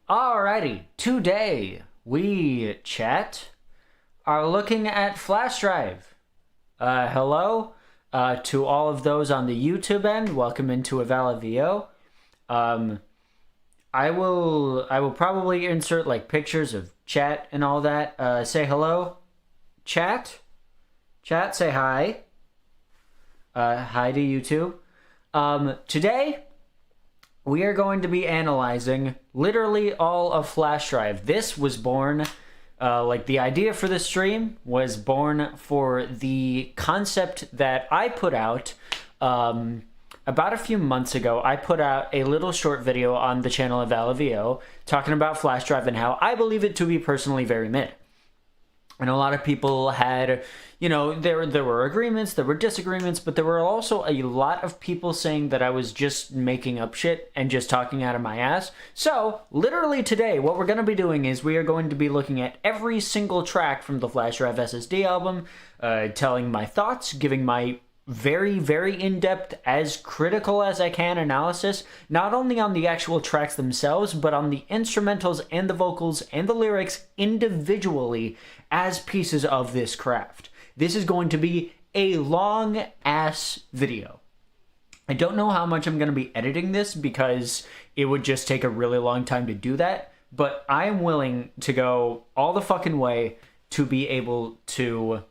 Alrighty, today we are looking at FlashDrive. Hello to all of those on the YouTube end. Welcome into Avala VO. I will probably insert like pictures of chat and all that. Say hello, chat. Chat, say hi. Hi to YouTube. Today we are going to be analyzing literally all of FlashDrive. This was born, the idea for this stream was born for the concept that I put out about a few months ago. I put out a little short video on the channel of VO talking about FlashDrive and how I believe it to be personally very mid. And a lot of people had, there were agreements, there were disagreements, but there were also a lot of people saying that I was just making up shit and just talking out of my ass. So, literally today, what we're going to be doing is we are going to be looking at every single track from the FlashDrive SSD album, telling my thoughts, giving my very, very in-depth, as critical as I can analysis, not only on the actual tracks themselves, but on the instrumentals and the vocals and the lyrics individually as pieces of this craft. This is going to be a long-ass video. I don't know how much I'm going to be editing this because it would just take a really long time to do that, but I am willing to go all the fucking way to be able to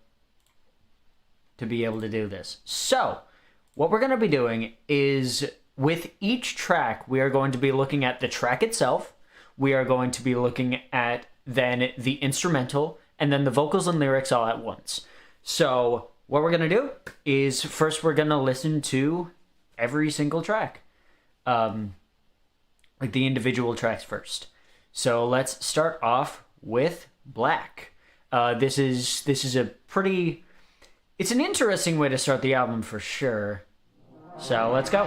do this. So, what we're going to be doing is, with each track, we are going to be looking at the track itself, we are going to be looking at then the instrumental, and then the vocals and lyrics all at once. So, what we're going to do is, first we're going to listen to every single track. The individual tracks first. So, let's start off with Black. This is a pretty... It's an interesting way to start the album for sure. So, let's go.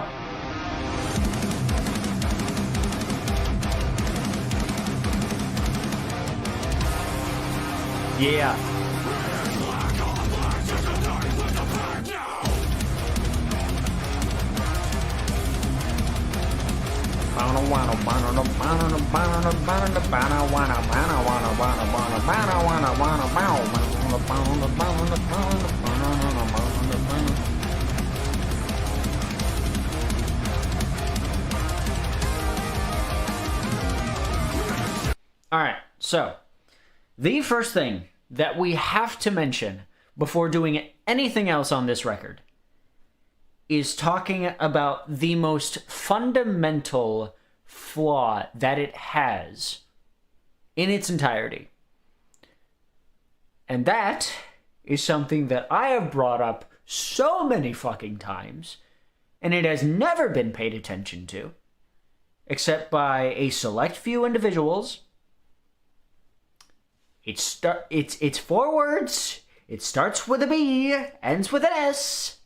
Yeah. Alright, so the first thing that we have to mention before doing anything else on this record is talking about the most fundamental flaw that it has in its entirety. And that is something that I have brought up so many fucking times, and it has never been paid attention to, except by a select few individuals. It's 4 words. It starts with a B, ends with an S.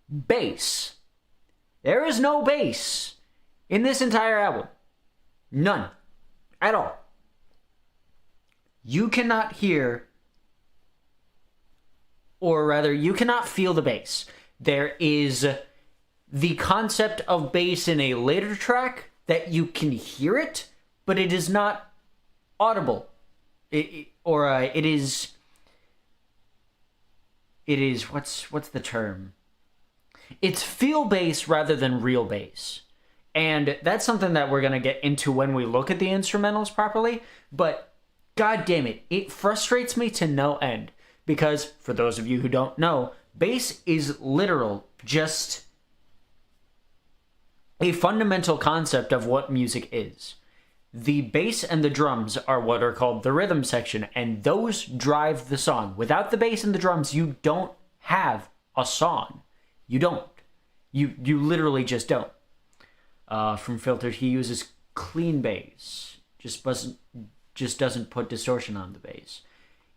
Bass. There is no bass in this entire album. None. At all. You cannot hear, or rather, you cannot feel the bass. There is the concept of bass in a later track that you can hear it, but it is not audible. It is what's the term? It's feel bass rather than real bass. And that's something that we're going to get into when we look at the instrumentals properly, but god damn it, it frustrates me to no end. Because, for those of you who don't know, bass is literal, just a fundamental concept of what music is. The bass and the drums are what are called the rhythm section, and those drive the song. Without the bass and the drums, you don't have a song. You don't. You literally just don't. From Filtered, he uses clean bass. Just doesn't put distortion on the bass.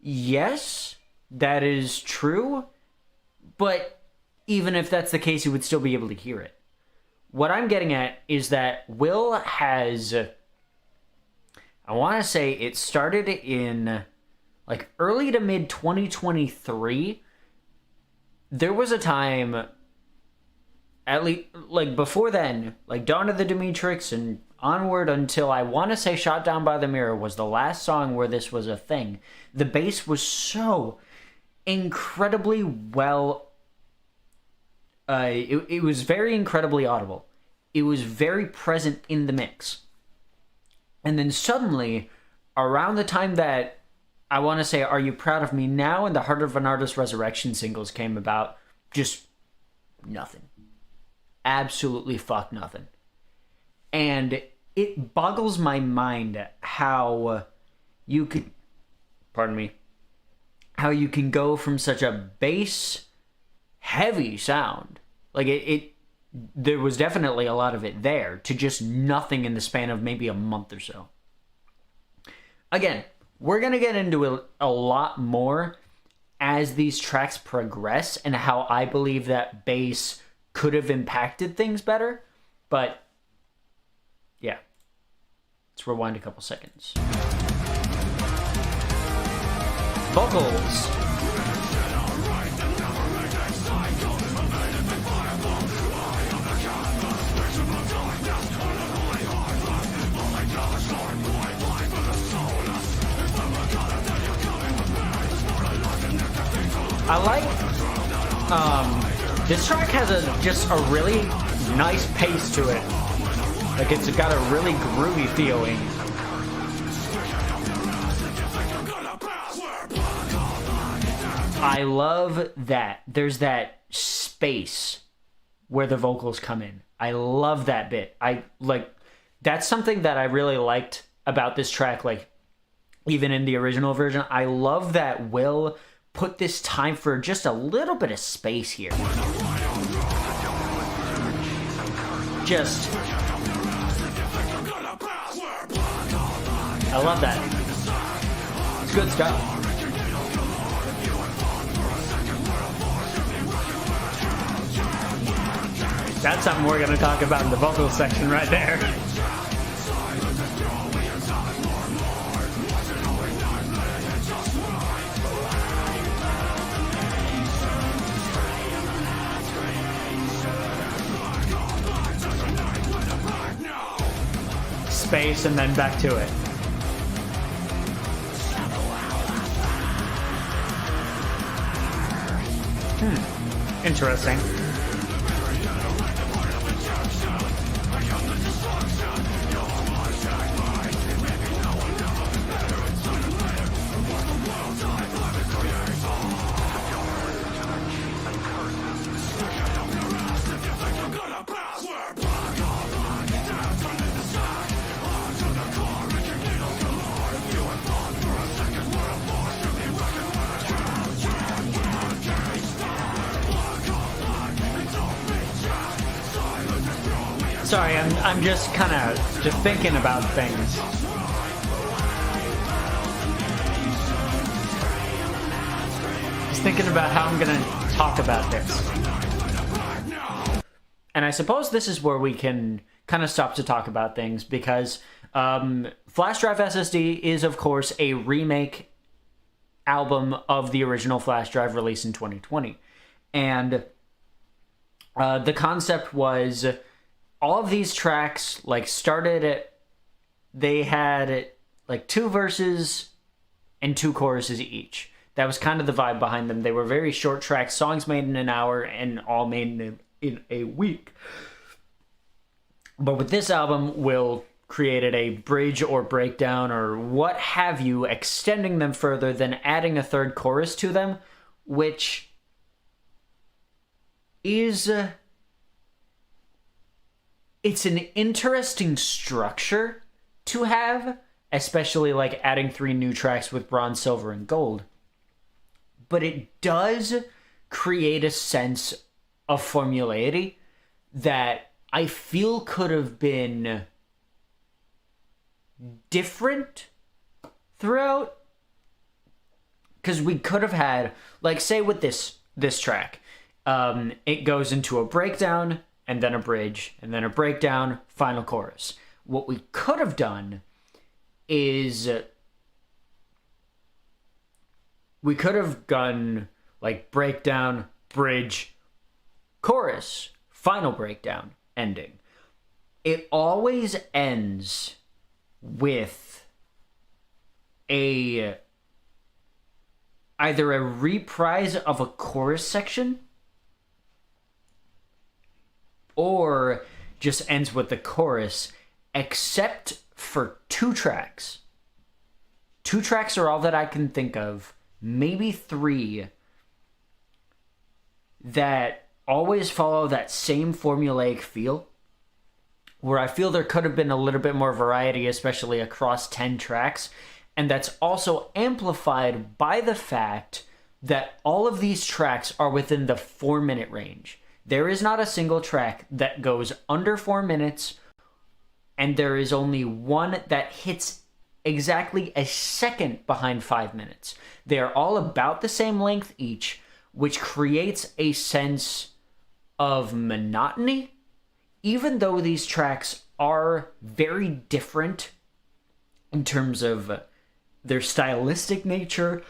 Yes, that is true, but even if that's the case, you would still be able to hear it. What I'm getting at is that Will has... I want to say it started in early to mid 2023. There was a time, at least before then, Dawn of the Demetrix and onward until I want to say Shot Down by the Mirror was the last song where this was a thing. The bass was so incredibly well... it was very incredibly audible. It was very present in the mix. And then suddenly, around the time that I want to say Are You Proud of Me Now and the Heart of an Artist Resurrection singles came about, just nothing. Absolutely fuck nothing. And it boggles my mind how you could, pardon me, how you can go from such a bass heavy sound, like there was definitely a lot of it there, to just nothing in the span of maybe a month or so. Again, we're going to get into a lot more as these tracks progress and how I believe that bass could have impacted things better. But yeah, let's rewind a couple seconds. Vocals. I like, this track has just a really nice pace to it. Like, it's got a really groovy feeling. I love that there's that space where the vocals come in. I love that bit. That's something that I really liked about this track, like, even in the original version. I love that Will put this time for just a little bit of space here. I love that. It's good stuff. That's something we're going to talk about in the vocal section right there. Space and then back to it. Interesting. Sorry, I'm just kind of just thinking about things. Just thinking about how I'm gonna talk about this. And I suppose this is where we can kind of stop to talk about things, because FlashDrive SSD is, of course, a remake album of the original FlashDrive released in 2020. And the concept was, all of these tracks, like, they had, like, 2 verses and 2 choruses each. That was kind of the vibe behind them. They were very short tracks, songs made in an hour, and all made in a week. But with this album, Will created a bridge or breakdown or what have you, extending them further, then adding a 3rd chorus to them, which is... it's an interesting structure to have, especially like adding 3 new tracks with Bronze, Silver, and Gold. But it does create a sense of formularity that I feel could have been different throughout. Because we could have had, like, say with this track, it goes into a breakdown, and then a bridge, and then a breakdown, final chorus. What we could have done is we could have gone like breakdown, bridge, chorus, final breakdown, ending. it always ends with either a reprise of a chorus section or just ends with the chorus, except for 2 tracks. 2 tracks are all that I can think of, maybe 3, that always follow that same formulaic feel, where I feel there could have been a little bit more variety, especially across 10 tracks, and that's also amplified by the fact that all of these tracks are within the 4-minute range. There is not a single track that goes under 4 minutes, and there is only one that hits exactly a second behind 5 minutes. They are all about the same length each, which creates a sense of monotony, even though these tracks are very different in terms of their stylistic nature,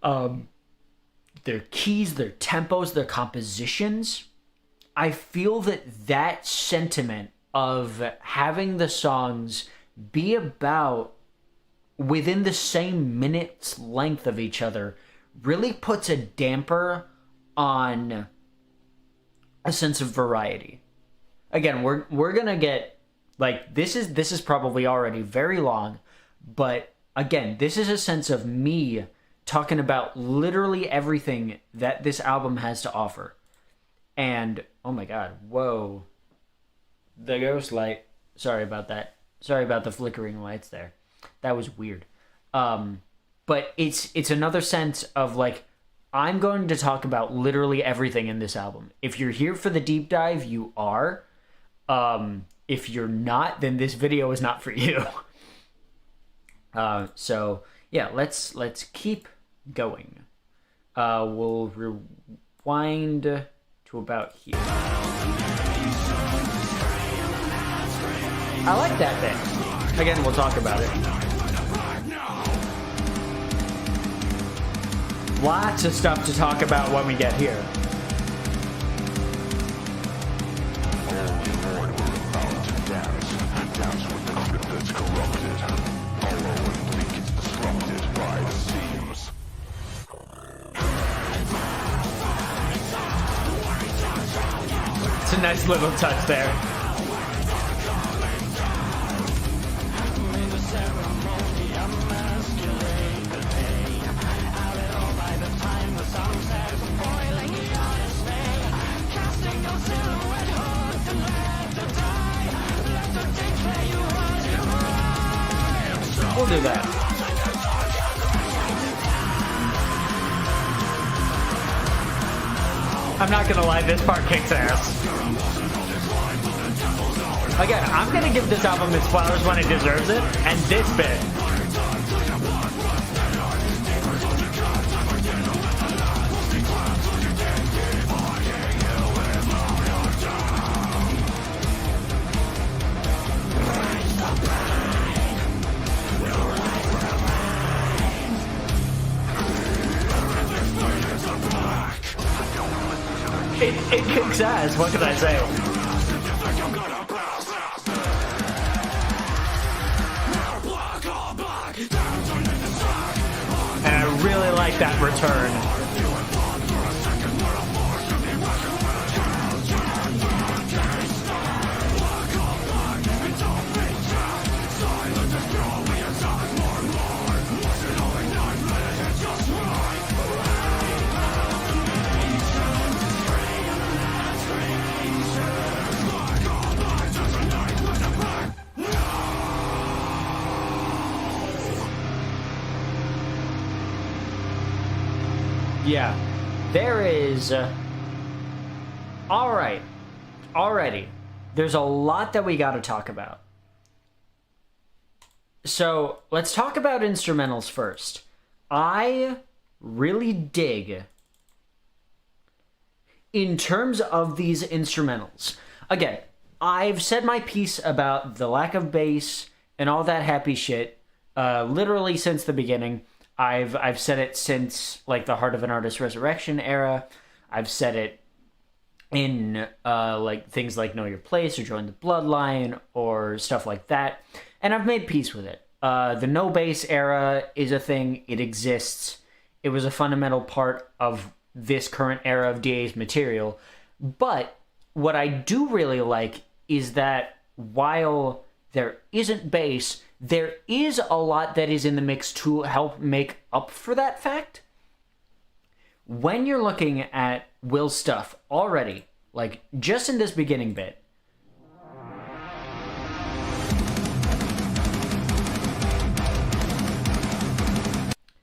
their keys, their tempos, their compositions. I feel that sentiment of having the songs be about within the same minute's length of each other really puts a damper on a sense of variety. Again, we're gonna get, like, this is probably already very long, but again, this is a sense of me talking about literally everything that this album has to offer. And oh my god, whoa, the ghost light, sorry about that, sorry about the flickering lights there, that was weird. But it's another sense of, like, I'm going to talk about literally everything in this album. If you're here for the deep dive, you are. If you're not, then this video is not for you. So yeah, let's keep going. We'll rewind to about here. I like that bit. Again, we'll talk about it. Lots of stuff to talk about when we get here. It's a nice little touch there. We'll do that. I'm not gonna lie, this part kicks ass. Again, I'm gonna give this album its flowers when it deserves it, and this bit. It kicks ass, what can I say? And I really like that return. Yeah, there is, alright, already, there's a lot that we gotta talk about. So, let's talk about instrumentals first. I really dig, in terms of these instrumentals, again, I've said my piece about the lack of bass and all that happy shit, literally since the beginning. I've said it since, like, the Heart of an Artist Resurrection era. I've said it in like things like Know Your Place or Join the Bloodline or stuff like that, and I've made peace with it. The no bass era is a thing. It exists. It was a fundamental part of this current era of DA's material. But what I do really like is that while there isn't bass, there is a lot that is in the mix to help make up for that fact. When you're looking at Will's stuff already, like just in this beginning bit,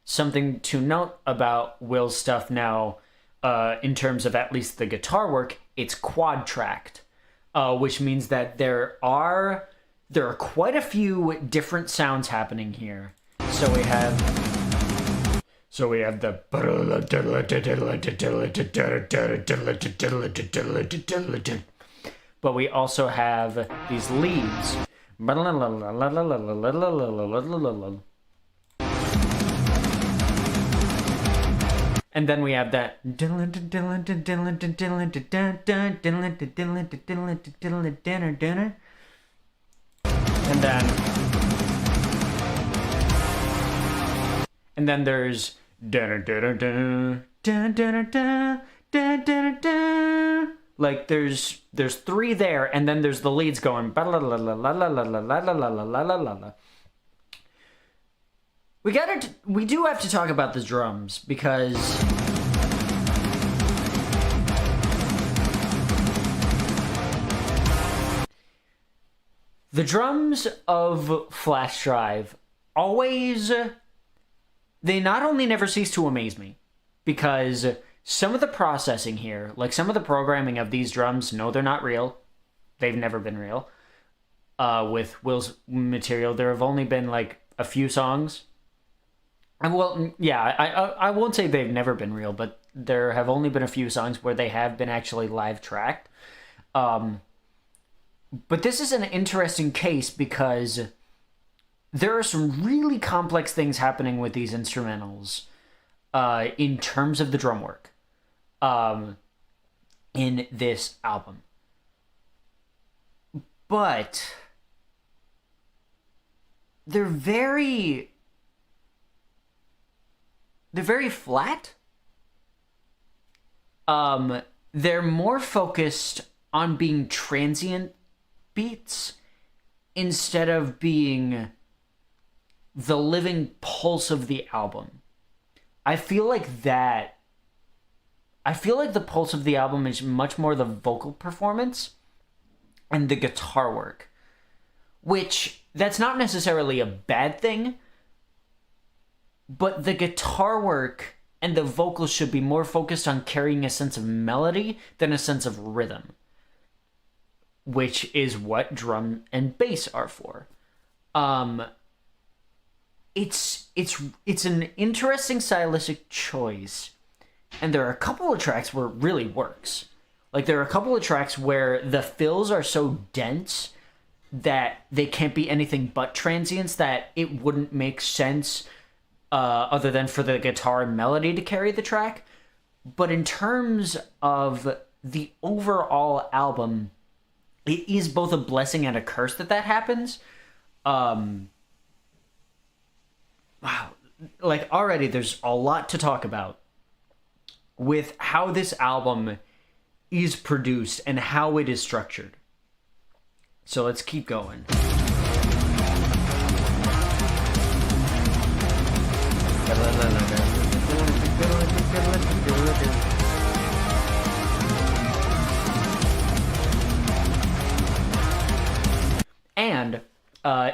something to note about Will's stuff now, in terms of at least the guitar work, it's quad tracked, which means that there are quite a few different sounds happening here. So we have the, but we also have these leads. And then we have that. And then there's like there's three there, and then there's the leads going. We do have to talk about the drums, because the drums of FlashDrive always, they not only never cease to amaze me, because some of the processing here, like some of the programming of these drums, no, they're not real. They've never been real. With Will's material, there have only been like a few songs. Well, yeah, I won't say they've never been real, but there have only been a few songs where they have been actually live tracked. But this is an interesting case because there are some really complex things happening with these instrumentals in terms of the drum work in this album. But they're very flat. They're more focused on being transient beats instead of being the living pulse of the album. I feel like the pulse of the album is much more the vocal performance and the guitar work, which that's not necessarily a bad thing, but the guitar work and the vocals should be more focused on carrying a sense of melody than a sense of rhythm, which is what drum and bass are for. It's an interesting stylistic choice, and there are a couple of tracks where it really works. Like, there are a couple of tracks where the fills are so dense that they can't be anything but transients, that it wouldn't make sense other than for the guitar and melody to carry the track. But in terms of the overall album, it is both a blessing and a curse that happens. Wow. Like, already there's a lot to talk about with how this album is produced and how it is structured. So let's keep going. And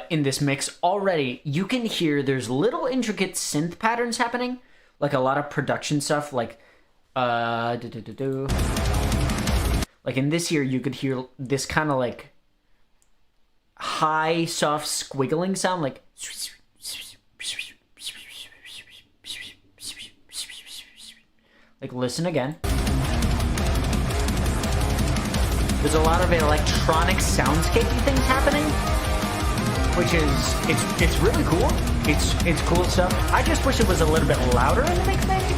in this mix already, you can hear there's little intricate synth patterns happening, like a lot of production stuff, like like in this here, you could hear this kind of like high, soft squiggling sound, like listen again. There's a lot of electronic soundscapey things happening, which is it's really cool. It's cool stuff. I just wish it was a little bit louder in the mix, maybe.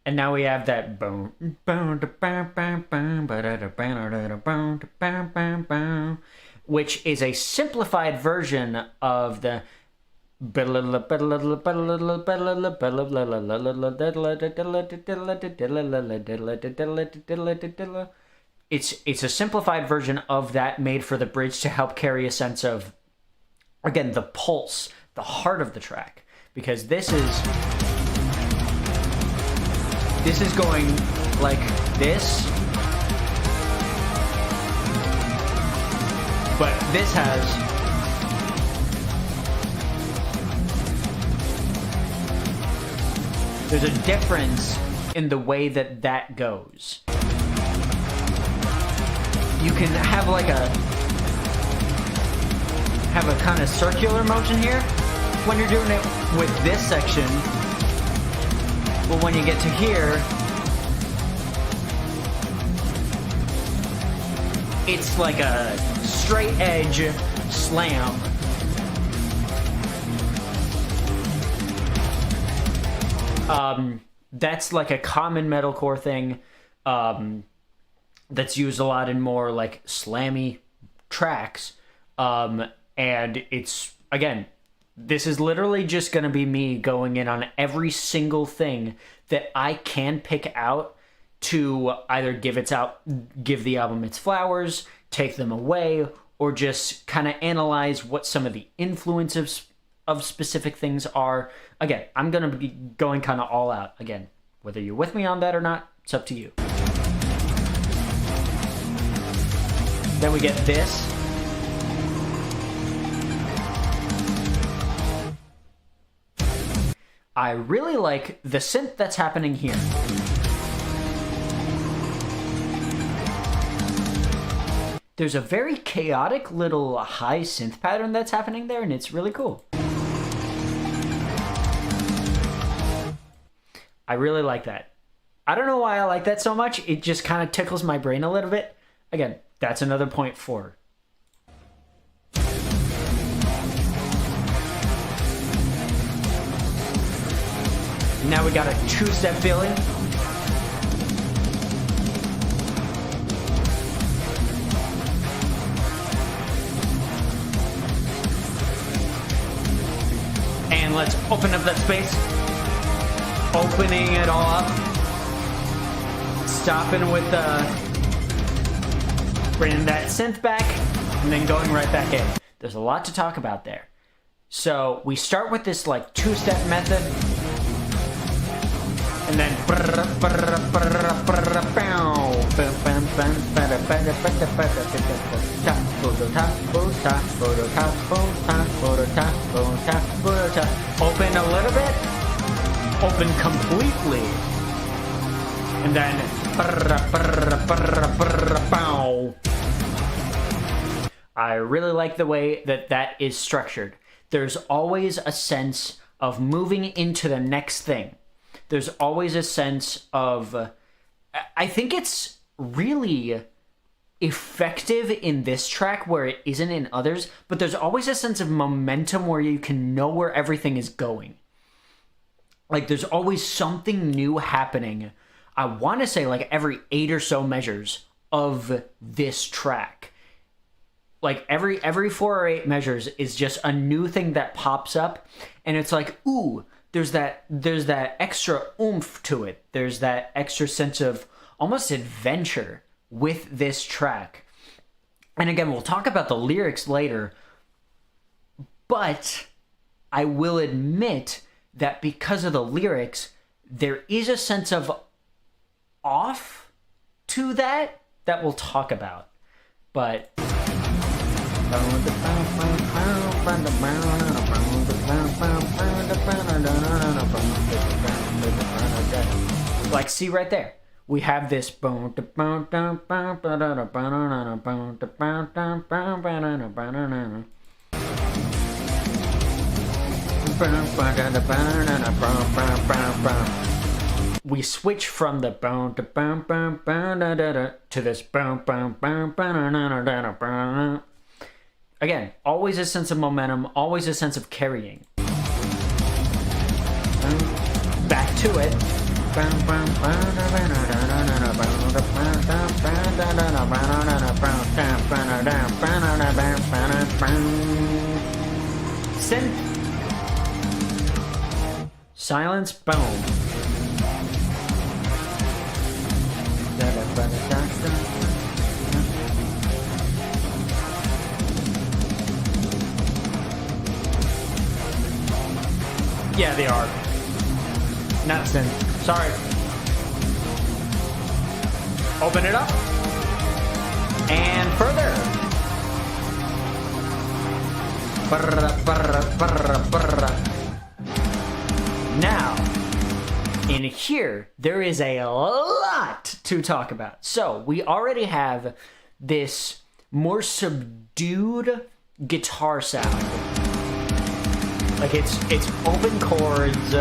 And now we have that boom, which is a simplified version of the it's a simplified version of that, made for the bridge to help carry a sense of, again, the pulse, the heart of the track, because this is going like this, but this has there's a difference in the way that that goes. You can have like a kind of circular motion here when you're doing it with this section, but when you get to here, it's like a straight edge slam. That's like a common metalcore thing that's used a lot in more like slammy tracks. And it's, again, this is literally just going to be me going in on every single thing that I can pick out to either give the album its flowers, take them away, or just kind of analyze what some of the influences of specific things are. Again, I'm going to be going kind of all out. Again, whether you're with me on that or not, it's up to you. Then we get this. I really like the synth that's happening here. There's a very chaotic little high synth pattern that's happening there, and it's really cool. I really like that. I don't know why I like that so much. It just kind of tickles my brain a little bit. Again, that's another point forward. Now we got a two-step feeling. And let's open up that space. Opening it all up. Stopping with bringing that synth back, and then going right back in. There's a lot to talk about there. So we start with this like two-step method, and then open a little bit, open completely, and then I really like the way that is structured. There's always a sense of moving into the next thing. There's always a sense of, I think it's really effective in this track where it isn't in others, but there's always a sense of momentum where you can know where everything is going. Like there's always something new happening. I want to say like every 8 or so measures of this track. Like every 4 or 8 measures is just a new thing that pops up, and it's like, ooh, there's that extra oomph to it. There's that extra sense of almost adventure with this track. And again, we'll talk about the lyrics later, but I will admit that because of the lyrics, there is a sense of off to that we'll talk about. But like, see right there, we have this we switch from the to this again, always a sense of momentum, always a sense of carrying. Back to it. Synth. Silence. Boom. Yeah, they are. Not synth. Sorry. Open it up. And further. Now, in here, there is a lot to talk about. So, we already have this more subdued guitar sound. Like it's open chords.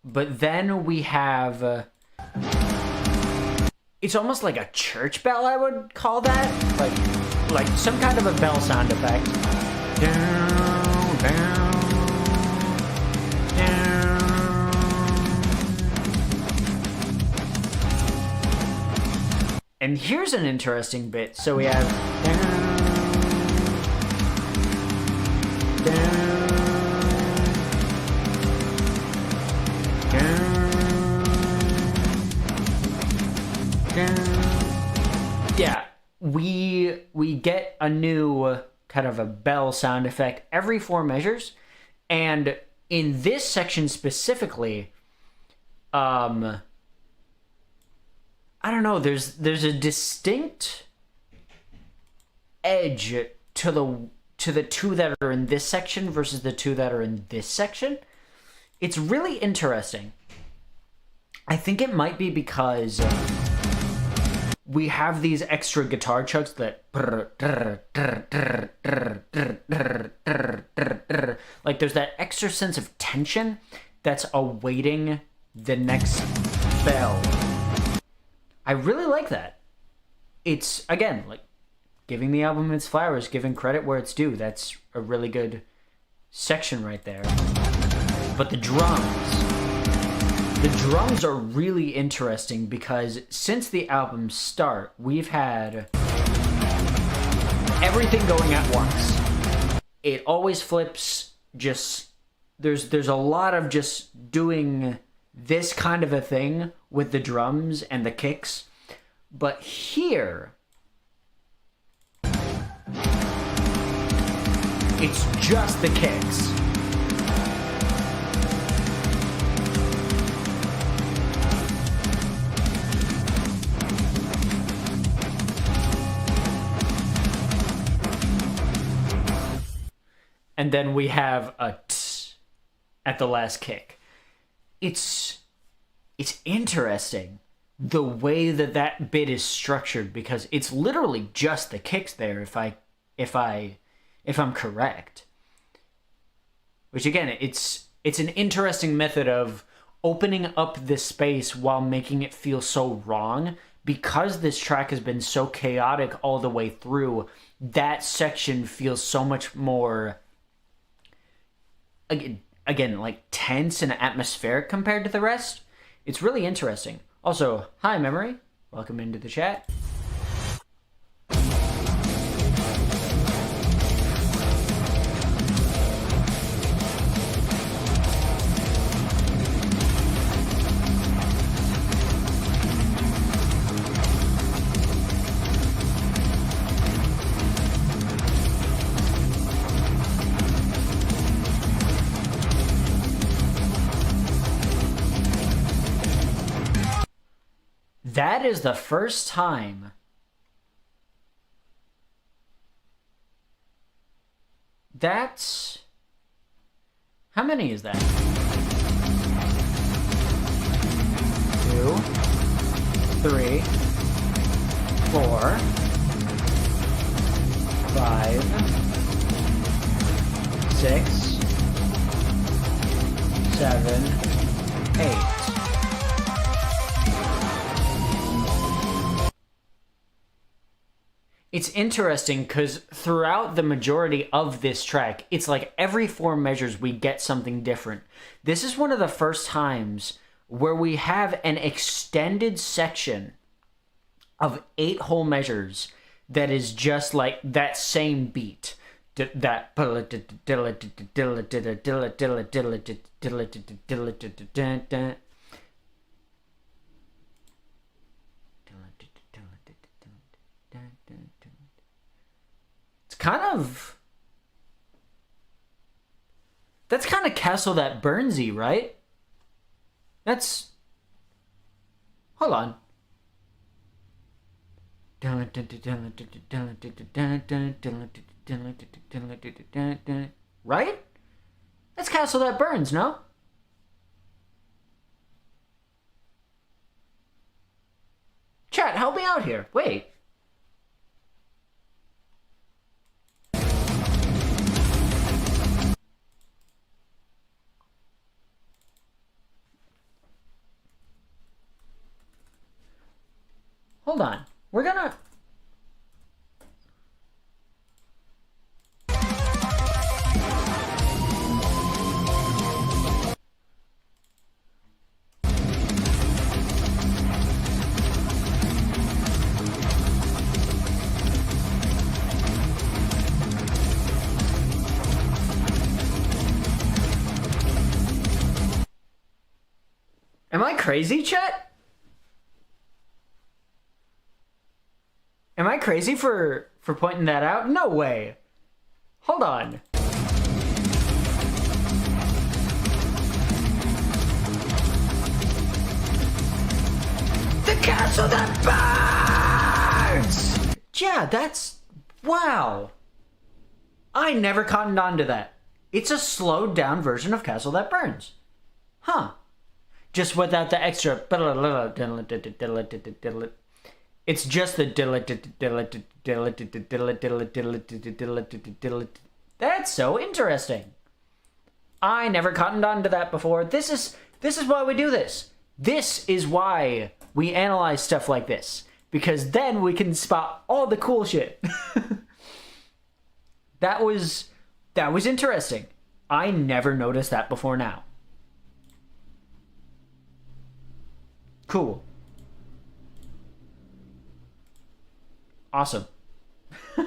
But then we have it's almost like a church bell, I would call that. Like some kind of a bell sound effect. Down, down, down. And here's an interesting bit. So we have down, down. Yeah, we get a new kind of a bell sound effect every 4 measures, and in this section specifically, I don't know. There's a distinct edge to the 2 that are in this section versus the 2 that are in this section. It's really interesting. I think it might be because we have these extra guitar chugs that like there's that extra sense of tension that's awaiting the next bell. I really like that. It's, again, like giving the album its flowers, giving credit where it's due. That's a really good section right there. But the drums are really interesting because since the album's start, we've had everything going at once. It always flips, just there's a lot of just doing this kind of a thing with the drums and the kicks. But here, it's just the kicks. And then we have a tss at the last kick. It's interesting the way that bit is structured because it's literally just the kicks there if I'm correct. Which again, it's an interesting method of opening up this space while making it feel so wrong. Because this track has been so chaotic all the way through, that section feels so much more, again, like tense and atmospheric compared to the rest. It's really interesting. Also, hi Memory, welcome into the chat. That is the first time that's... How many is that? 2, 3, 4, 5, 6, 7, 8. It's interesting because throughout the majority of this track, it's like every 4 measures we get something different. This is one of the first times where we have an extended section of 8 whole measures that is just like that same beat. That it's kind of, that's kind of Castle That Burnsy, right? That's, hold on. Right? That's Castle That Burns, no? Chat, help me out here. Wait. Hold on. We're gonna... Am I crazy, chat? Am I crazy for pointing that out? No way. Hold on. The castle that burns! Yeah, that's... Wow. I never cottoned on to that. It's a slowed down version of Castle That Burns. Huh. Just without the extra... It's just the... That's so interesting. I never cottoned on to that before. This is why we do this. This is why we analyze stuff like this. Because then we can spot all the cool shit. That was interesting. I never noticed that before now. Cool. Awesome. All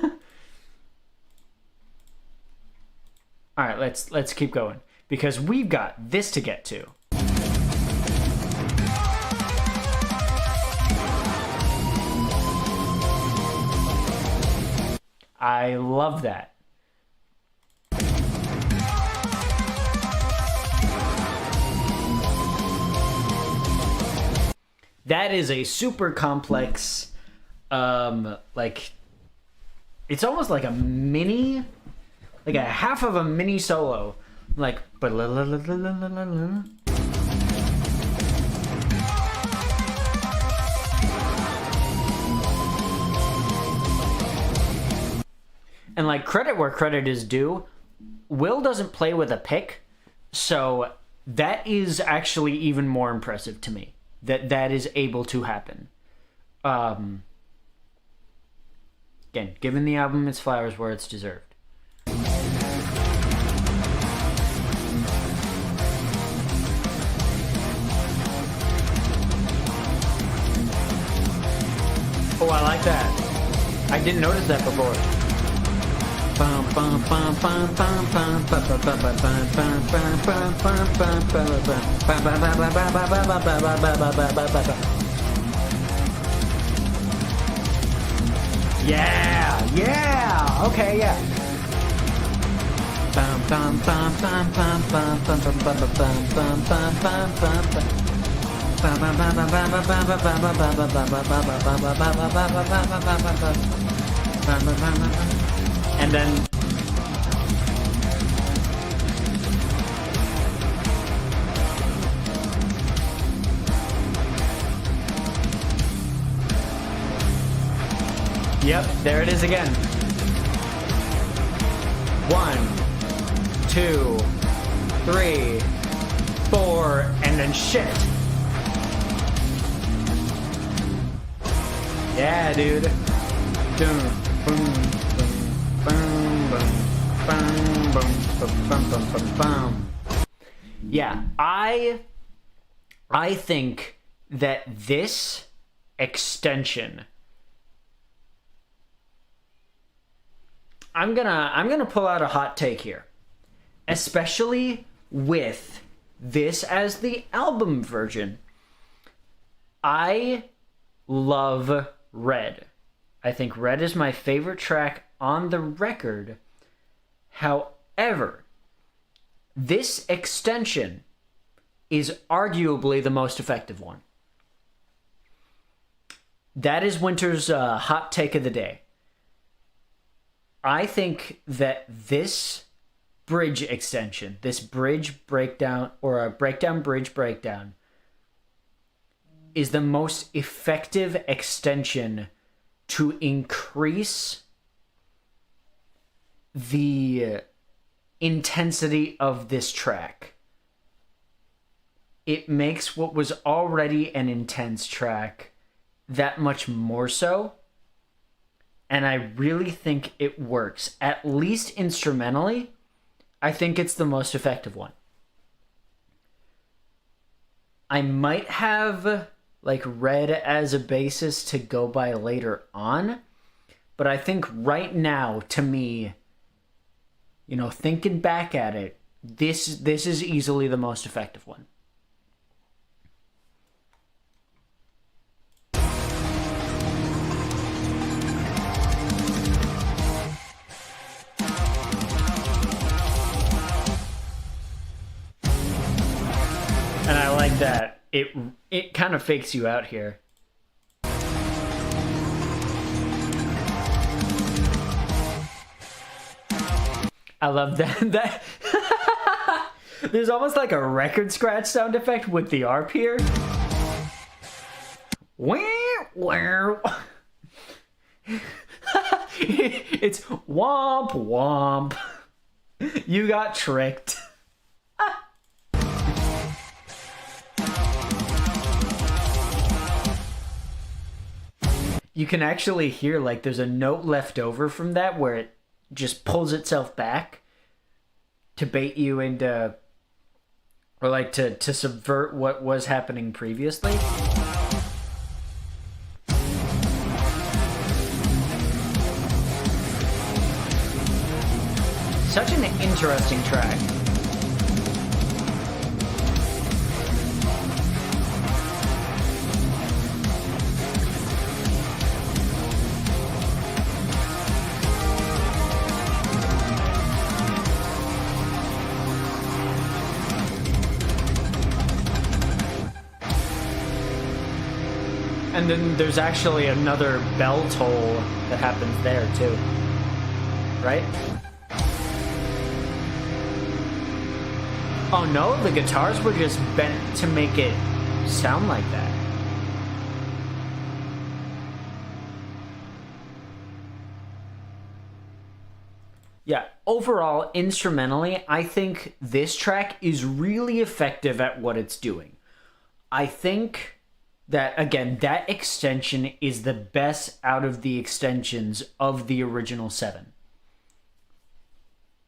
right, let's keep going because we've got this to get to. I love that. That is a super complex, like, it's almost like a mini, like a half of a mini solo, like, and like credit where credit is due, Will doesn't play with a pick, so that is actually even more impressive to me. That is able to happen. Again, giving the album its flowers where it's deserved. Oh, I like that. I didn't notice that before. Yeah, okay, yeah. And then yep, there it is again. 1, 2, 3, 4, and then shift. Yeah, dude. Boom. Boom, boom, boom, boom, boom, boom, boom, boom, boom. Yeah, I think that this extension, I'm gonna pull out a hot take here, especially with this as the album version. I love Red. I think Red is my favorite track on the record. However, this extension is arguably the most effective one. That is Winter's hot take of the day. I think that this bridge extension, this bridge breakdown, or a breakdown bridge breakdown, is the most effective extension to increase the intensity of this track. It makes what was already an intense track that much more so. And I really think it works. At least instrumentally, I think it's the most effective one. I might have like Red as a basis to go by later on, but I think right now, to me, you know, thinking back at it, this is easily the most effective one. And I like that. It kind of fakes you out here. I love that. There's almost like a record scratch sound effect with the ARP here. It's womp womp. You got tricked. You can actually hear like there's a note left over from that where it just pulls itself back to bait you into, or like to subvert what was happening previously. Such an interesting track. And then there's actually another bell toll that happens there too. Right? Oh no, the guitars were just bent to make it sound like that. Yeah, overall, instrumentally, I think this track is really effective at what it's doing. I think that, again, that extension is the best out of the extensions of the original 7.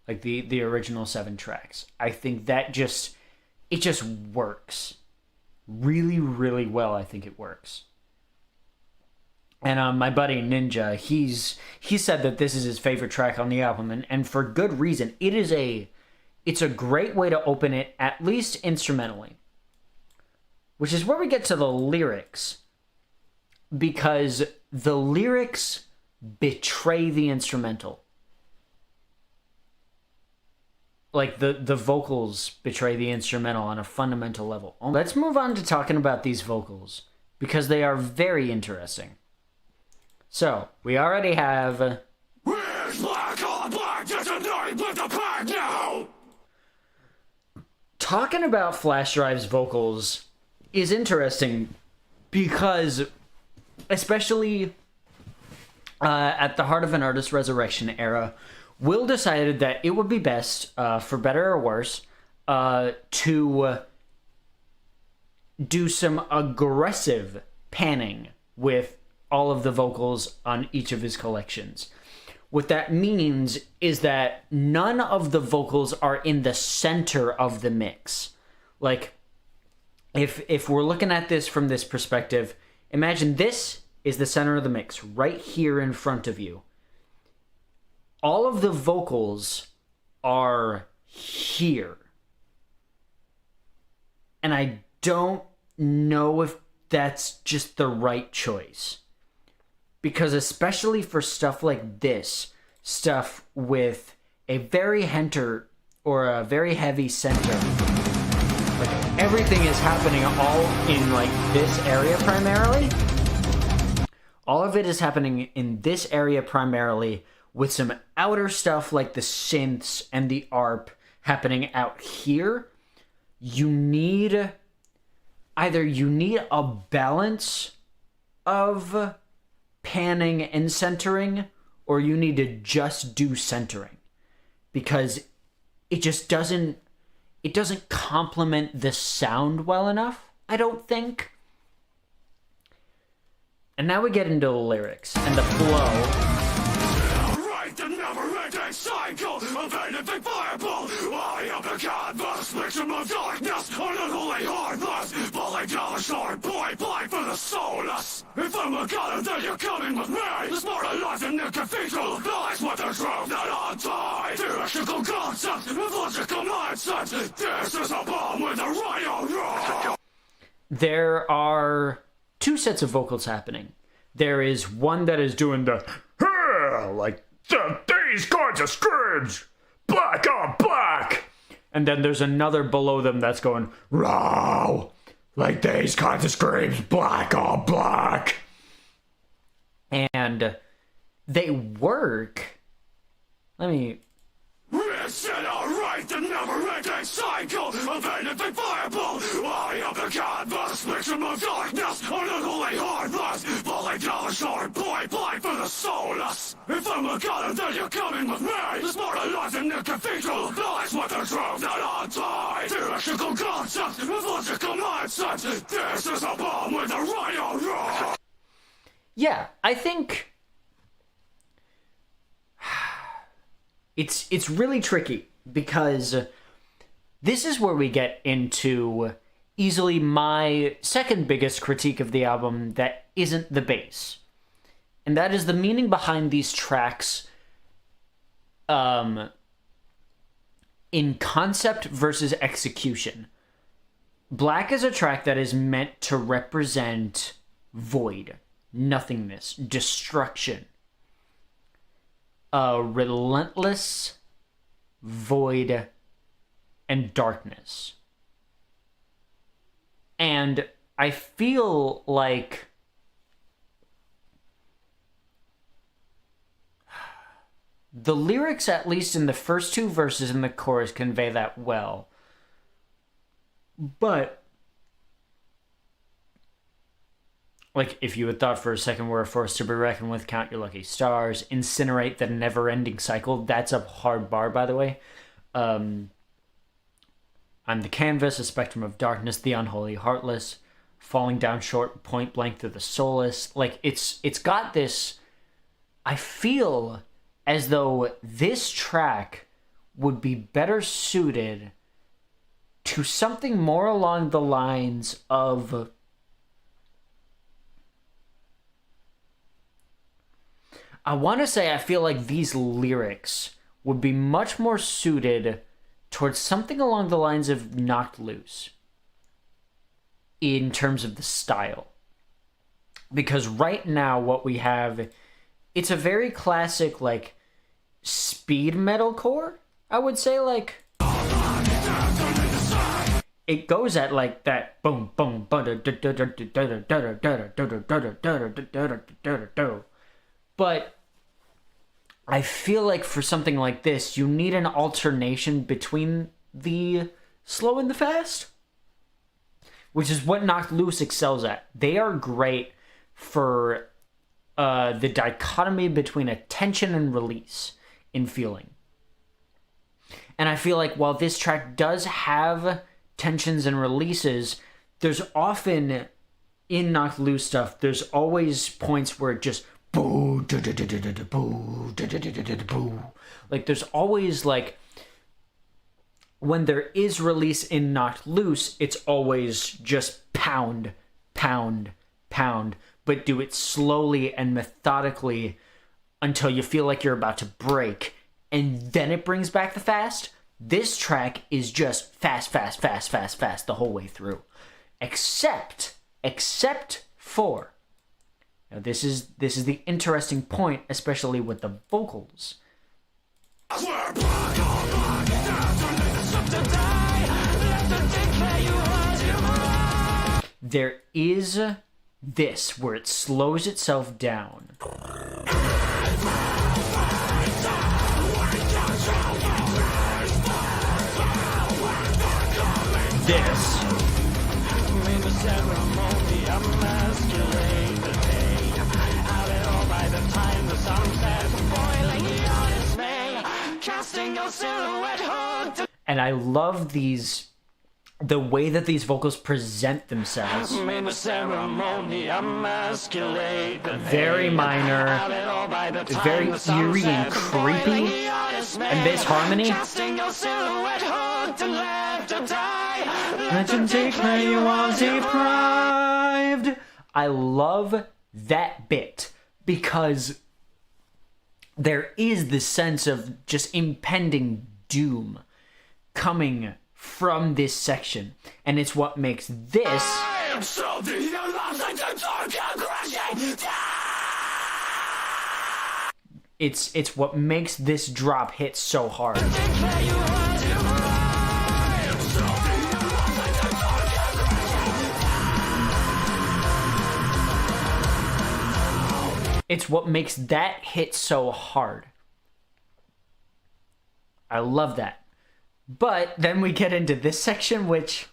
Like the original 7 tracks. I think that it just works. Really, really well, I think it works. And my buddy Ninja, he said that this is his favorite track on the album, and for good reason. It's a great way to open it, at least instrumentally. Which is where we get to the lyrics. Because the lyrics betray the instrumental. Like, the vocals betray the instrumental on a fundamental level. Let's move on to talking about these vocals, because they are very interesting. So, we already have... Where's black on black? There's a night with the pack now! Talking about FlashDrive's vocals is interesting, because, especially at the Heart of an Artist Resurrection era, Will decided that it would be best, for better or worse, to do some aggressive panning with all of the vocals on each of his collections. What that means is that none of the vocals are in the center of the mix. Like, if we're looking at this from this perspective, imagine this is the center of the mix, right here in front of you. All of the vocals are here. And I don't know if that's just the right choice. Because especially for stuff like this, stuff with a very heavy center, like everything is happening all in like this area primarily. All of it is happening in this area primarily, with some outer stuff like the synths and the ARP happening out here. You need a balance of panning and centering, or you need to just do centering, because it doesn't complement the sound well enough, I don't think. And now we get into the lyrics and the flow. The never-ending cycle of anything viable. I am the canvas, victim of darkness, unholy heartless, falling down the shore, point blank for the soulless. If I'm a god, then you're coming with me. The smart alive in the cathedral lies with the truth that I'll die. Theoretical concept, logical mindset. This is a bomb with a radio. There are two sets of vocals happening. There is one that is doing the like these kinds of screams, black on black, and then there's another below them that's going raw, like these kinds of screams, black on black, and they work. Let me. Is it alright, the never-ending cycle of anything viable? I am the canvas, victim of darkness, unholy heartless, falling down the shore, point blank for the soulless. If I'm a god, then you're coming with me. The smart alive in the cathedral lies with the truth that I'll die. Theoretical concept, logical mindset. This is a bomb with a radio. Yeah, I think it's really tricky, because this is where we get into easily my second biggest critique of the album that isn't the bass. And that is the meaning behind these tracks in concept versus execution. Black is a track that is meant to represent void, nothingness, destruction. Relentless void and darkness. And I feel like the lyrics, at least in the first two verses in the chorus, convey that well. But like, if you had thought for a second we're a force to be reckoned with, count your lucky stars, incinerate the never-ending cycle. That's a hard bar, by the way. I'm the canvas, a spectrum of darkness, the unholy heartless, falling down short, point blank through the soulless. Like, it's got this. I feel as though this track would be better suited to something more along the lines of I feel like these lyrics would be much more suited towards something along the lines of Knocked Loose in terms of the style. Because right now what we have, it's a very classic, like, speed metalcore, I would say. Like, it goes at like that boom boom, but I feel like for something like this, you need an alternation between the slow and the fast, which is what Knocked Loose excels at. They are great for the dichotomy between a tension and release in Feeling. And I feel like while this track does have tensions and releases, there's often, in Knocked Loose stuff, there's always points where it just boo, boo, boo. Like there's always like, when there is release in Knocked Loose, it's always just pound, pound, pound, but do it slowly and methodically until you feel like you're about to break, and then it brings back the fast. This track is just fast, fast, fast, fast, fast the whole way through. Except for, now this is the interesting point, especially with the vocals. There is this where it slows itself down. This. And I love these, the way that these vocals present themselves. Very minor, very eerie and creepy. And this harmony. Let him take where you are deprived. I love that bit because there is this sense of just impending doom coming from this section, and it's what makes this it's what makes this drop hit so hard. It's what makes that hit so hard. I love that. But then we get into this section, which...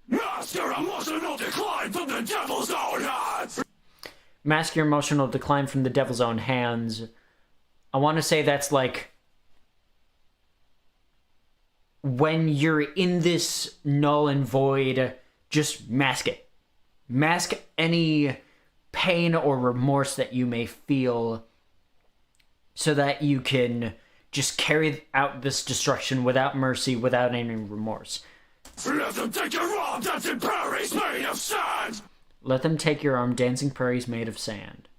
Mask your emotional decline from the devil's own hands! Mask your emotional decline from the devil's own hands. I want to say that's like... when you're in this null and void, just mask it. Mask any pain or remorse that you may feel so that you can just carry out this destruction without mercy, without any remorse. Let them take your arm, dancing prairies made of sand! Let them take your arm, dancing prairies made of sand.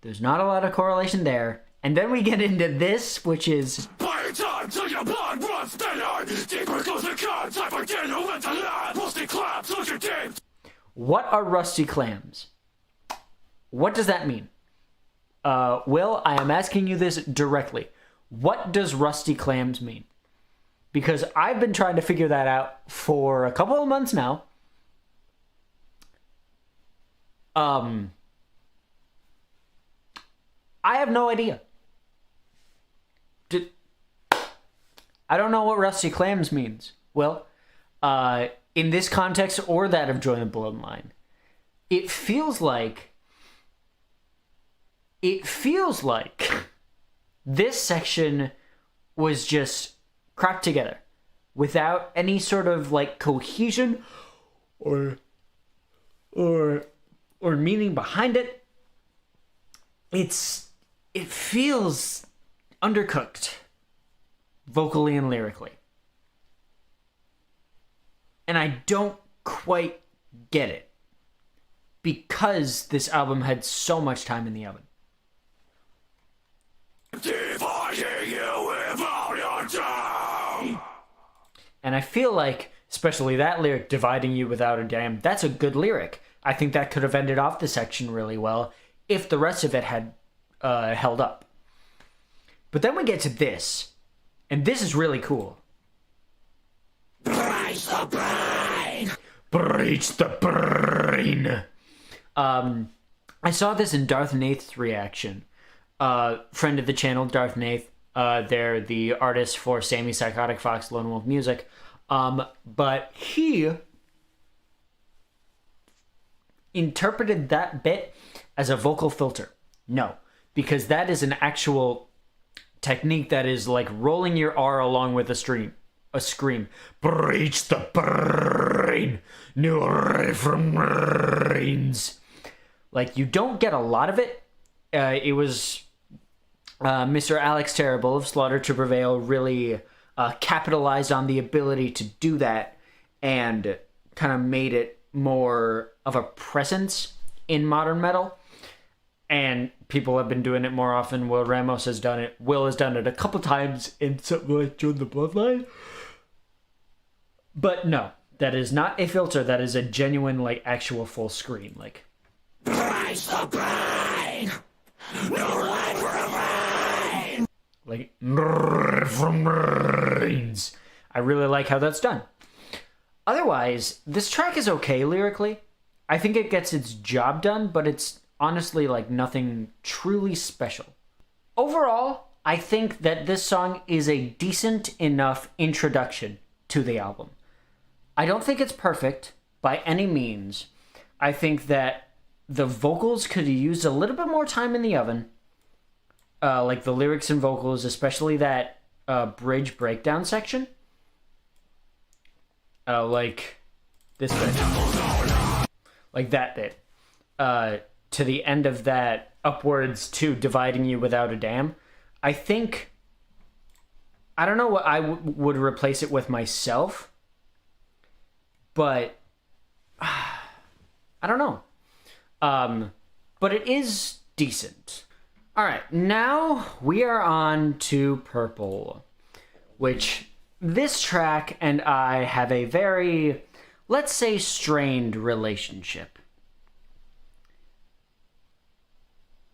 There's not a lot of correlation there. And then we get into this, which is... Buy time till your blood runs thinner! Deeper goes the cut, time for dinner with the lad! Rusty clams, look your deep! What are rusty clams? What does that mean? Will, I am asking you this directly. What does rusty clams mean? Because I've been trying to figure that out for a couple of months now. I have no idea. I don't know what rusty clams means. Well, in this context or that of Join the Bloodline, it feels like this section was just cracked together without any sort of like cohesion or meaning behind it. It feels undercooked vocally and lyrically. And I don't quite get it because this album had so much time in the oven. Dividing you without your damn. And I feel like, especially that lyric, dividing you without a damn, that's a good lyric. I think that could have ended off the section really well if the rest of it had held up. But then we get to this, and this is really cool. Breach the brain! Breach the brain! I saw this in Darth Nath's reaction. Friend of the channel, Darth Nath. They're the artists for Sammy, Psychotic Fox, Lone Wolf Music. But he interpreted that bit as a vocal filter. No, because that is an actual technique that is like rolling your R along with a scream. Breach the brain, new ray from brains. Like, you don't get a lot of it, it was Mr. Alex Terrible of Slaughter to Prevail really capitalized on the ability to do that and kind of made it more of a presence in modern metal. And people have been doing it more often. Will Ramos has done it. Will has done it a couple times in something like Join the Bloodline. But no, that is not a filter. That is a genuine, like, actual full screen. Like, Rise the brain! No life remain! like, from brains. I really like how that's done. Otherwise, this track is okay lyrically. I think it gets its job done, but it's honestly like nothing truly special. Overall, I think that this song is a decent enough introduction to the album. I don't think it's perfect by any means. I think that the vocals could have used a little bit more time in the oven. Like the lyrics and vocals, especially that bridge breakdown section. Like this bit. Like that bit. To the end of that upwards to dividing you without a dam. I think, I don't know what I would replace it with myself, but I don't know. But it is decent. All right, now we are on to Purple, which this track and I have a very, let's say, strained relationship.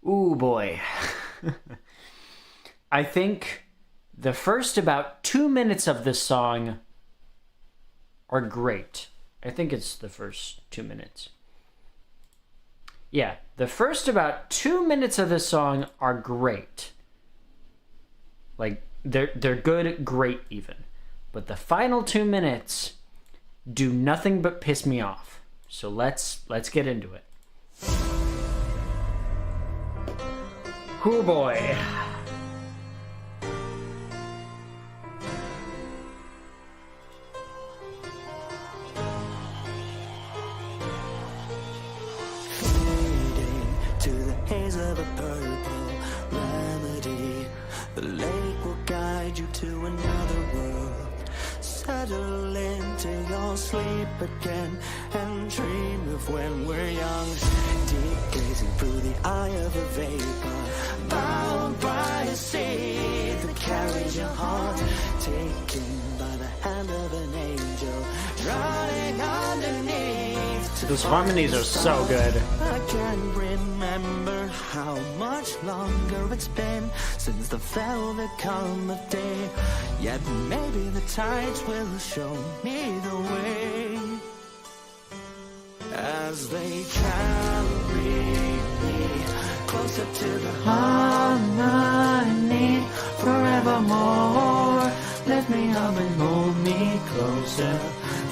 Ooh, boy. I think the first about 2 minutes of this song are great. I think it's the first 2 minutes. Yeah, the first about 2 minutes of this song are great. Like, they're good, great even. But the final 2 minutes do nothing but piss me off. So let's get into it. Oh boy. Fading to the haze of a purple remedy. The lake will guide you to another world. Settle into your sleep again and dream of when we're young. Deep gazing through the eye of a vapor, bound by a sea that carries your heart, taken by the hand of an angel, drowning underneath. Those harmonies are so good. I can't remember how much longer it's been since the velvet come of day. Yet maybe the tides will show me the way as they carry me closer to the harmony forevermore. Lift me up and hold me closer.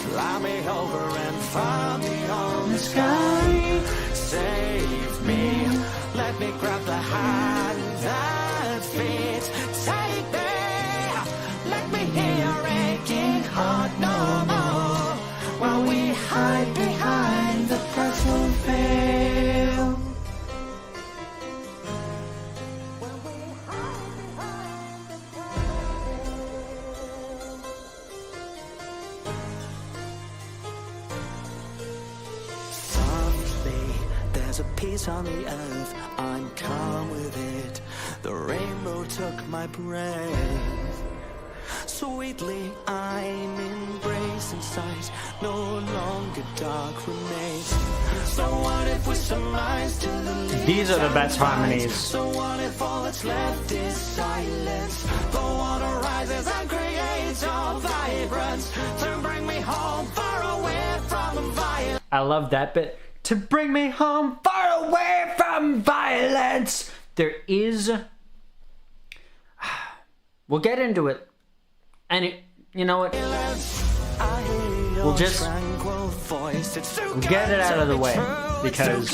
Fly me over and find me on the sky. Save me, let me grab the hand that fits. Take me, let me hear your aching heart no more. While we hide behind the personal veil. There's a peace on the earth, I'm calm with it. The rainbow took my breath. Sweetly I'm embracing sight, no longer dark remains. So what if we surmise to the leaves? These are the best harmonies. So what if all that's left is silence? The water rises and creates a vibrance to bring me home far away from violence. I love that bit. To bring me home far away from violence. There is... We'll get into it. And it, you know what? We'll just get it out of the way. Because...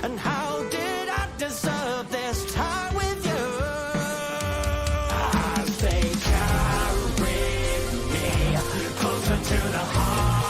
And how did I deserve this time with you? As they carry me closer to the heart.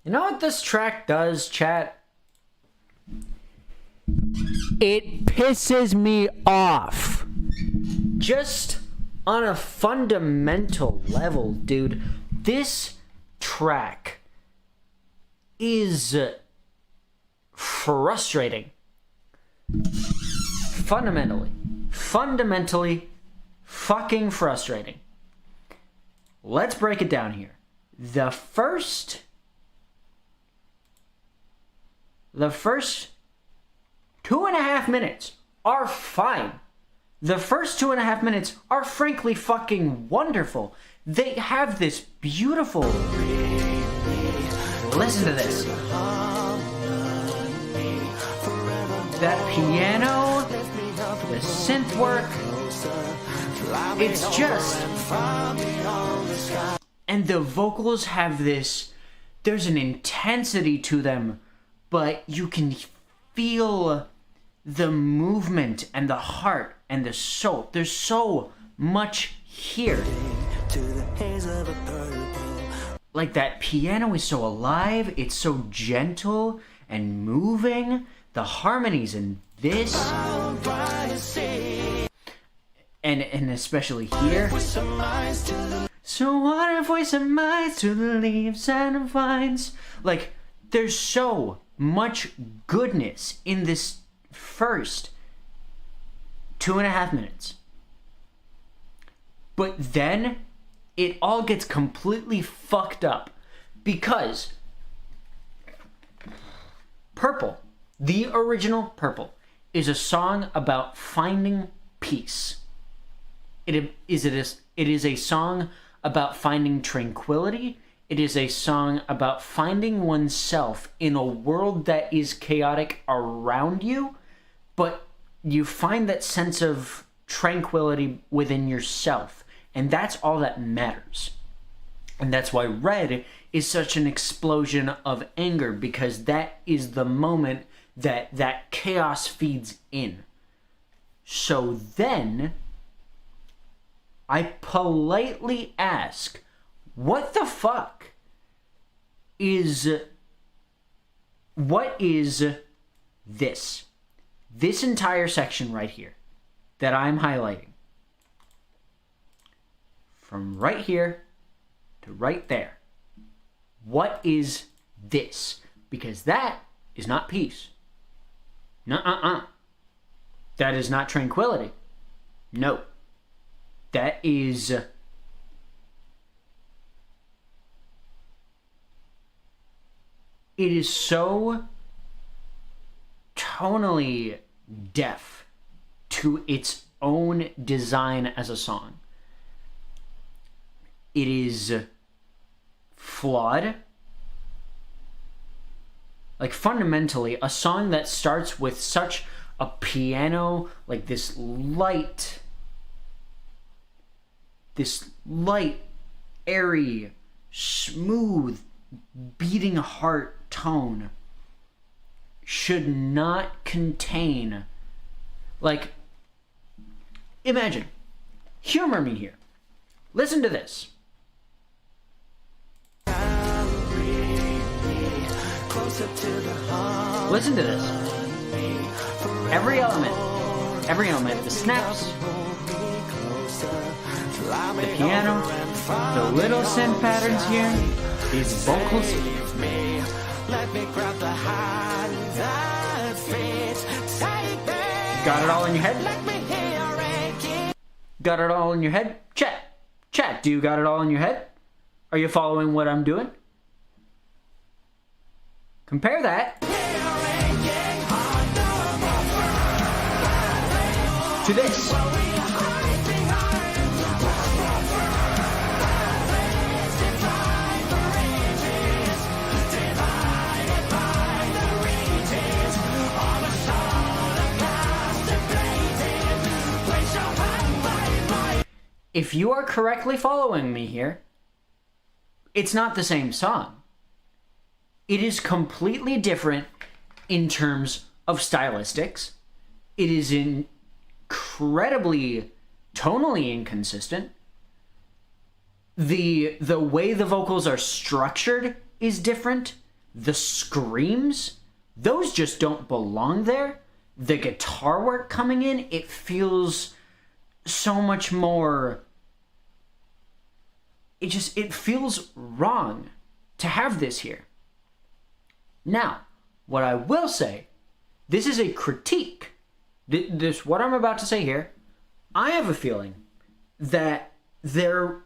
You know what this track does, chat? It pisses me off. Just on a fundamental level, dude. This track is frustrating. Fundamentally fucking frustrating. Let's break it down here. The first 2.5 minutes are fine. The first 2.5 minutes are frankly fucking wonderful. They have this beautiful... Listen to this. That piano, the synth work, it's just... And the vocals have this... There's an intensity to them, but you can feel the movement and the heart and the soul. There's so much here. Like, that piano is so alive, it's so gentle and moving. The harmonies in this, and especially here. So what if we surmise to the leaves and the vines? Like, there's so much goodness in this first 2.5 minutes. But then it all gets completely fucked up because Purple, the original Purple, is a song about finding peace. It is a song about finding tranquility. It is a song about finding oneself in a world that is chaotic around you, but you find that sense of tranquility within yourself. And that's all that matters. And that's why Red is such an explosion of anger, because that is the moment that chaos feeds in. So then I politely ask, what the fuck is this? This entire section right here that I'm highlighting. From right here to right there. What is this? Because that is not peace. Nuh-uh-uh. That is not tranquility. No. That is... It is so tonally deaf to its own design as a song. It is flawed. Like, fundamentally, a song that starts with such a piano, like this light, airy, smooth, beating heart tone should not contain, like, imagine, humor me here. Listen to this. Listen to this. Every element, the snaps, the piano, the little synth patterns here, these vocals. Got it all in your head? Got it all in your head? Chat, do you got it all in your head? Are you following what I'm doing? Compare that to this. If you are correctly following me here, it's not the same song. It is completely different in terms of stylistics. It is incredibly tonally inconsistent. The way the vocals are structured is different. The screams, those just don't belong there. The guitar work coming in, it feels so much more... It feels wrong to have this here. Now, what I will say, this is a critique. What I'm about to say here, I have a feeling that there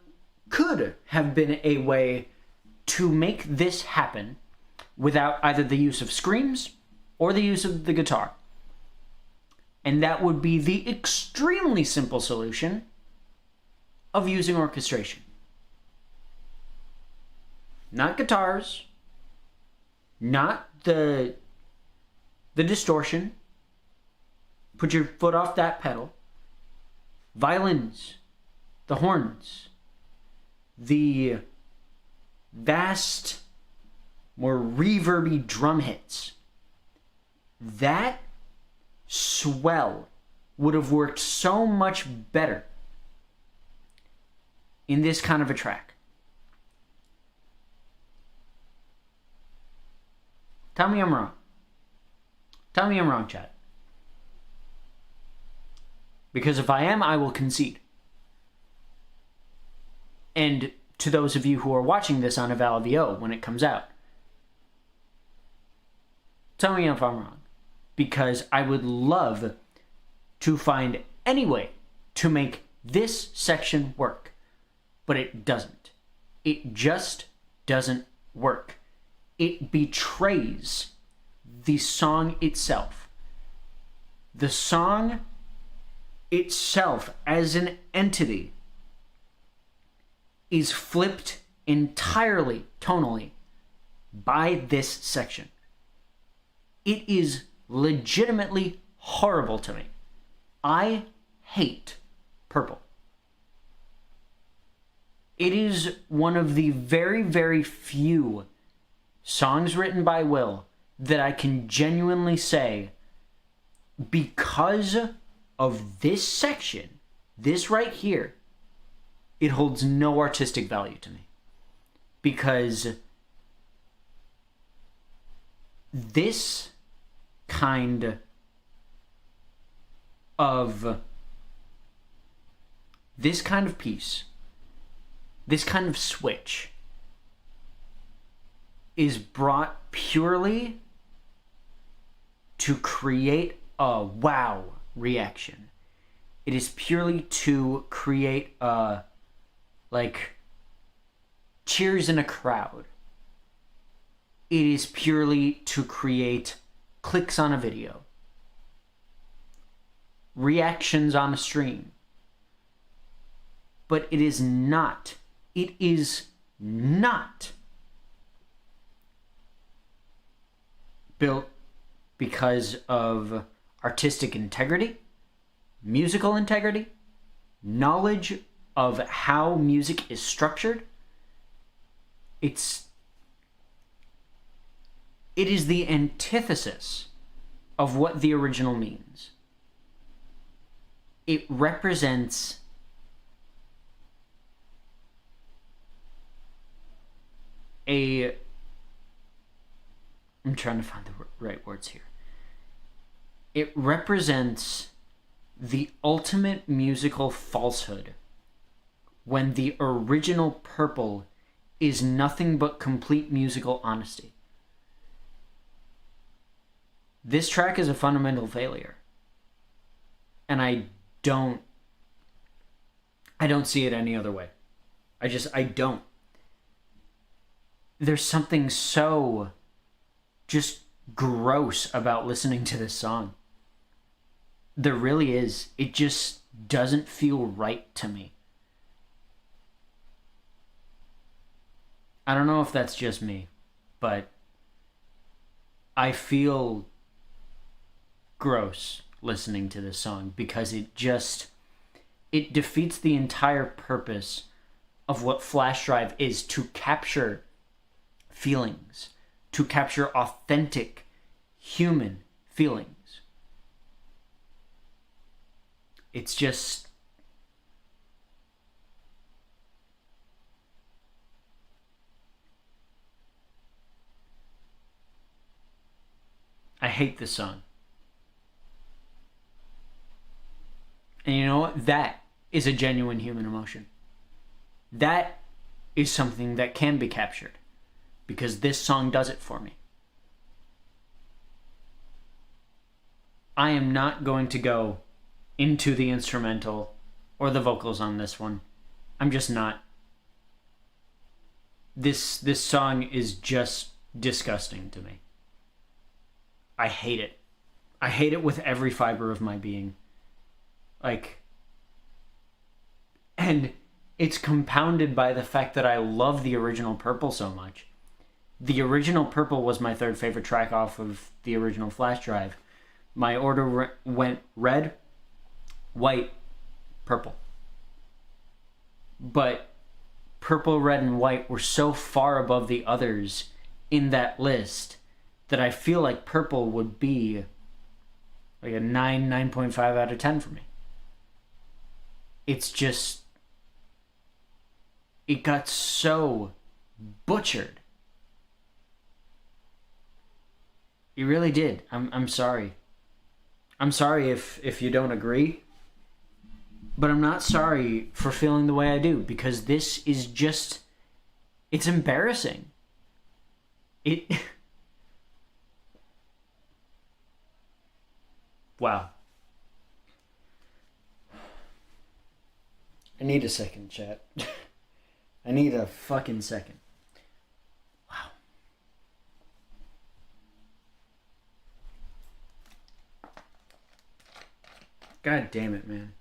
could have been a way to make this happen without either the use of screams or the use of the guitar. And that would be the extremely simple solution of using orchestration. Not guitars, not the distortion. Put your foot off that pedal. Violins, the horns, the vast, more reverby drum hits. That swell would have worked so much better in this kind of a track. Tell me I'm wrong. Tell me I'm wrong, chat. Because if I am, I will concede. And to those of you who are watching this on Eval VO when it comes out, tell me if I'm wrong. Because I would love to find any way to make this section work. But it doesn't. It just doesn't work. It betrays the song itself. The song itself as an entity is flipped entirely tonally by this section. It is legitimately horrible to me. I hate Purple. It is one of the very, very few songs written by Will that I can genuinely say, because of this section, this right here, it holds no artistic value to me. Because this kind of piece, this kind of switch, is brought purely to create a wow reaction. It is purely to create a, like, cheers in a crowd. It is purely to create clicks on a video, reactions on a stream. But it is not built because of artistic integrity, musical integrity, knowledge of how music is structured. It is the antithesis of what the original means. It represents I'm trying to find the right words here. It represents the ultimate musical falsehood when the original Purple is nothing but complete musical honesty. This track is a fundamental failure. And I don't see it any other way. I don't. There's something so just gross about listening to this song. There really is. It just doesn't feel right to me. I don't know if that's just me, but I feel gross listening to this song because it defeats the entire purpose of what FlashDrive is, to capture feelings, to capture authentic human feelings. It's just... hate this song. And you know what? That is a genuine human emotion. That is something that can be captured. Because this song does it for me. I am not going to go into the instrumental or the vocals on this one. I'm just not. This song is just disgusting to me. I hate it. I hate it with every fiber of my being. And it's compounded by the fact that I love the original Purple so much. The original Purple was my third favorite track off of the original FlashDrive. My order went red, white, purple. But purple, red, and white were so far above the others in that list that I feel like purple would be like a 9.5 out of 10 for me. It's just... it got so butchered. It really did. I'm sorry. I'm sorry if you don't agree. But I'm not sorry for feeling the way I do, because this is just... it's embarrassing. Wow. I need a second, chat. I need a fucking second. Wow. God damn it, man.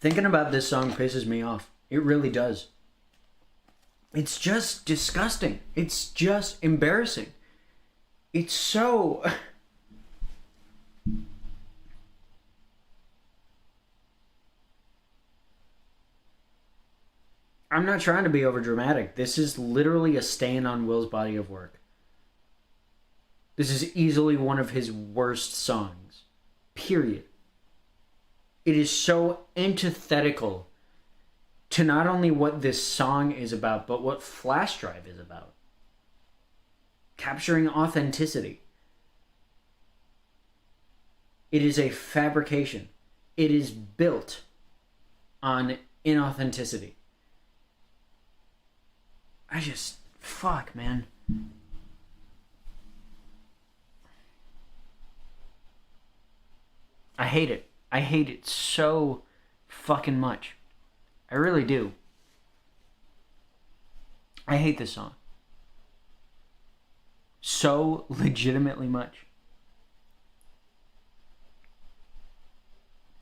Thinking about this song pisses me off. It really does. It's just disgusting. It's just embarrassing. It's so... I'm not trying to be overdramatic. This is literally a stain on Will's body of work. This is easily one of his worst songs. Period. It is so antithetical to not only what this song is about, but what FlashDrive is about. Capturing authenticity. It is a fabrication. It is built on inauthenticity. Fuck, man. I hate it. I hate it so fucking much. I really do. I hate this song. So legitimately much.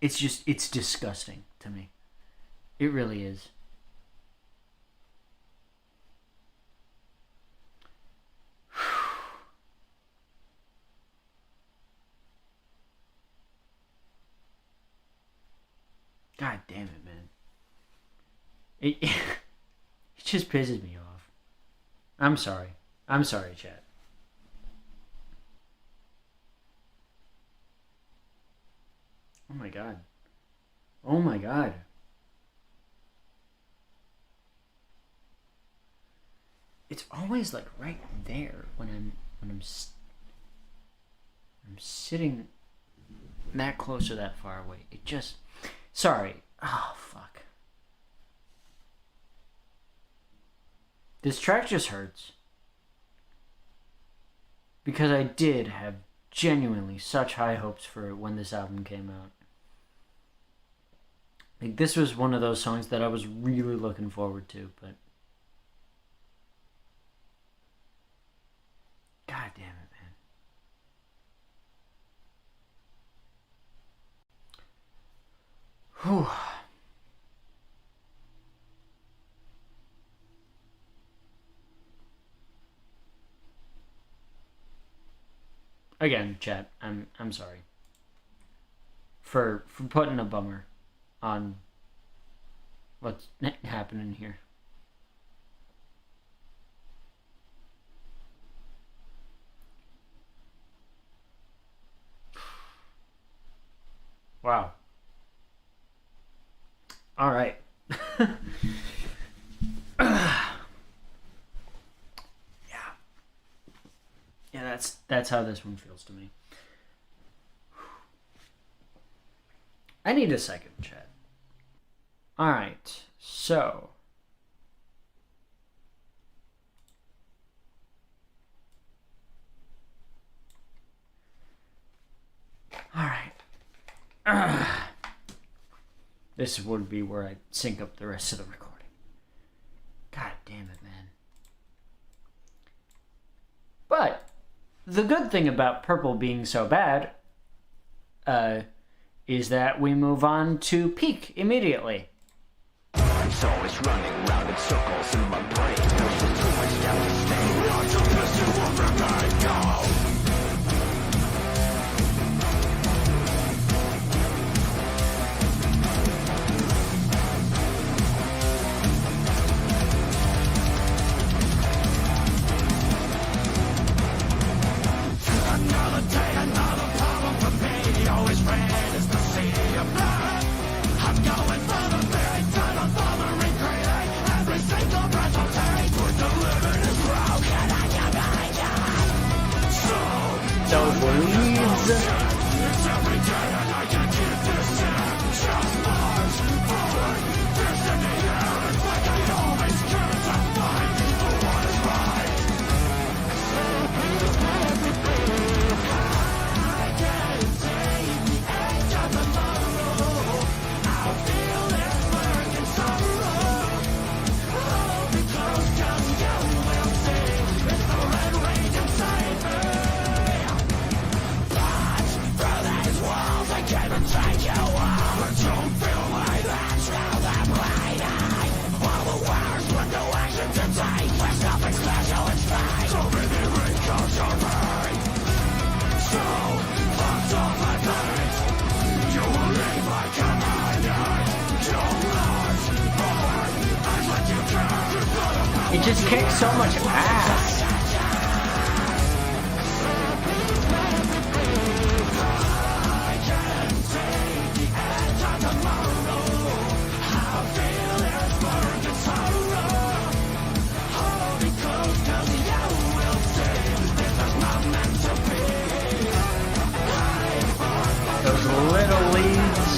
It's disgusting to me. It really is. God damn it, man. It just pisses me off. I'm sorry. I'm sorry, chat. Oh my god. Oh my god. It's always like right there when I'm sitting that close or that far away. It just... Sorry. Oh, fuck. This track just hurts. Because I did have genuinely such high hopes for it when this album came out. Like, this was one of those songs that I was really looking forward to, but... God damn it, man. Whew. Again, chat, I'm sorry for putting a bummer on what's happening here. Wow. All right. That's how this one feels to me. I need a second, chat. Alright, so... Alright. This would be where I sync up the rest of the recording. God damn it, man. But the good thing about purple being so bad is that we move on to peak immediately. It's always running round in circles in my brain. There's just too much down to stay. Not to miss you will remain now. Another day, another problem for me. Always red is the sea of blood. I'm going for the very time I'm following, create every single breath I'll take. With the limit is broken, I can't find you. So, leaves. It's every day and I can't keep this in. Just march forward. There's in the air, it's like I always care to find for what is right. I can't take the edge of tomorrow. I feel it's working sorrow. Hold me close, 'cause you will see it's the red rage inside me. Watch through these walls, I can't even take you out. But don't feel like that's how I'm hiding. All the wires with no action to take. There's nothing special in sight. So many wrinkles are made. So, fucked off my face. You will leave like a magnet. Don't rush forward. Act like you care. You're gonna power. It just kicks so much ass. Those little leaves.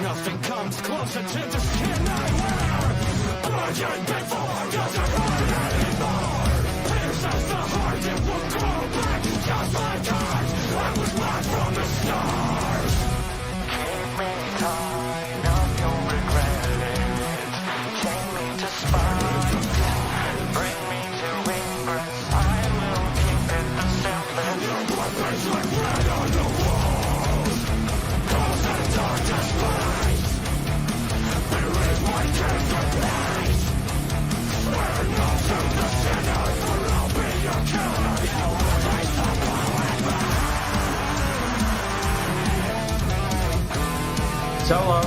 Nothing comes closer to the skin I wear. Burning before doesn't hurt anymore. Pierces the heart, it will grow back just like ours. I was marked from the stars. keep me tied up, you'll regret it. Chain me to spine, bring me to ingress. I will keep it the simplest. Your blood rays like red on the walls. Cause the darkest light. There is my tender place. Swear no to the sinner, for I'll be your killer. You will taste the power. Solo.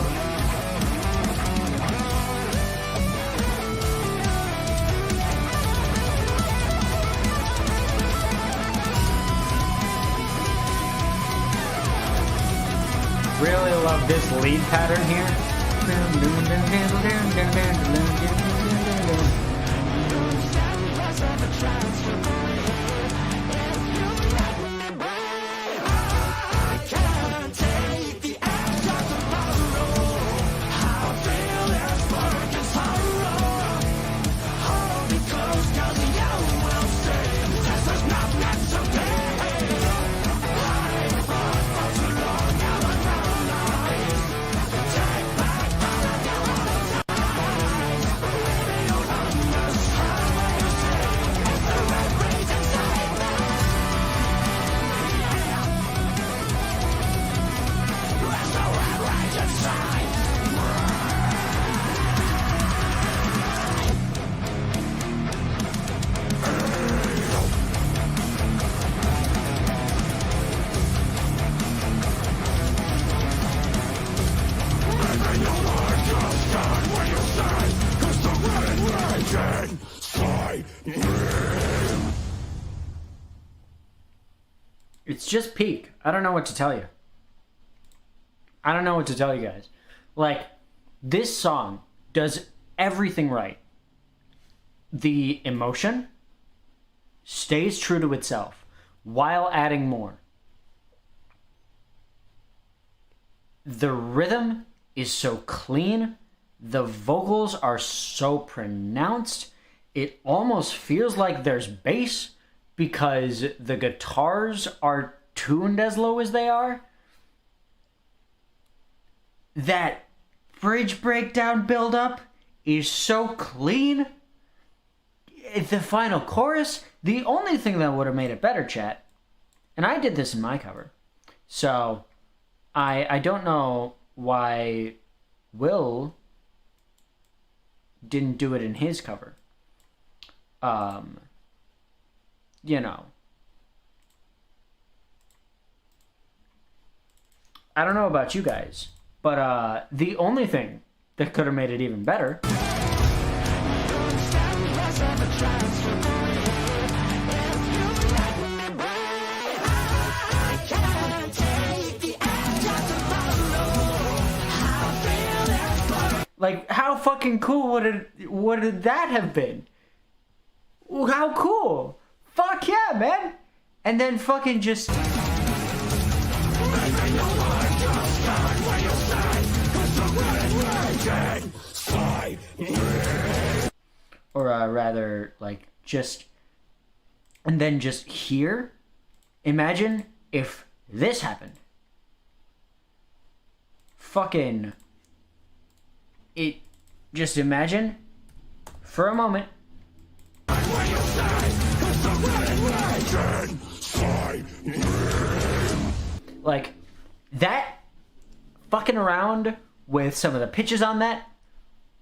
Really love this lead pattern here. It's just peak. I don't know what to tell you. I don't know what to tell you guys. Like, this song does everything right. The emotion stays true to itself while adding more. The rhythm is so clean. The vocals are so pronounced. It almost feels like there's bass because the guitars are tuned as low as they are. That bridge breakdown build-up is so clean. The final chorus, the only thing that would have made it better, chat, and I did this in my cover, so I don't know why Will didn't do it in his cover. You know, I don't know about you guys, but the only thing that could have made it even better like, how fucking cool would that have been? How cool! Fuck yeah, man! And then fucking just... Or rather, like, just... And then just here, imagine if this happened. Fucking... It... Just imagine, for a moment... Like, that fucking around with some of the pitches on that.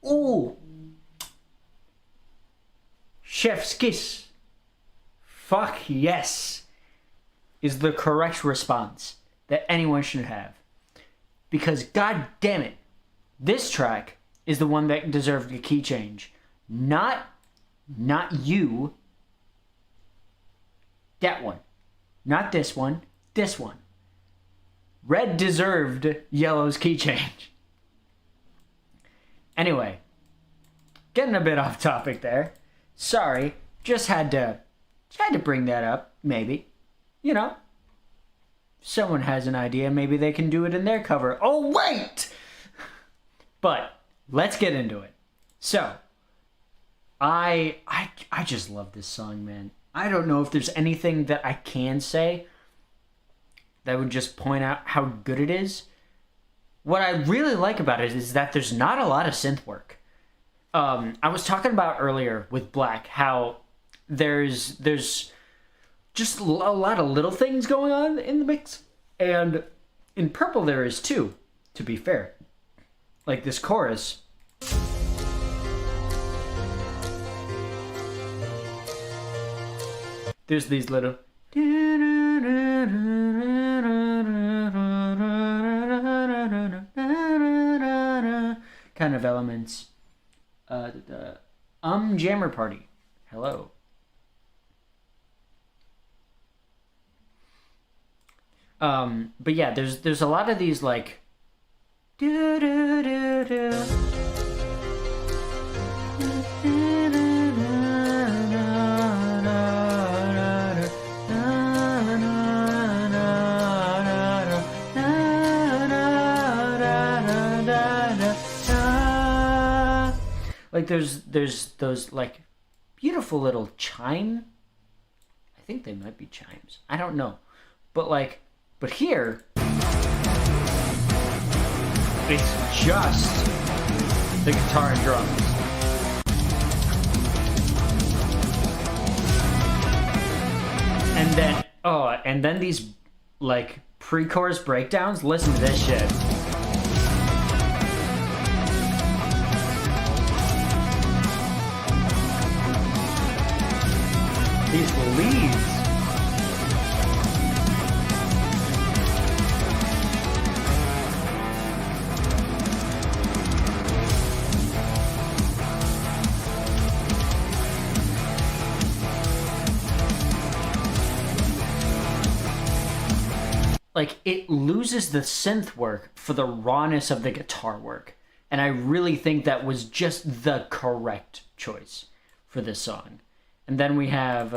Ooh. Chef's kiss. Fuck yes. Is the correct response that anyone should have. Because god damn it, this track is the one that deserved a key change. Not you. That one. Not this one. This one. Red deserved yellow's key change. Anyway, getting a bit off topic there. Sorry, just had to bring that up, maybe. You know, someone has an idea, maybe they can do it in their cover. Oh, wait! But let's get into it. So, I just love this song, man. I don't know if there's anything that I can say that would just point out how good it is. What I really like about it is that there's not a lot of synth work. I was talking about earlier with Black how there's just a lot of little things going on in the mix. And in Purple there is too, to be fair. Like this chorus. There's these little kind of elements. Jammer Party. Hello. But yeah, there's a lot of these like like there's those like beautiful little chime. I think they might be chimes. I don't know. But here it's just the guitar and drums. And then these like pre-chorus breakdowns. Listen to this shit. These leads. like, it loses the synth work for the rawness of the guitar work. And I really think that was just the correct choice for this song. And then we have...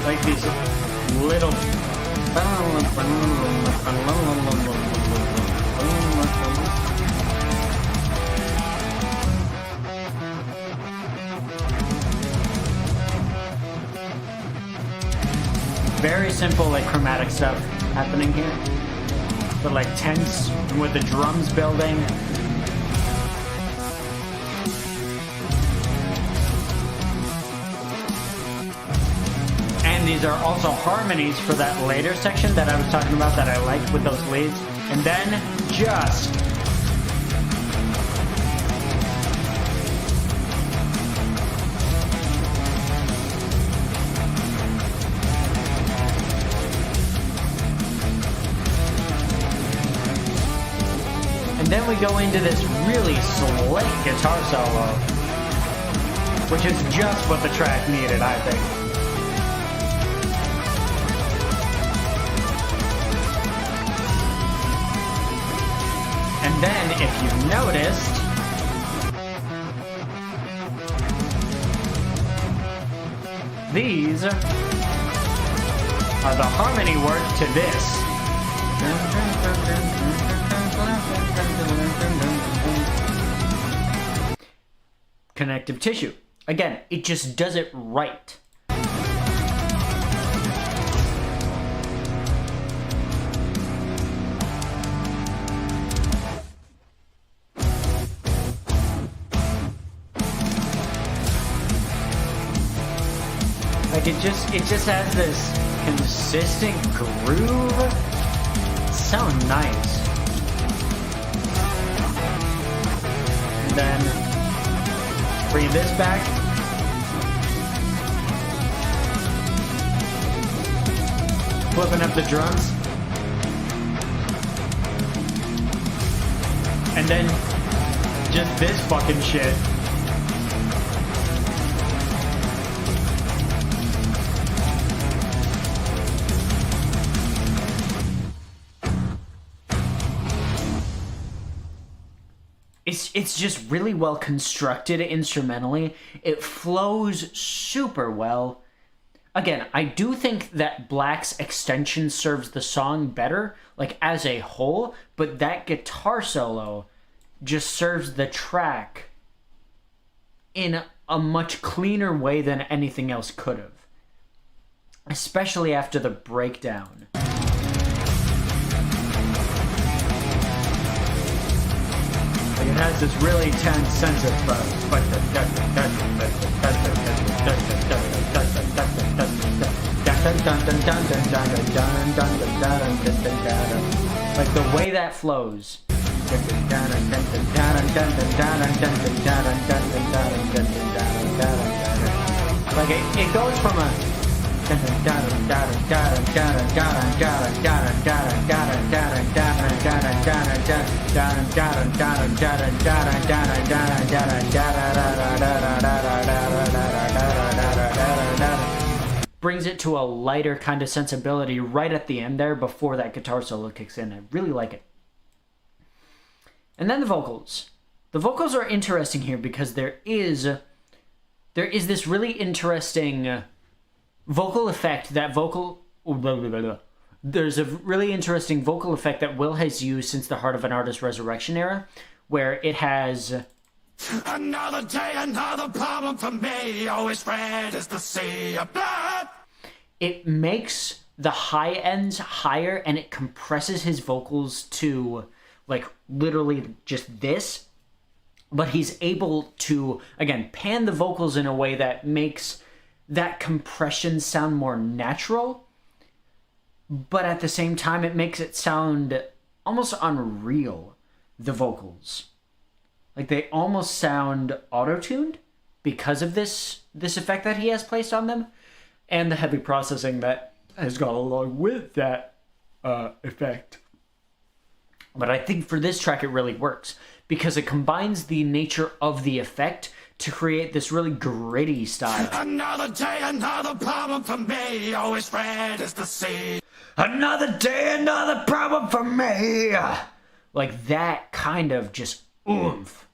like these little... very simple, like, chromatic stuff happening here. But, like, tense, and with the drums building. And these are also harmonies for that later section that I was talking about that I liked with those leads. And then just... and then we go into this really slick guitar solo, which is just what the track needed, I think. And then, if you've noticed, these are the harmony work to this. Connective tissue. Again, it just does it right. Like it just has this consistent groove. So nice. And then bring this back. Flipping up the drums. And then just this fucking shit. It's just really well constructed instrumentally. It flows super well. Again, I do think that Black's extension serves the song better, like as a whole, but that guitar solo just serves the track in a much cleaner way than anything else could have. Especially after the breakdown. It has this really tense sense of like the way that flows. Like it goes from a brings it to a lighter kind of sensibility right at the end there before that guitar solo kicks in. I really like it. And then the vocals. The vocals are interesting here because there is this really interesting vocal effect that there's a really interesting vocal effect that Will has used since the Heart of an Artist Resurrection era, where it has another day, another problem for me. Always red as the sea of blood. It makes the high ends higher and it compresses his vocals to like literally just this, but he's able to again pan the vocals in a way that makes that compression sound more natural, but at the same time it makes it sound almost unreal, the vocals. Like they almost sound auto-tuned because of this effect that he has placed on them and the heavy processing that has gone along with that effect. But I think for this track it really works because it combines the nature of the effect to create this really gritty style. Another day, another problem for me. Always red as the sea. Another day, another problem for me. Like that kind of just oomph.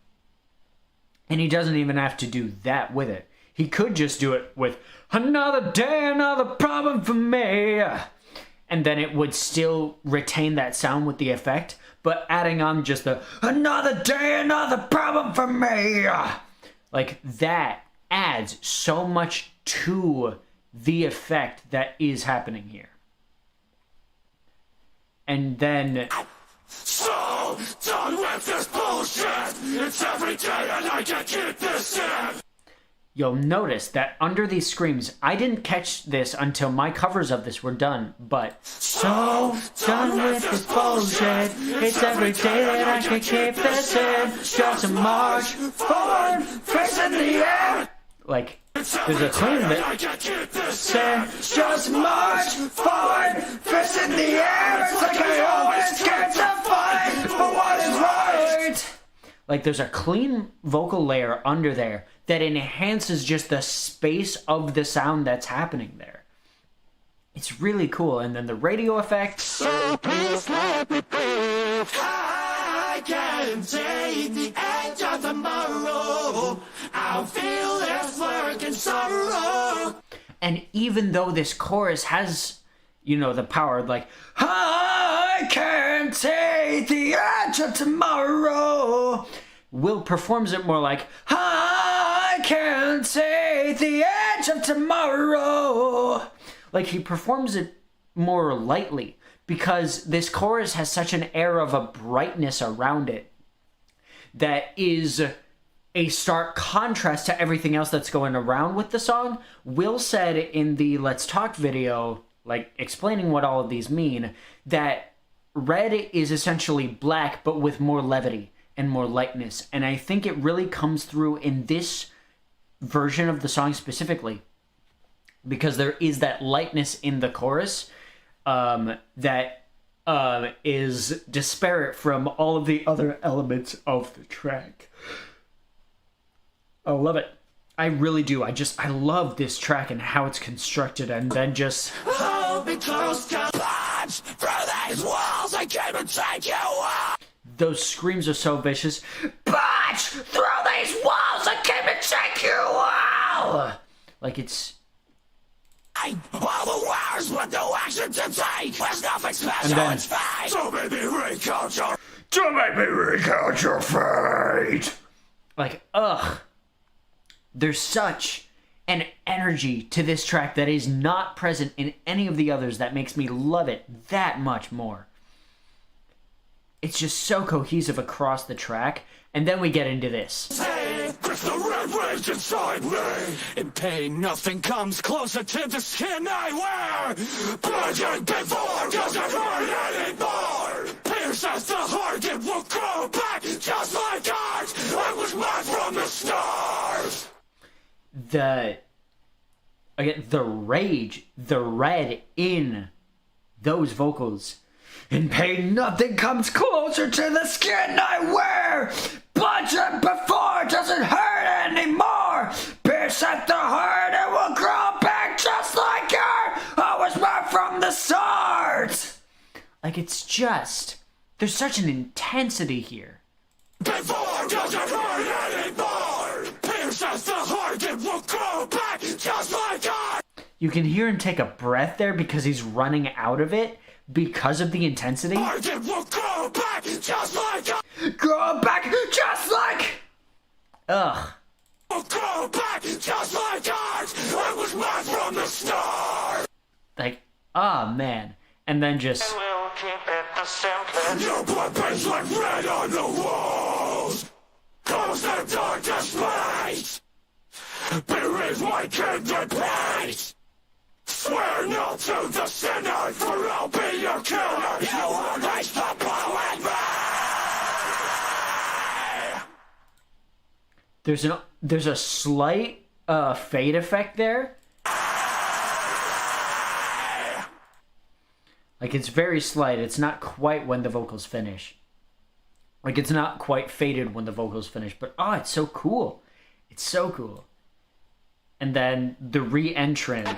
And he doesn't even have to do that with it. He could just do it with another day, another problem for me. And then it would still retain that sound with the effect. But adding on just the another day, another problem for me. Like that adds so much to the effect that is happening here. And then... So done with this bullshit. It's every day and I can't keep this in. You'll notice that under these screams, I didn't catch this until my covers of this were done, but... So done with this bullshit. It's every day that I can keep this in. Just a march forward, face in the air. Like, there's a clean bit. Just march forward, fist in the air. It's like I always get to fight for what is right. Like, there's a clean vocal layer under there that enhances just the space of the sound that's happening there. It's really cool. And then the radio effect. So please let me breathe. I can take the edge of tomorrow. I'll feel this work in sorrow. And even though this chorus has, you know, the power, like, I can take the edge of tomorrow, Will performs it more like, I can take the edge of tomorrow. Like, he performs it more lightly because this chorus has such an air of a brightness around it that is a stark contrast to everything else that's going around with the song. Will said in the Let's Talk video, like explaining what all of these mean, that red is essentially black but with more levity and more lightness. And I think it really comes through in this version of the song specifically, because there is that lightness in the chorus that is disparate from all of the other elements of the track. I love it. I really do. I love this track and how it's constructed, and then just... Hold me close to punch through these walls. I came and take you up. Those screams are so vicious. Punch through these walls. I came to take you out. Like, it's... All the wires with no action to take. There's nothing special, it's fate. Don't make me recount your fate. Like, ugh. There's such an energy to this track that is not present in any of the others that makes me love it that much more. It's just so cohesive across the track. And then we get into this. It's the red rage inside me. In pain, nothing comes closer to the skin I wear. Burning before doesn't hurt anymore. Pierces the heart, it will grow back just like ours. I was mad from the start. The rage, the red in those vocals. In pain, nothing comes closer to the skin I wear. Bludgeon before doesn't hurt anymore. Pierce at the heart, it will grow back just like I was mad from the start. Like, it's just, there's such an intensity here. Before doesn't hurt anymore. Pierce at the heart, it will grow back just like I. You can hear him take a breath there because he's running out of it. Because of the intensity. It will grow back just like grow back just like. Ugh. Will grow back just like I was mad from the start. Like, ah, man. And then just. We'll keep it the simplest. Your blood paints like red on the walls. Cause the darkest place. Beneath my kindred place. Swear no to the sinner, for I'll be your killer. You erase the blow in me. There's a slight fade effect there. Like, it's very slight. It's not quite when the vocals finish. Like, it's not quite faded when the vocals finish. But, it's so cool. It's so cool. And then the re-entrance.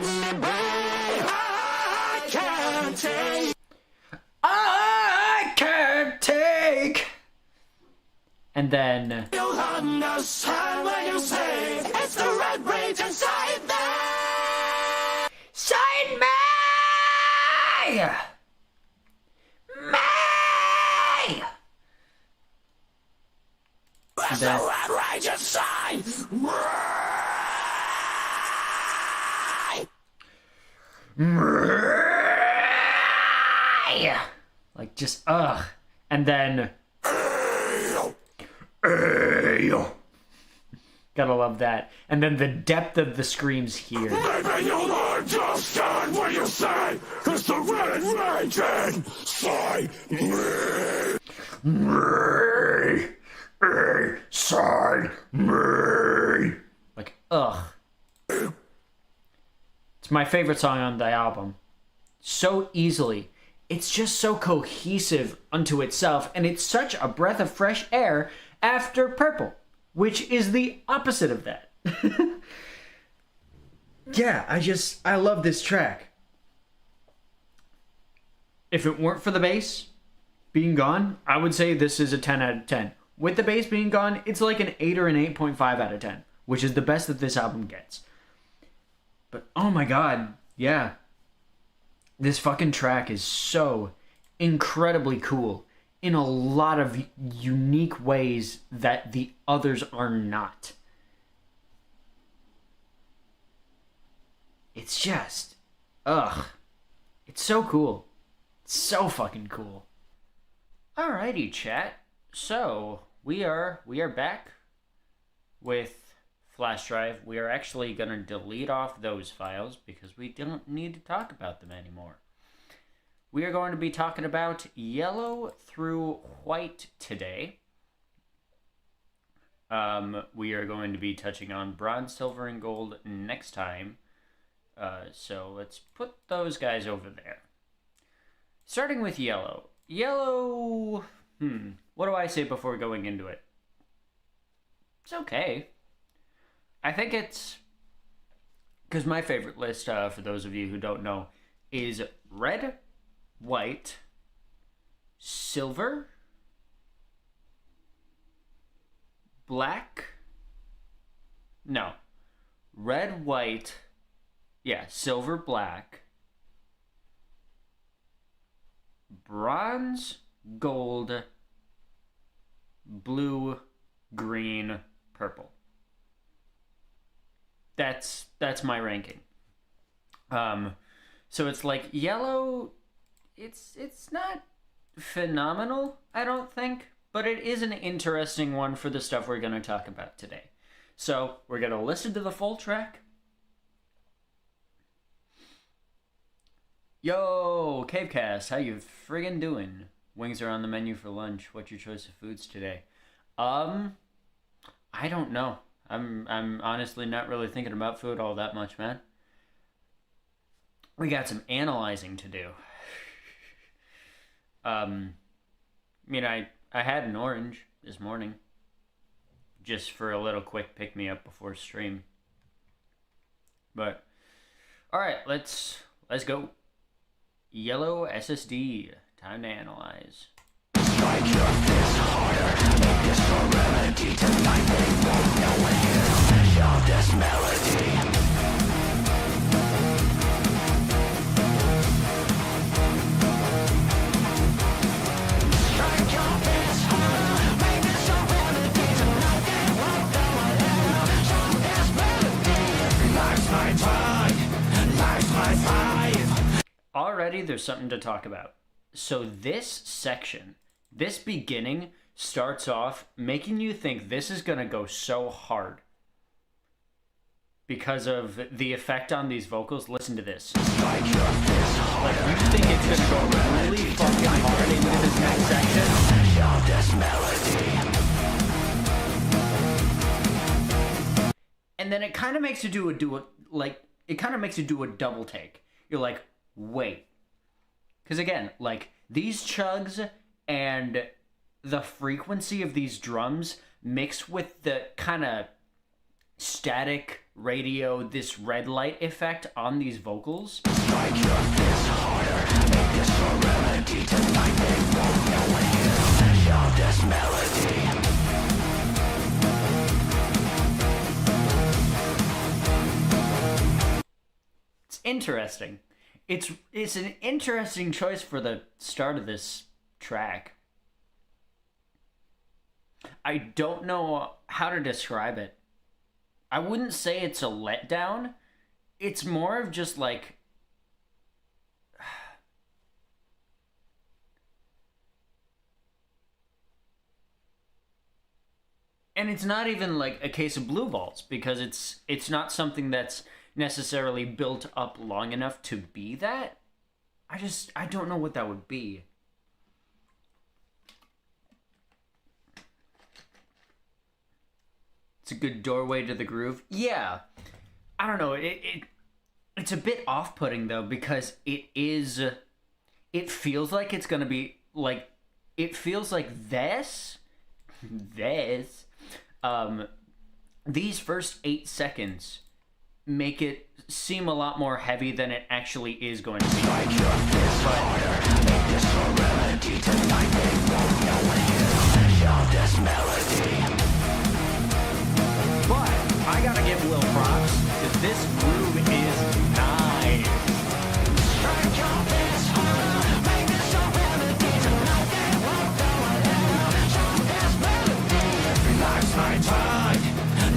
I can't take. And then You'll understand when you say it's the red rage inside me. Sign me! Me! It's the red rage inside me. Like, just, ugh. And then... Gotta love that. And then the depth of the screams here. Maybe you'll understand what you say. It's the red rage inside me. Inside me. Like, ugh. It's my favorite song on the album. So easily. It's just so cohesive unto itself, and it's such a breath of fresh air after Purple, which is the opposite of that. Yeah, I love this track. If it weren't for the bass being gone, I would say this is a 10 out of 10. With the bass being gone, it's like an 8 or an 8.5 out of 10, which is the best that this album gets. But oh my god, yeah. This fucking track is so incredibly cool in a lot of unique ways that the others are not. It's just, ugh. It's so cool. It's so fucking cool. Alrighty, chat. So, we are back with FlashDrive. We are actually going to delete off those files because we don't need to talk about them anymore. We are going to be talking about yellow through white today. We are going to be touching on bronze, silver, and gold next time. So let's put those guys over there. Starting with yellow. Yellow, what do I say before going into it? It's okay. I think it's... Because my favorite list, for those of you who don't know, is red, white, silver, black... No. Red, white... Yeah, silver, black... Bronze, gold, blue, green, purple. That's my ranking. So it's like yellow, it's not phenomenal, I don't think, but it is an interesting one for the stuff we're going to talk about today. So we're going to listen to the full track. Yo, Cavecast, how you friggin' doing? Wings are on the menu for lunch. What's your choice of foods today? I don't know. I'm honestly not really thinking about food all that much, man. We got some analyzing to do. I had an orange this morning. Just for a little quick pick-me-up before stream. But, alright, let's go. Yellow SSD. Time to analyze. Strike your fist harder. Make this a remedy. Tonight they won't know when you shout this melody. Strike your fist harder. Make this a remedy. Tonight they won't know when you shout this melody. Life's my drug. Life's my five. Already there's something to talk about. So this section, this beginning, starts off making you think this is going to go so hard. Because of the effect on these vocals. Listen to this. Like, you think it's going to go really fucking hard into this next section. And then it kind of makes you do a double take. You're like, wait. Because again, like, these chugs and the frequency of these drums mixed with the kind of static radio, this red light effect on these vocals. Strike your fist harder, make this a remedy. Tonight they won't know when you finish this melody. It's interesting. It's an interesting choice for the start of this track. I don't know how to describe it. I wouldn't say it's a letdown. It's more of just like... And it's not even like a case of blue balls, because it's not something that's necessarily built up long enough to be that. I don't know what that would be. It's a good doorway to the groove. Yeah. I don't know. It's a bit off-putting, though, because it feels like it's going to be, like, it feels like these first 8 seconds make it seem a lot more heavy than it actually is going to be. Strike your fist harder, make this a remedy. Tonight they won't know when you finish this melody. But I gotta give Will props, because this groove is nice. Strike your fist harder, make this a remedy. Tonight they won't know when you finish this melody. Every life's my drug,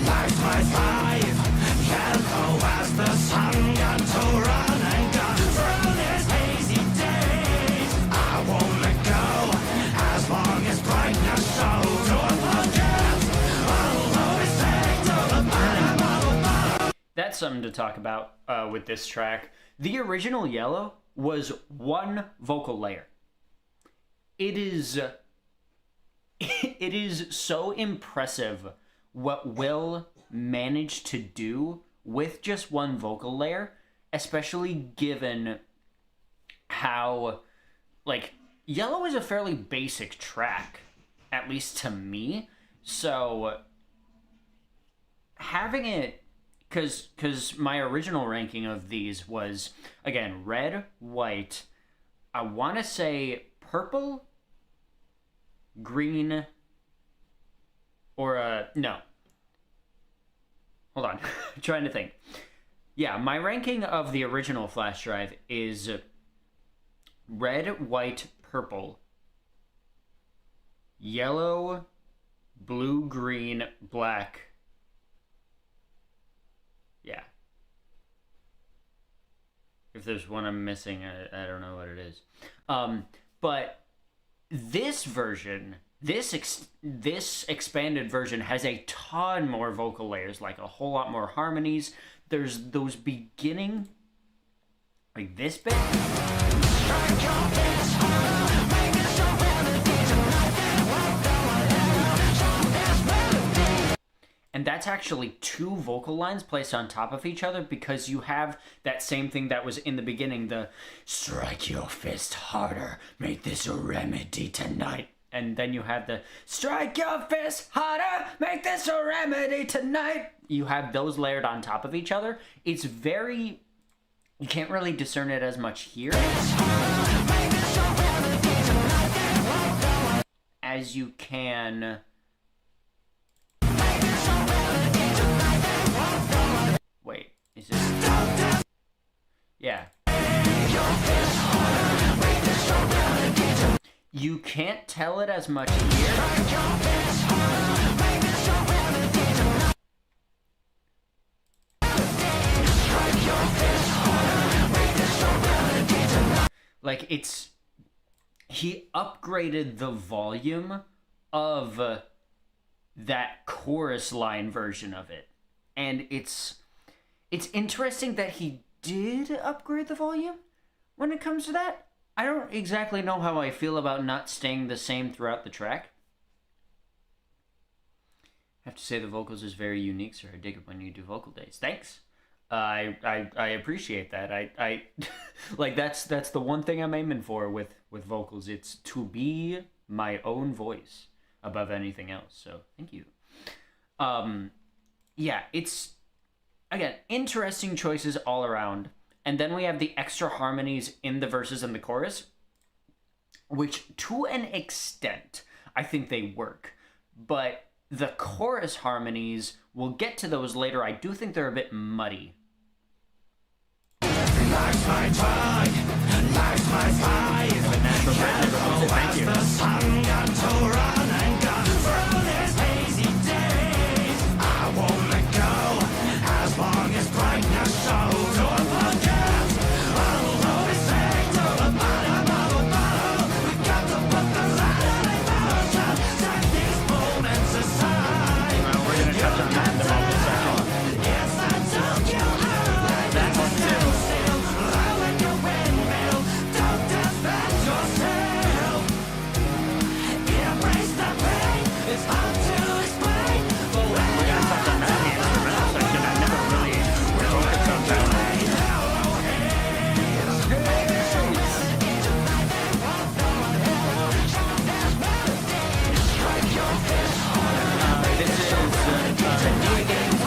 life's my life. Yellow as the sun got to run and got through this hazy days. I won't let go as long as brightness shows. Don't forget, I'll always take to the bottom of the bottom. That's something to talk about with this track. The original Yellow was one vocal layer. It is so impressive what Will managed to do with just one vocal layer, especially given how, like, Yellow is a fairly basic track, at least to me. So having it, because my original ranking of these was, again, red, white, I want to say purple, green, or no. Hold on. I'm trying to think. Yeah, my ranking of the original FlashDrive is red, white, purple, yellow, blue, green, black. Yeah. If there's one I'm missing, I don't know what it is. But this version, this expanded version has a ton more vocal layers, like a whole lot more harmonies. There's those beginning, like this bit. And that's actually 2 vocal lines placed on top of each other, because you have that same thing that was in the beginning, the strike your fist harder, make this a remedy tonight. And then you have the strike your fist harder, make this a remedy tonight. You have those layered on top of each other. It's very, you can't really discern it as much here as you can. Wait, is this? Yeah. You can't tell it as much here. Like, it's... He upgraded the volume of that chorus line version of it. And it's interesting that he did upgrade the volume when it comes to that. I don't exactly know how I feel about not staying the same throughout the track. I have to say the vocals is very unique, sir. I dig it when you do vocal days. Thanks. I appreciate that. I like that's the one thing I'm aiming for with vocals. It's to be my own voice above anything else. So thank you. yeah, it's, again, interesting choices all around. And then we have the extra harmonies in the verses and the chorus, which to an extent, I think they work. But the chorus harmonies, we'll get to those later. I do think they're a bit muddy. Life's my drug, life's my fight. Thank you. The sun got to run and gun through these hazy days. I won't let go as long as brightness shows or forget. I'll always say to the bottom of the bottle, we got to put the light in motion. Set these moments aside. Well, we're going to touch on that in the vocal section. Yes, I took you out. That one too.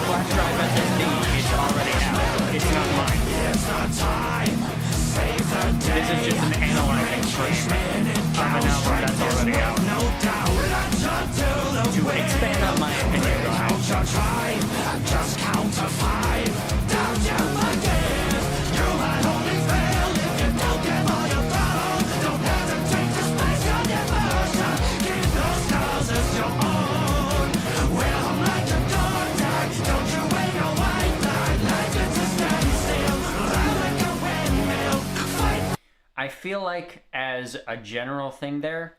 FlashDrive SSD is already out. It's not mine. This is just an analyzing frame. An album that's already out. To expand on my opinion, just count to 5. Don't you forget, you might only fail if you don't give all your thought. Don't hesitate to space your devotion. Keep those stars as your own. Wear them like a dog tag. Don't you wave your white flag like it's a standstill. Ride like a windmill. Fight. I feel like as a general thing there,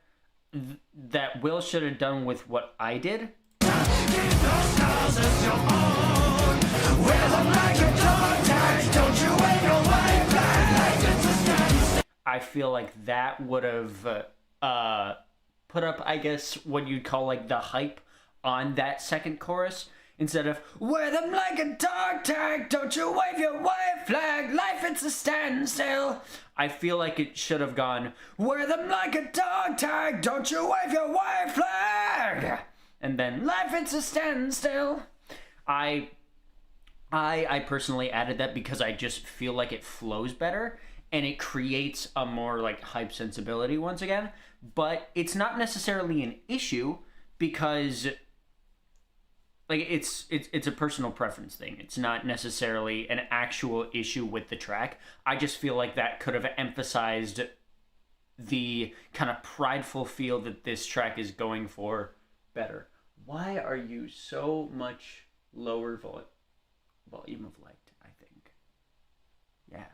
that Will should have done with what I did. Keep those stars as your own. Wear them like a dog tag. Don't you wave your white flag like it's a standstill. I feel like that would have put up, I guess, what you'd call like the hype on that second chorus. Instead of, wear them like a dog tag, don't you wave your white flag, life it's a standstill. I feel like it should have gone, wear them like a dog tag, don't you wave your white flag. And then, life it's a standstill. I personally added that because I just feel like it flows better and it creates a more like hype sensibility once again. But it's not necessarily an issue because like it's a personal preference thing. It's not necessarily an actual issue with the track. I just feel like that could have emphasized the kind of prideful feel that this track is going for better. Why are you so much lower volume of light, I think? Yeah.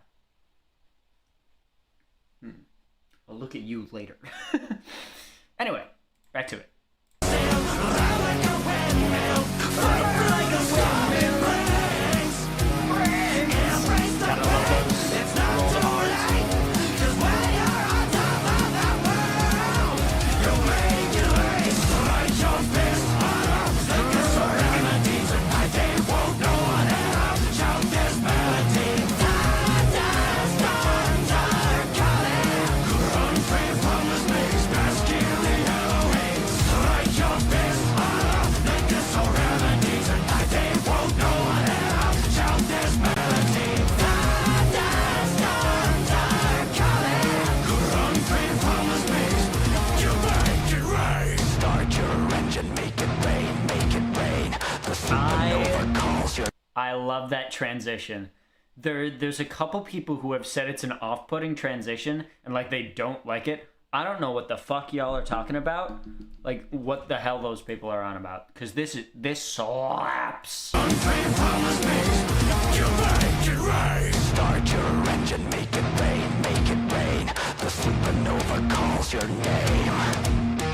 I'll look at you later. Anyway, back to it. Gotta love those rolls of R's. I love that transition. There's a couple people who have said it's an off-putting transition and like they don't like it. I don't know what the fuck y'all are talking about. Like what the hell those people are on about? Because this slaps. Start your engine, make it rain, make it rain. The supernova calls your name.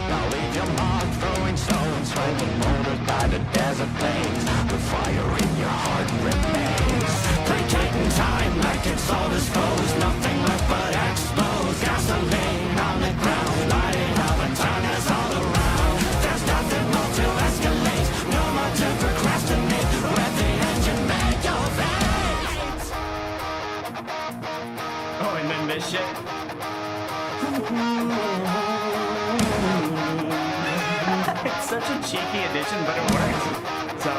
Now leave your mark, throwing stones, overloaded by the desert plains. The fire in your heart remains. Placating time like it's all disposed. Nothing left but exposed. Gasoline on the ground, lighting up and tires all around. There's nothing more to escalate, no more to procrastinate. Let the engine make your veins. Oh, and then this shit. It's such a cheeky addition, but it works. So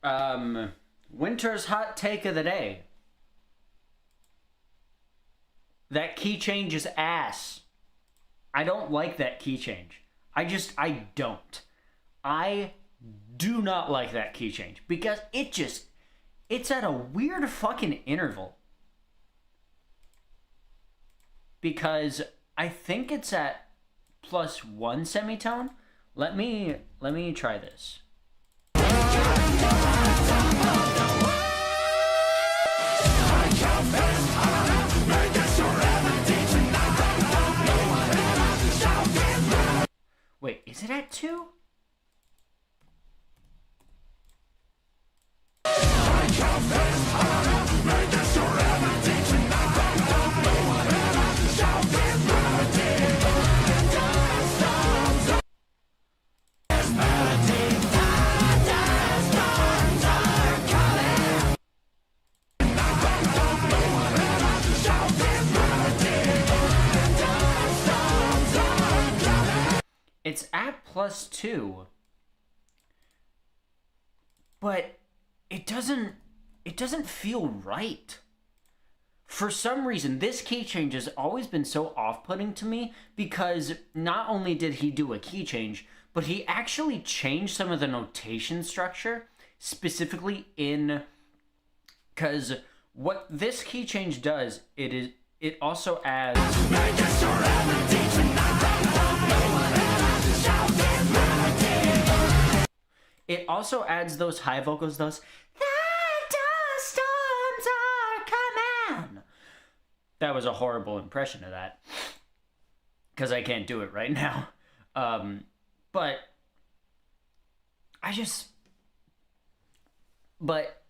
Winter's hot take of the day. That key change is ass. I don't like that key change. I don't. I do not like that key change because it's at a weird fucking interval. Because I think it's at +1 semitone. Let me try this. Wait, is it at 2? It's at +2, but it doesn't feel right. For some reason, this key change has always been so off-putting to me because not only did he do a key change, but he actually changed some of the notation structure, specifically because what this key change does, it also adds... It also adds those high vocals, those thunderstorms are coming. That was a horrible impression of that, because I can't do it right now. But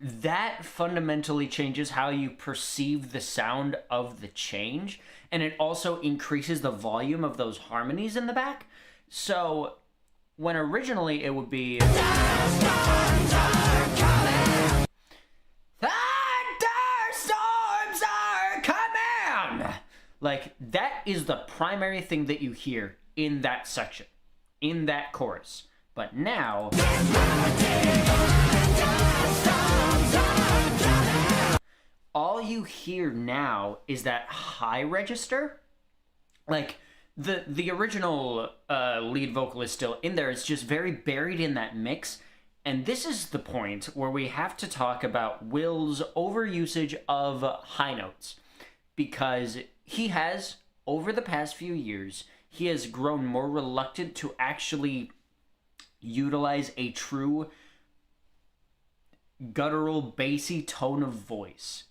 that fundamentally changes how you perceive the sound of the change, and it also increases the volume of those harmonies in the back. So when originally it would be thunderstorms are coming, like that is the primary thing that you hear in that section, in that chorus. But now all you hear now is that high register. Like the original lead vocal is still in there. It's just very buried in that mix. And this is the point where we have to talk about Will's overusage of high notes, because he has, over the past few years, he has grown more reluctant to actually utilize a true guttural, bassy tone of voice.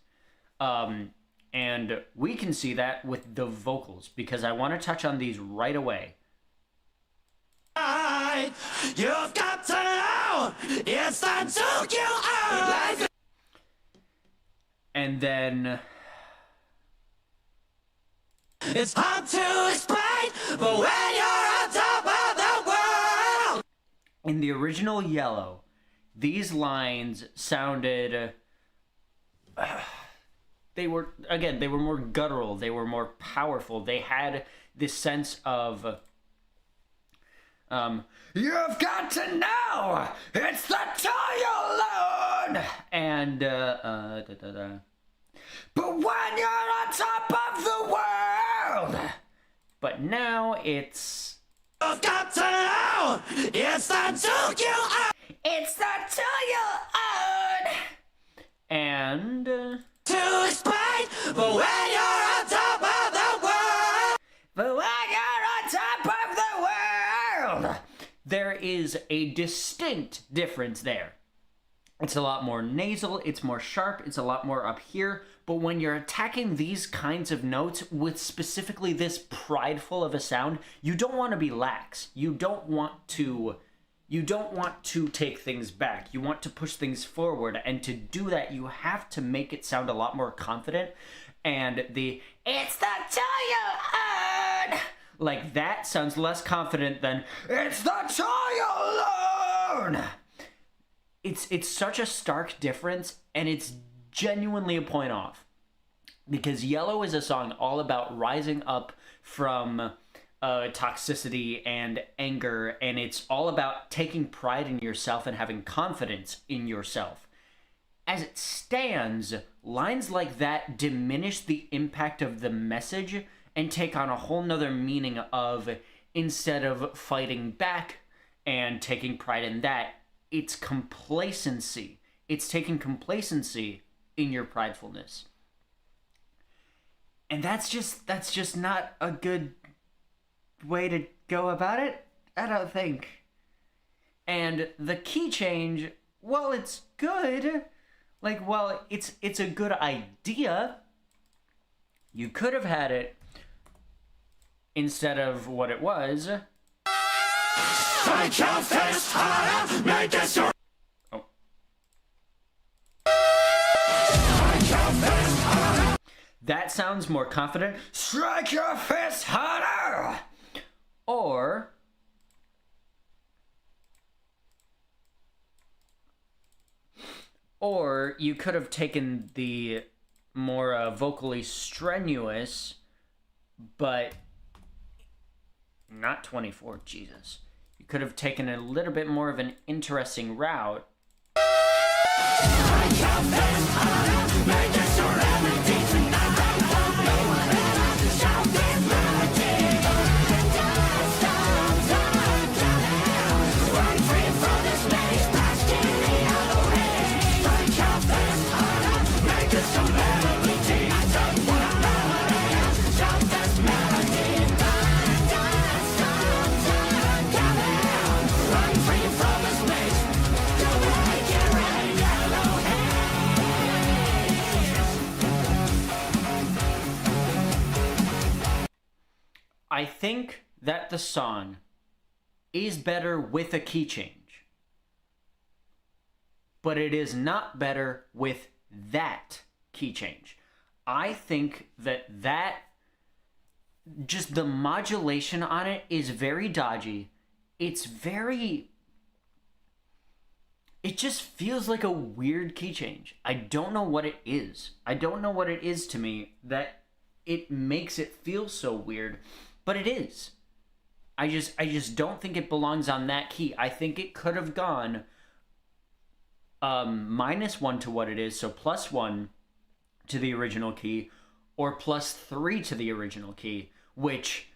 And we can see that with the vocals, because I want to touch on these right away. You've got to know it's time to kill our life. And then It's hard to explain, but when you're on top of the world. in the original Yellow, these lines sounded... they were more guttural, they were more powerful, they had this sense of... You've got to know it's the time you learn, and but when you're on top of the world. But now it's You've got to know it's the tool you own. it's the tool you own, and To explain, but when you're on top of the world. but when you're on top of the world, there is a distinct difference there. It's a lot more nasal, it's more sharp, it's a lot more up here, but when you're attacking these kinds of notes with specifically this prideful of a sound, you don't want to be lax. You don't want to take things back. You want to push things forward, and to do that, you have to make it sound a lot more confident. And it's the tool you own, like that sounds less confident than it's the tool you own. It's such a stark difference, and it's genuinely a point off. Because Yellow is a song all about rising up from toxicity and anger, and it's all about taking pride in yourself and having confidence in yourself. As it stands, lines like that diminish the impact of the message and take on a whole nother meaning of, instead of fighting back and taking pride in that, it's complacency. It's taking complacency in your pridefulness. And that's just not a good way to go about it, I don't think. And the key change, well, it's good. Like, well, it's a good idea. You could have had it instead of what it was. Strike your fist harder, make it so. Oh. Strike your fist harder. That sounds more confident. Strike your fist harder! Or you could have taken the more vocally strenuous, but not 24, Jesus. You could have taken a little bit more of an interesting route. Strike your fist harder, make it so remedy tonight. Shout this melody. Run free from this place, past the other way. Strike your fist harder, make it so melody. Shout this melody. Run free from this place. Get ready, yellow haze. I think that the song is better with a key change, but it is not better with that key change. I think that just the modulation on it is very dodgy. It just feels like a weird key change. I don't know what it is. I don't know what it is to me that it makes it feel so weird, but it is. I just don't think it belongs on that key. I think it could have gone -1 to what it is, so +1 to the original key, or +3 to the original key, which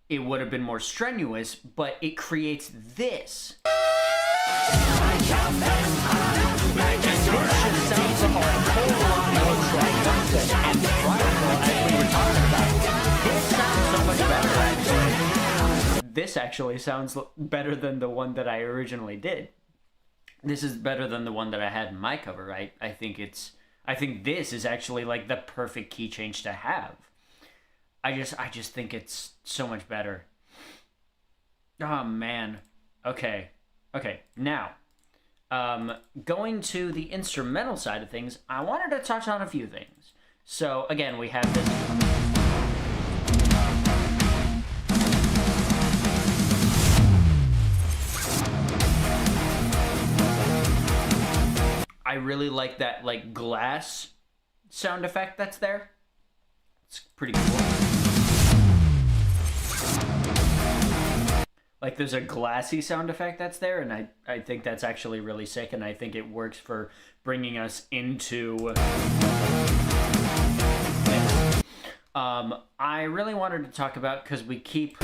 it would have been more strenuous, but it creates this. Strike your fist harder, make it so This just sounds a whole lot more triumphant and prideful as we were talking about. This sounds so much better, actually. This actually sounds better than the one that I originally did. This is better than the one that I had in my cover. I think this is actually like the perfect key change to have. I just think it's so much better. Oh man. Okay. Now, going to the instrumental side of things, I wanted to touch on a few things. So again, we have this. I really like that like glass sound effect that's there. It's pretty cool. Like there's a glassy sound effect that's there, and I think that's actually really sick, and I think it works for bringing us into this. I really wanted to talk about, because we keep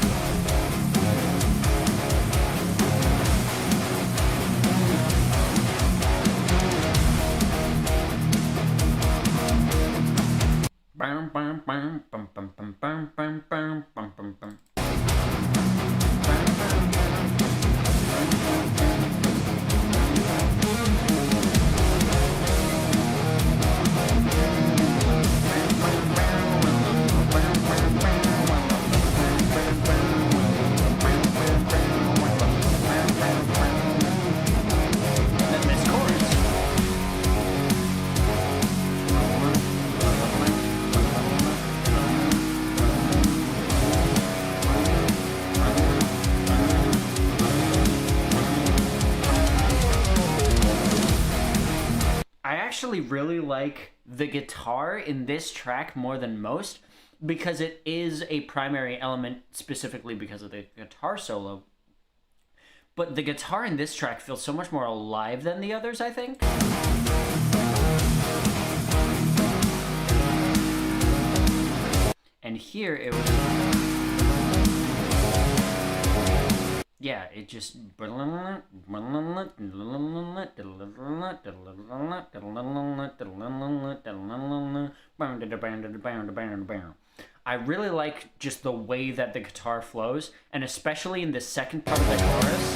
actually really like the guitar in this track more than most, because it is a primary element specifically because of the guitar solo. But the guitar in this track feels so much more alive than the others, I think. And here it was... yeah, it just... I really like just the way that the guitar flows, and especially in the second part of the chorus.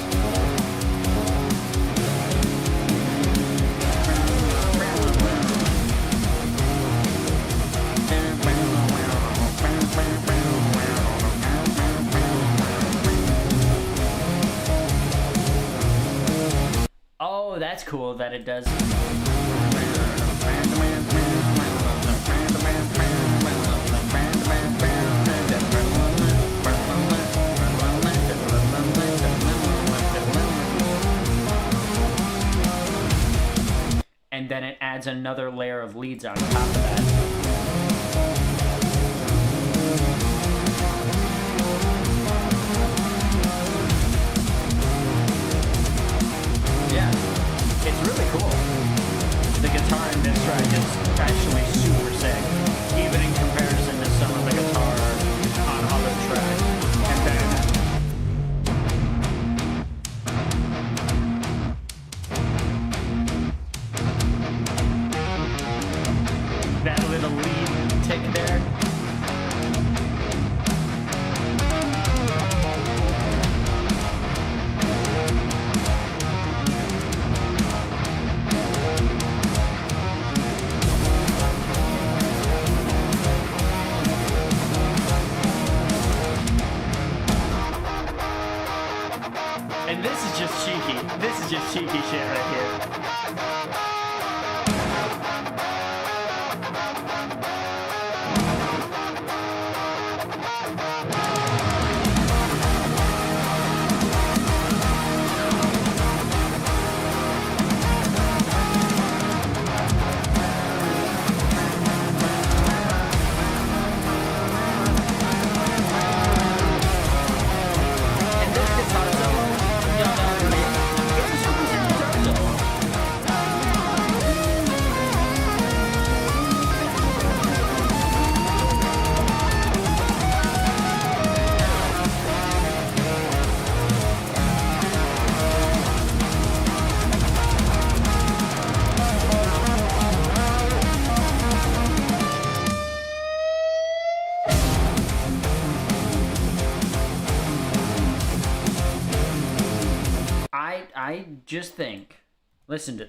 Oh, that's cool that it does. And then it adds another layer of leads on top of that. Yeah, it's really cool. The guitar in this track is actually super sick, even in comparison to some of the guitar on other tracks. And then that little lead tick there. And this is just cheeky. This is just cheeky shit right here. And this guitar solo, y'all know what I mean? It's a super sick guitar solo. I just think, listen, chat.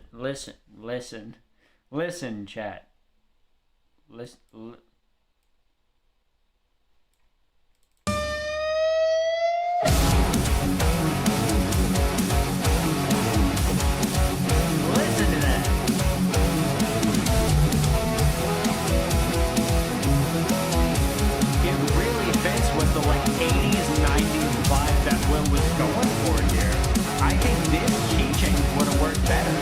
Listen. Listen to that. It really fits with the like 80s, 90s vibe that Will was going for here. I think this key change would have worked better.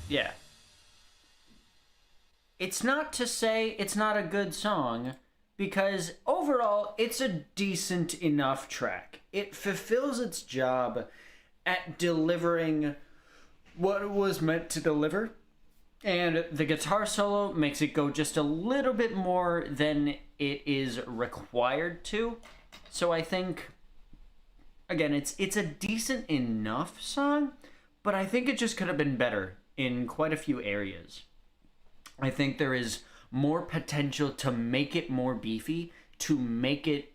Yeah. It's not to say it's not a good song, because overall it's a decent enough track. It fulfills its job at delivering what it was meant to deliver, and the guitar solo makes it go just a little bit more than it is required to. So I think, again, it's a decent enough song, but I think it just could have been better in quite a few areas. I think there is more potential to make it more beefy, to make it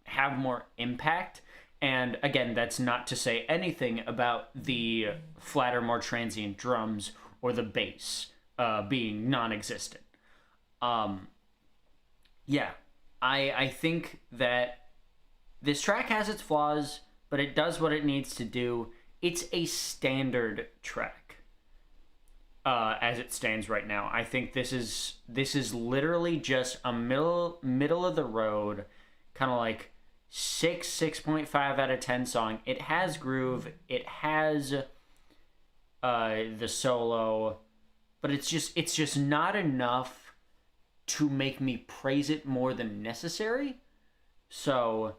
have more impact. And again, that's not to say anything about the flatter, more transient drums or the bass being non-existent. Yeah, I think that this track has its flaws, but it does what it needs to do. It's a standard track as it stands right now. I think this is literally just a middle of the road, kind of like 6.5 out of 10 song. It has groove, it has the solo, but it's just not enough to make me praise it more than necessary. So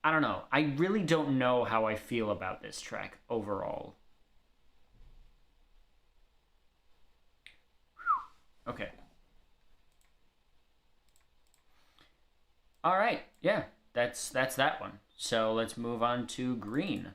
I don't know. I really don't know how I feel about this track overall. Okay. All right. Yeah, that's that one. So let's move on to Green.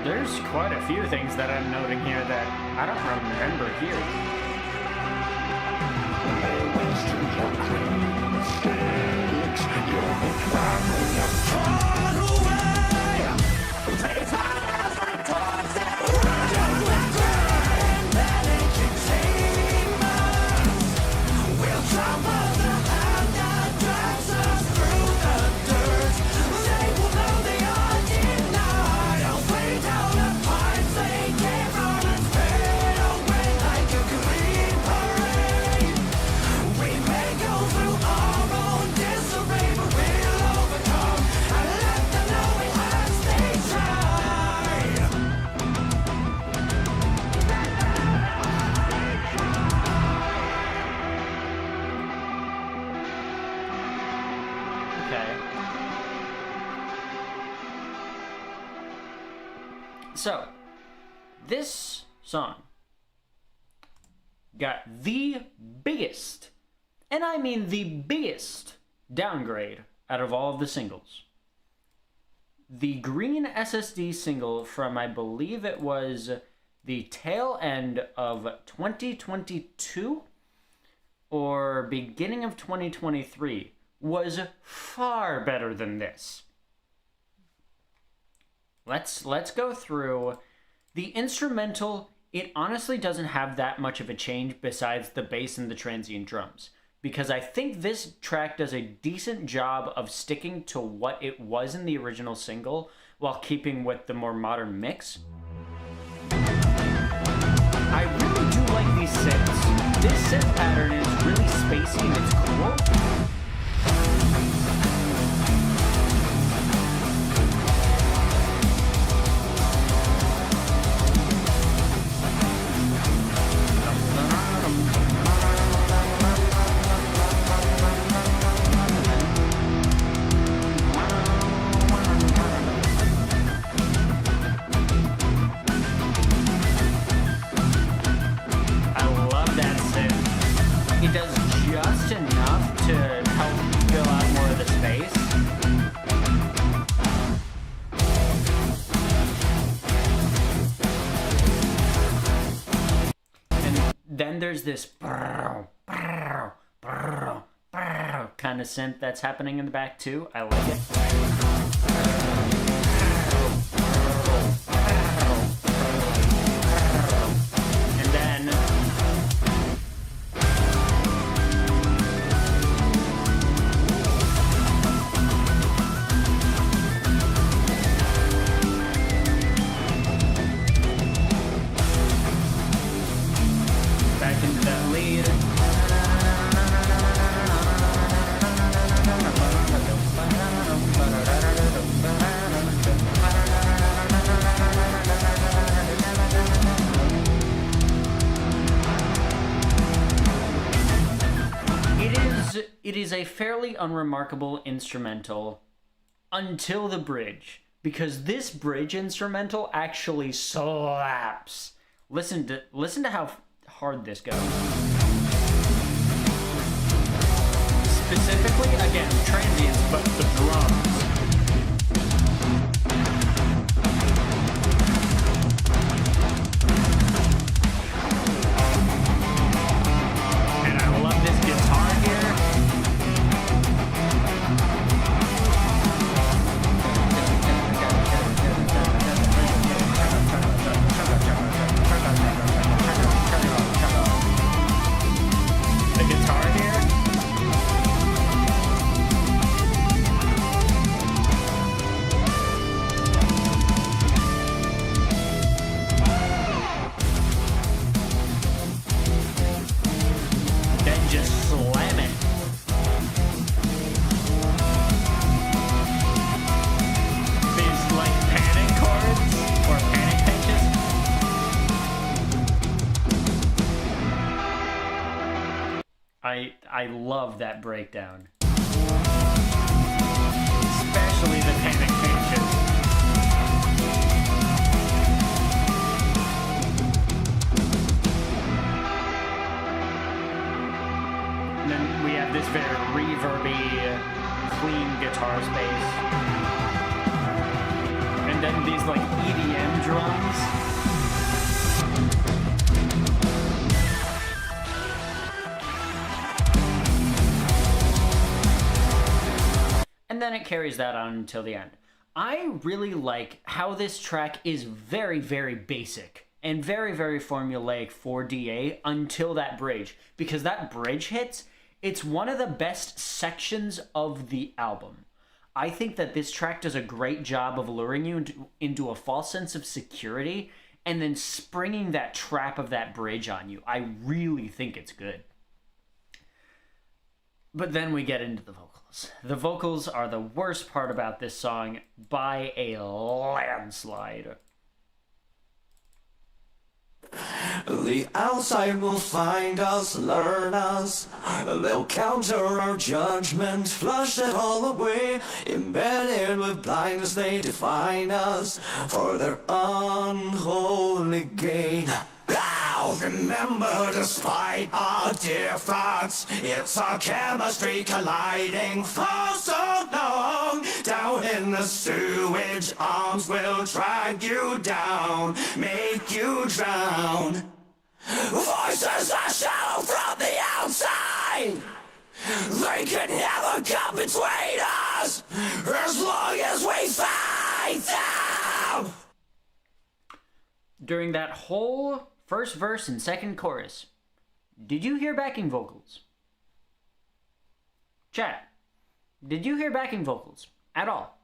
There's quite a few things that I'm noting here that I don't remember hearing. Like a So, this song got the biggest, and I mean the biggest, downgrade out of all of the singles. The green SSD single from, I believe it was the tail end of 2022 or beginning of 2023, was far better than this. Let's go through the instrumental. It honestly doesn't have that much of a change besides the bass and the transient drums, because I think this track does a decent job of sticking to what it was in the original single while keeping with the more modern mix. I really do like these synths. This synth pattern is really spacey and it's cool. Then there's this kind of synth that's happening in the back too. I like it. And then back into that lead. It is a fairly unremarkable instrumental until the bridge, because this bridge instrumental actually slaps. Listen to how hard this goes. Specifically, again, transients, but the drums. And I love this guitar here. The guitar here. Then just slam it. These like panic chords or panic pitches. I love that breakdown. Especially the panic pitches. And then we have this very reverby, clean guitar space. And then these like EDM drums. And then it carries that on until the end. I really like how this track is very, very basic and very, very formulaic for DA until that bridge. Because that bridge hits, it's one of the best sections of the album. I think that this track does a great job of luring you into a false sense of security and then springing that trap of that bridge on you. I really think it's good. But then we get into the vocals. The vocals are the worst part about this song by a landslide. The outside will find us, learn us. They'll counter our judgment, flush it all away. Embedded with blindness, they define us for their unholy gain. Now remember, despite our difference, it's our chemistry colliding for so long. Down in the sewage, arms will drag you down, make you drown. Voices are shallow from the outside. They can never come between us as long as we fight them. During that whole first verse and second chorus, did you hear backing vocals? Chat, did you hear backing vocals at all?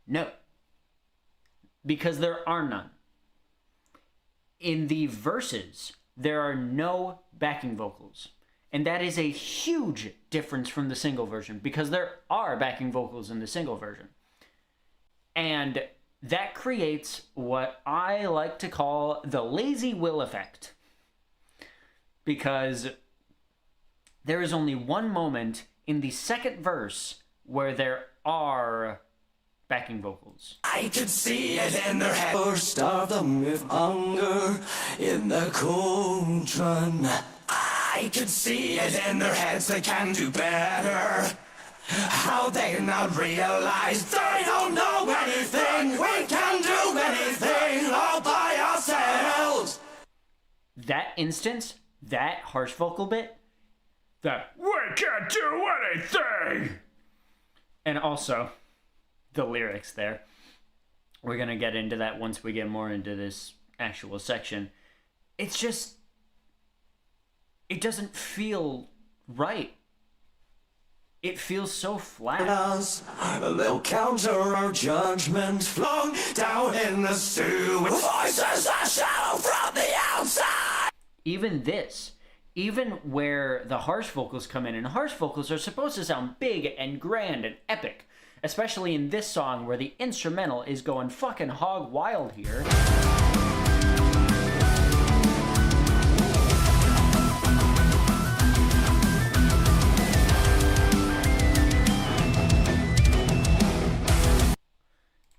No. Because there are none. In the verses, there are no backing vocals. And that is a huge difference from the single version, because there are backing vocals in the single version. And that creates what I like to call the lazy Will effect. Because there is only one moment in the second verse where there are backing vocals. I could see it in their head, or starve them with hunger in the cauldron. I could see it in their heads, they can do better. How they not realize they don't know anything. We can do anything all by ourselves. That instance, that harsh vocal bit, that "we can't do anything," and also the lyrics there. We're gonna get into that once we get more into this actual section. It's just, it doesn't feel right. It feels so flat. They'll counter our judgment, flung down in the sewage. Voices are shallow from the outside. Even this, even where the harsh vocals come in, and harsh vocals are supposed to sound big and grand and epic, especially in this song where the instrumental is going fucking hog wild here.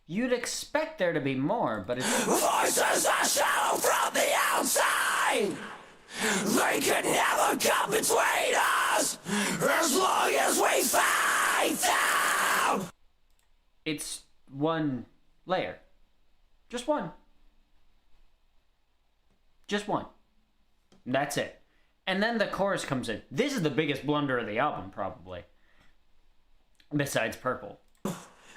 You'd expect there to be more, but it's... Voices are shallow from the outside. They can never come between us as long as we fight them. It's one layer. Just one. Just one. That's it. And then the chorus comes in. This is the biggest blunder of the album, probably. Besides Purple.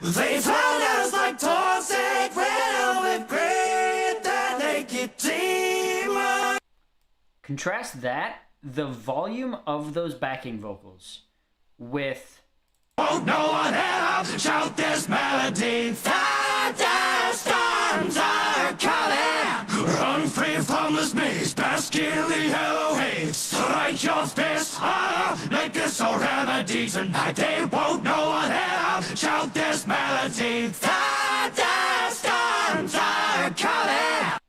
They found us like toxic riddle with greed that naked demon. Contrast that, the volume of those backing vocals, with... Won't no one ever shout this melody. Thunderstorms are calling. Run free from this maze, bask in the yellow haze. Strike your fist harder, make this a remedy tonight. They won't no one ever shout this melody. Thunderstorms are calling.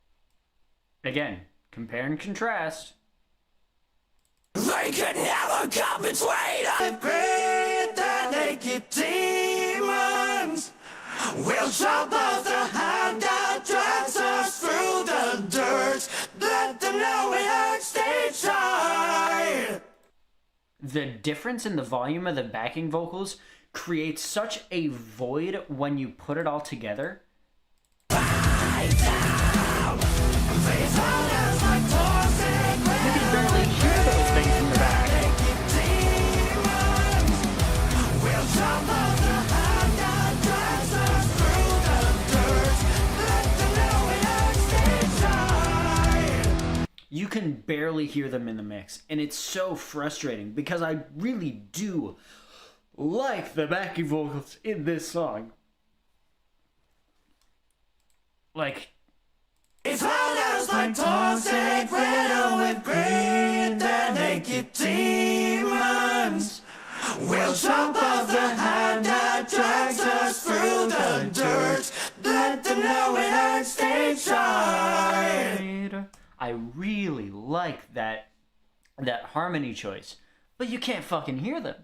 Again, compare and contrast. They can never come between us. Great the naked demons will chop off the hand that drags us through the dirt. Let them know we aren't stateside. The difference in the volume of the backing vocals creates such a void when you put it all together. You can barely hear those things in the back. You can barely hear them in the mix, and it's so frustrating because I really do like the backing vocals in this song. Like, it's us like toxic riddle with greed, the naked demons will chop off the hand that drags us through the dirt. Let them know we aren't stateside. that harmony choice, but you can't fucking hear them.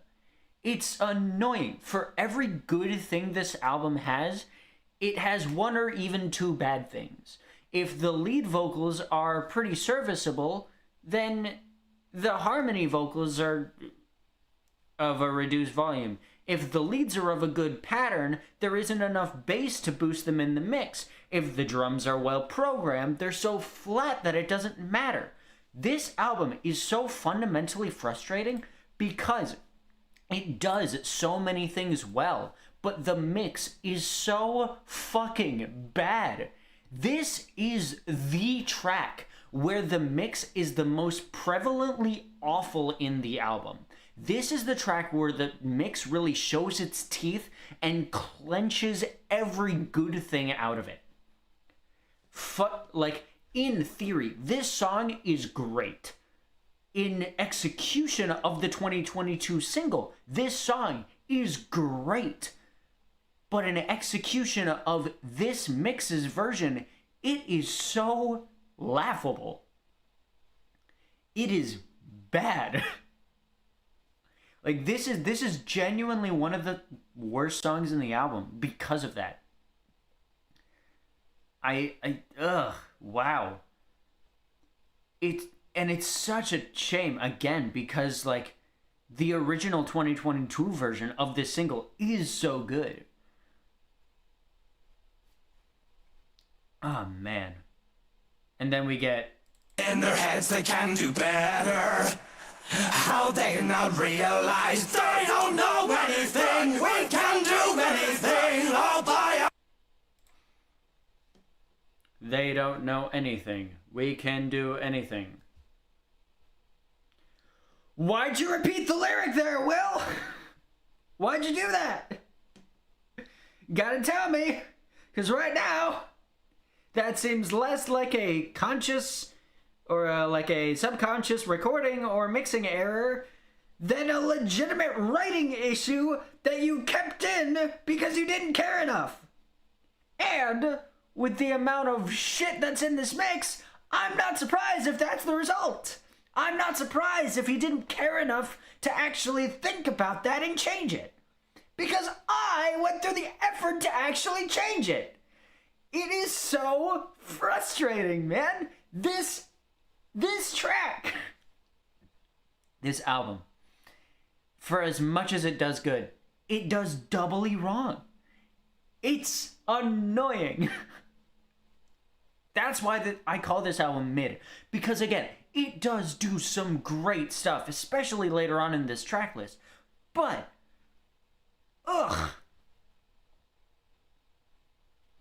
It's annoying. For every good thing this album has, it has one or even two bad things. If the lead vocals are pretty serviceable, then the harmony vocals are of a reduced volume. If the leads are of a good pattern, there isn't enough bass to boost them in the mix. If the drums are well programmed, they're so flat that it doesn't matter. This album is so fundamentally frustrating because it does so many things well, but the mix is so fucking bad. This is the track where the mix is the most prevalently awful in the album. This is the track where the mix really shows its teeth and clenches every good thing out of it. Like, in theory, this song is great. In execution of the 2022 single, this song is great. But in execution of this mix's version, it is so laughable. It is bad. Like, this is genuinely one of the worst songs in the album because of that. Wow. It's such a shame, again, because, like, the original 2022 version of this single is so good. Oh, man. And then we get... In their heads they can do better. How they not realize they don't know anything. We can do anything all by. They don't know anything. We can do anything. Why'd you repeat the lyric there, Will? Why'd you do that? Gotta tell me. Because right now, that seems less like a conscious or like a subconscious recording or mixing error than a legitimate writing issue that you kept in because you didn't care enough. And with the amount of shit that's in this mix, I'm not surprised if that's the result. I'm not surprised if he didn't care enough to actually think about that and change it. Because I went through the effort to actually change it. It is so frustrating, man. This track, this album, for as much as it does good, it does doubly wrong. It's annoying. That's why I call this album mid. Because again, it does do some great stuff, especially later on in this track list. But,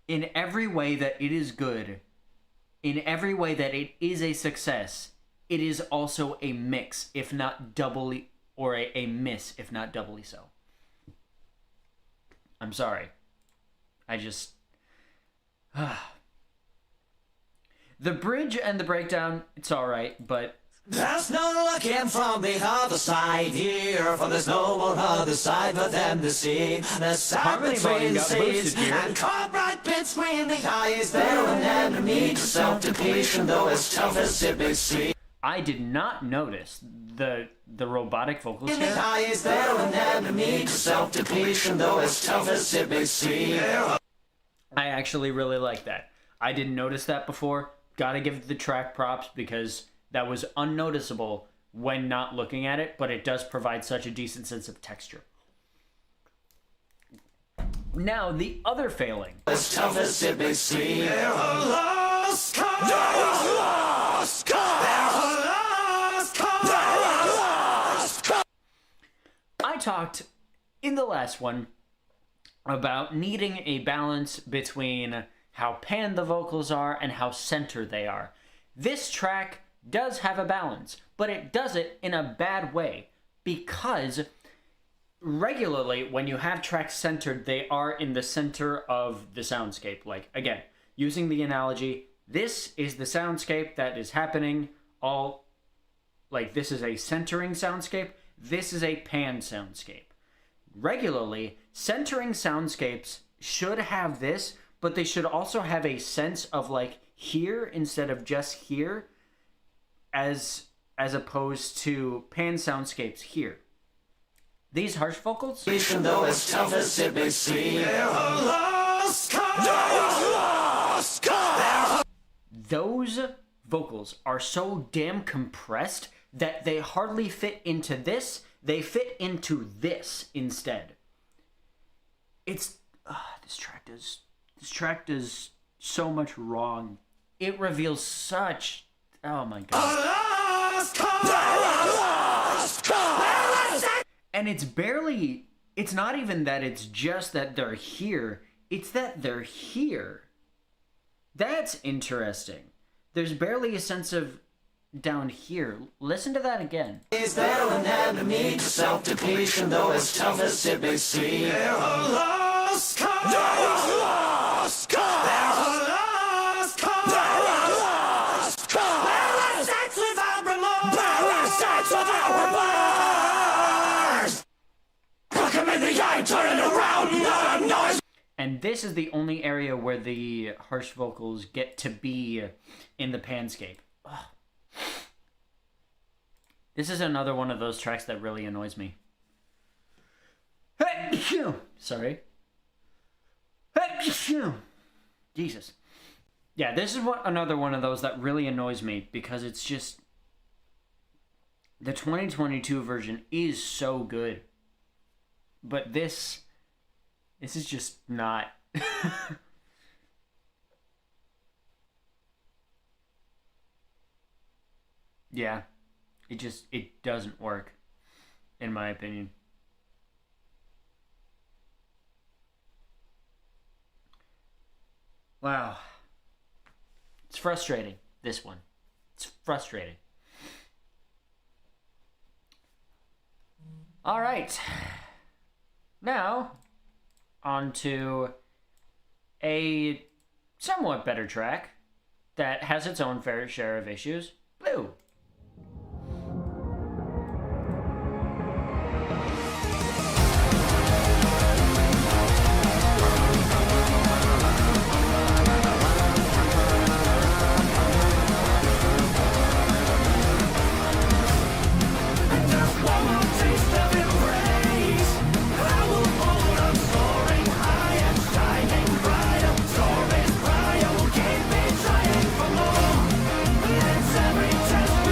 in every way that it is good, in every way that it is a success, it is also a mix, if not doubly, or a miss, if not doubly so. I'm sorry. I just... The bridge and the breakdown, it's alright, but... There's no looking from the other side here, for there's no one other side but them to see. The side between the seas and caught right between the eyes. They're an enemy to self-depletion, though as tough as it may seem. I did not notice the robotic vocals here. Eyes, they're an enemy to self-depletion, though as tough as it may seem. I actually really like that. I didn't notice that before. Gotta give the track props because that was unnoticeable when not looking at it, but it does provide such a decent sense of texture. Now, the other failing. As tough as it may seem. They're a lost cause. They're a lost cause. They're a lost cause. They're a lost cause. I talked in the last one about needing a balance between how panned the vocals are and how centered they are. This track does have a balance, but it does it in a bad way because regularly when you have tracks centered, they are in the center of the soundscape. Like, again, using the analogy, this is the soundscape that is happening all, like, this is a centering soundscape, this is a pan soundscape. Regularly, centering soundscapes should have this, but they should also have a sense of, like, here instead of just here as as opposed to pan soundscapes here. These harsh vocals, Even though it's tough as it may seem, those vocals are so damn compressed that they hardly fit into this. They fit into this instead. It's this track does so much wrong. It reveals such, oh my god. And it's not even that it's just that they're here, it's that they're here. That's interesting. There's barely a sense of down here. Listen to that again. is there an enemy to self-depletion, though as tough as it may seem? And this is the only area where the harsh vocals get to be in the panscape. Ugh. This is another one of those tracks that really annoys me. Sorry. Jesus. Yeah, this is another one of those that really annoys me because it's just... The 2022 version is so good. But this is just not... Yeah. It doesn't work, in my opinion. Wow. It's frustrating, this one. It's frustrating. All right. Now, on to a somewhat better track that has its own fair share of issues. Blue. Every test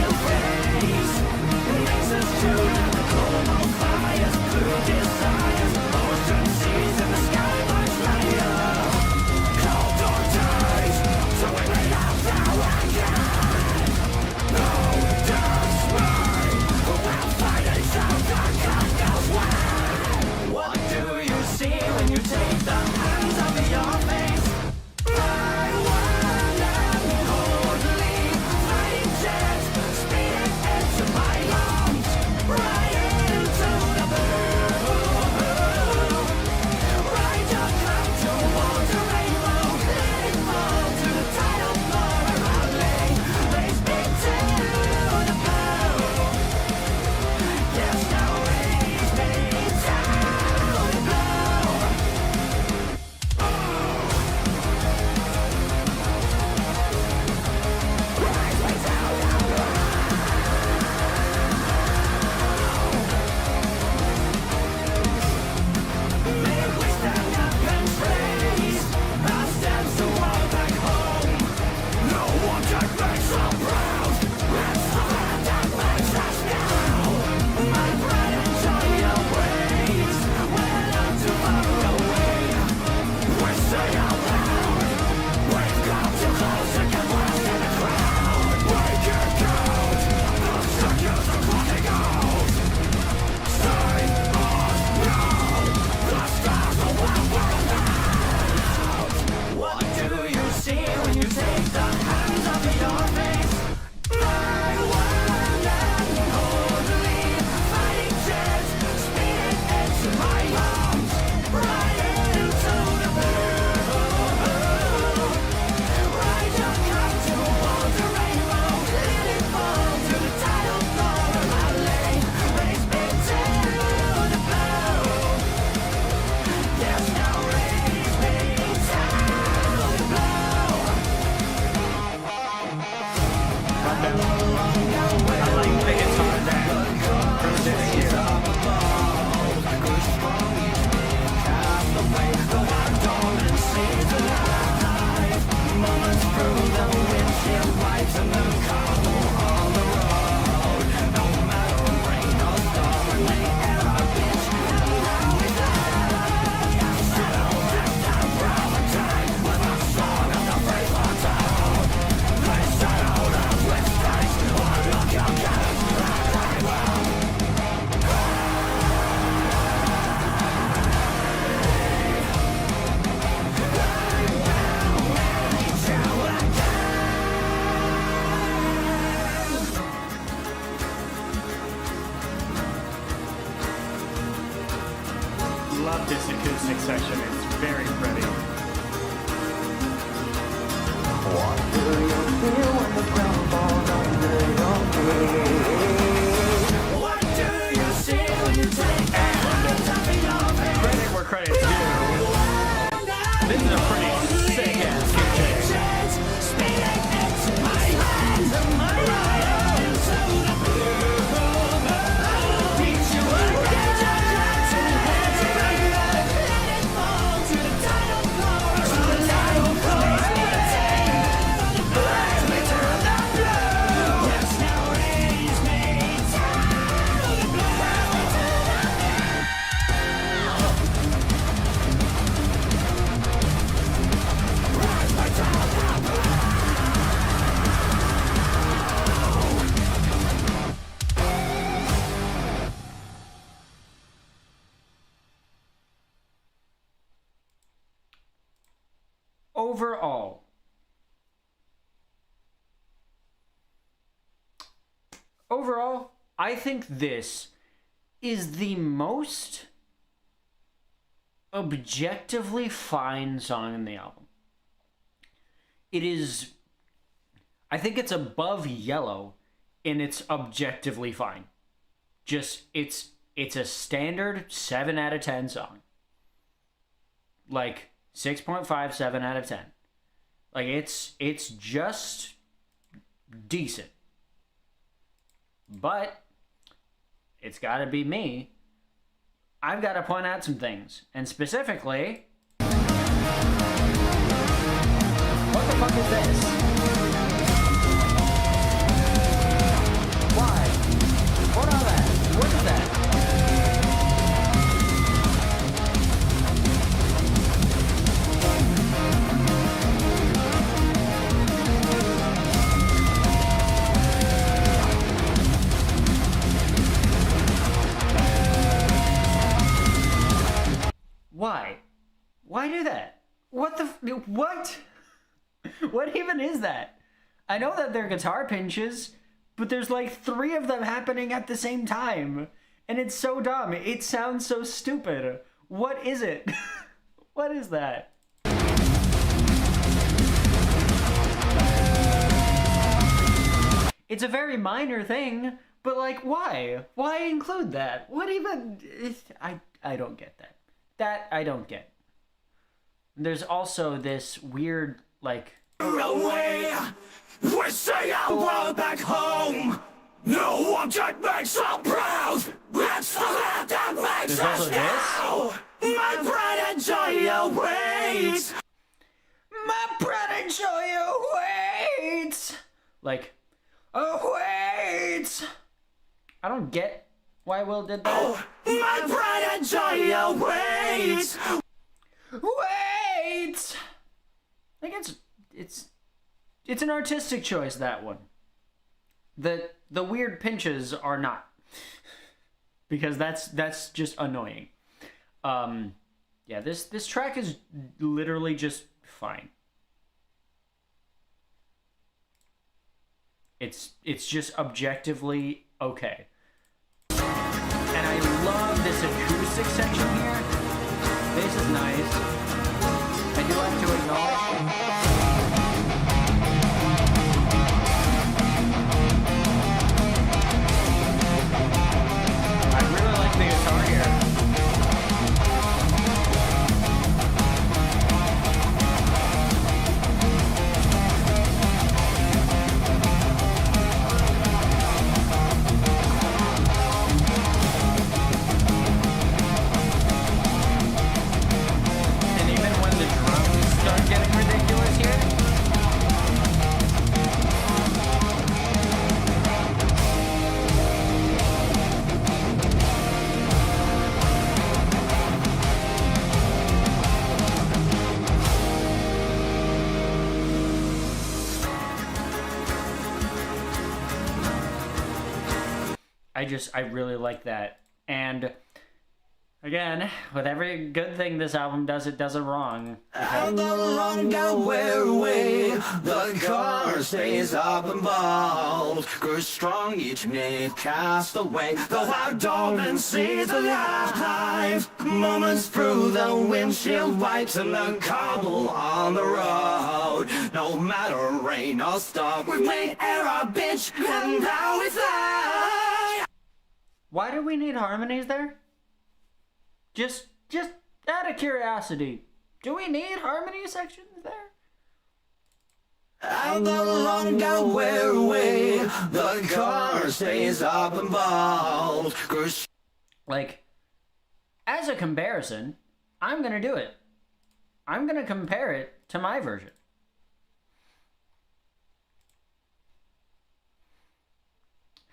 This is a pretty sick ass kick. Overall, I think this is the most objectively fine song in the album. It is, I think it's above Yellow in its objectively fine. Just, it's a standard 7 out of 10 song. Like, 6.5, 7 out of 10. Like, it's just decent. But it's got to be me. I've got to point out some things. And specifically, what the fuck is this? Why? What are that? What is that? Why? Why do that? What the what? What even is that? I know that they're guitar pinches, but there's like 3 of them happening at the same time. And it's so dumb. It sounds so stupid. What is it? What is that? It's a very minor thing, but like, why? Why include that? What even? I don't get that. That I don't get. There's also this weird, like... Away, we say our world back home. No object makes us proud. It's the land that makes There's us now. My pride and joy awaits. My pride and joy awaits. Like, awaits. I don't get why Will did that. My pride and joy awaits. Wait! Like it's an artistic choice, that one. The weird pinches are not. Because that's just annoying. Yeah, this track is literally just fine. It's just objectively okay. And I love this acoustic section here. This is nice. I do like to acknowledge. I really like the guitar here. Getting ridiculous here. I really like that. And again, with every good thing this album does, it does it wrong. And the longer we're away, the car stays up and bold. Grows strong each minute cast away, though I don't see the light. Moments through the windshield wipes and the cobble on the road. No matter rain or storm, we made error, bitch, and now we fly. Why do we need harmonies there? Just out of curiosity, Do we need harmony sections there? I no longer wear away. The car stays up above. Like, as a comparison, I'm gonna do it. I'm gonna compare it to my version.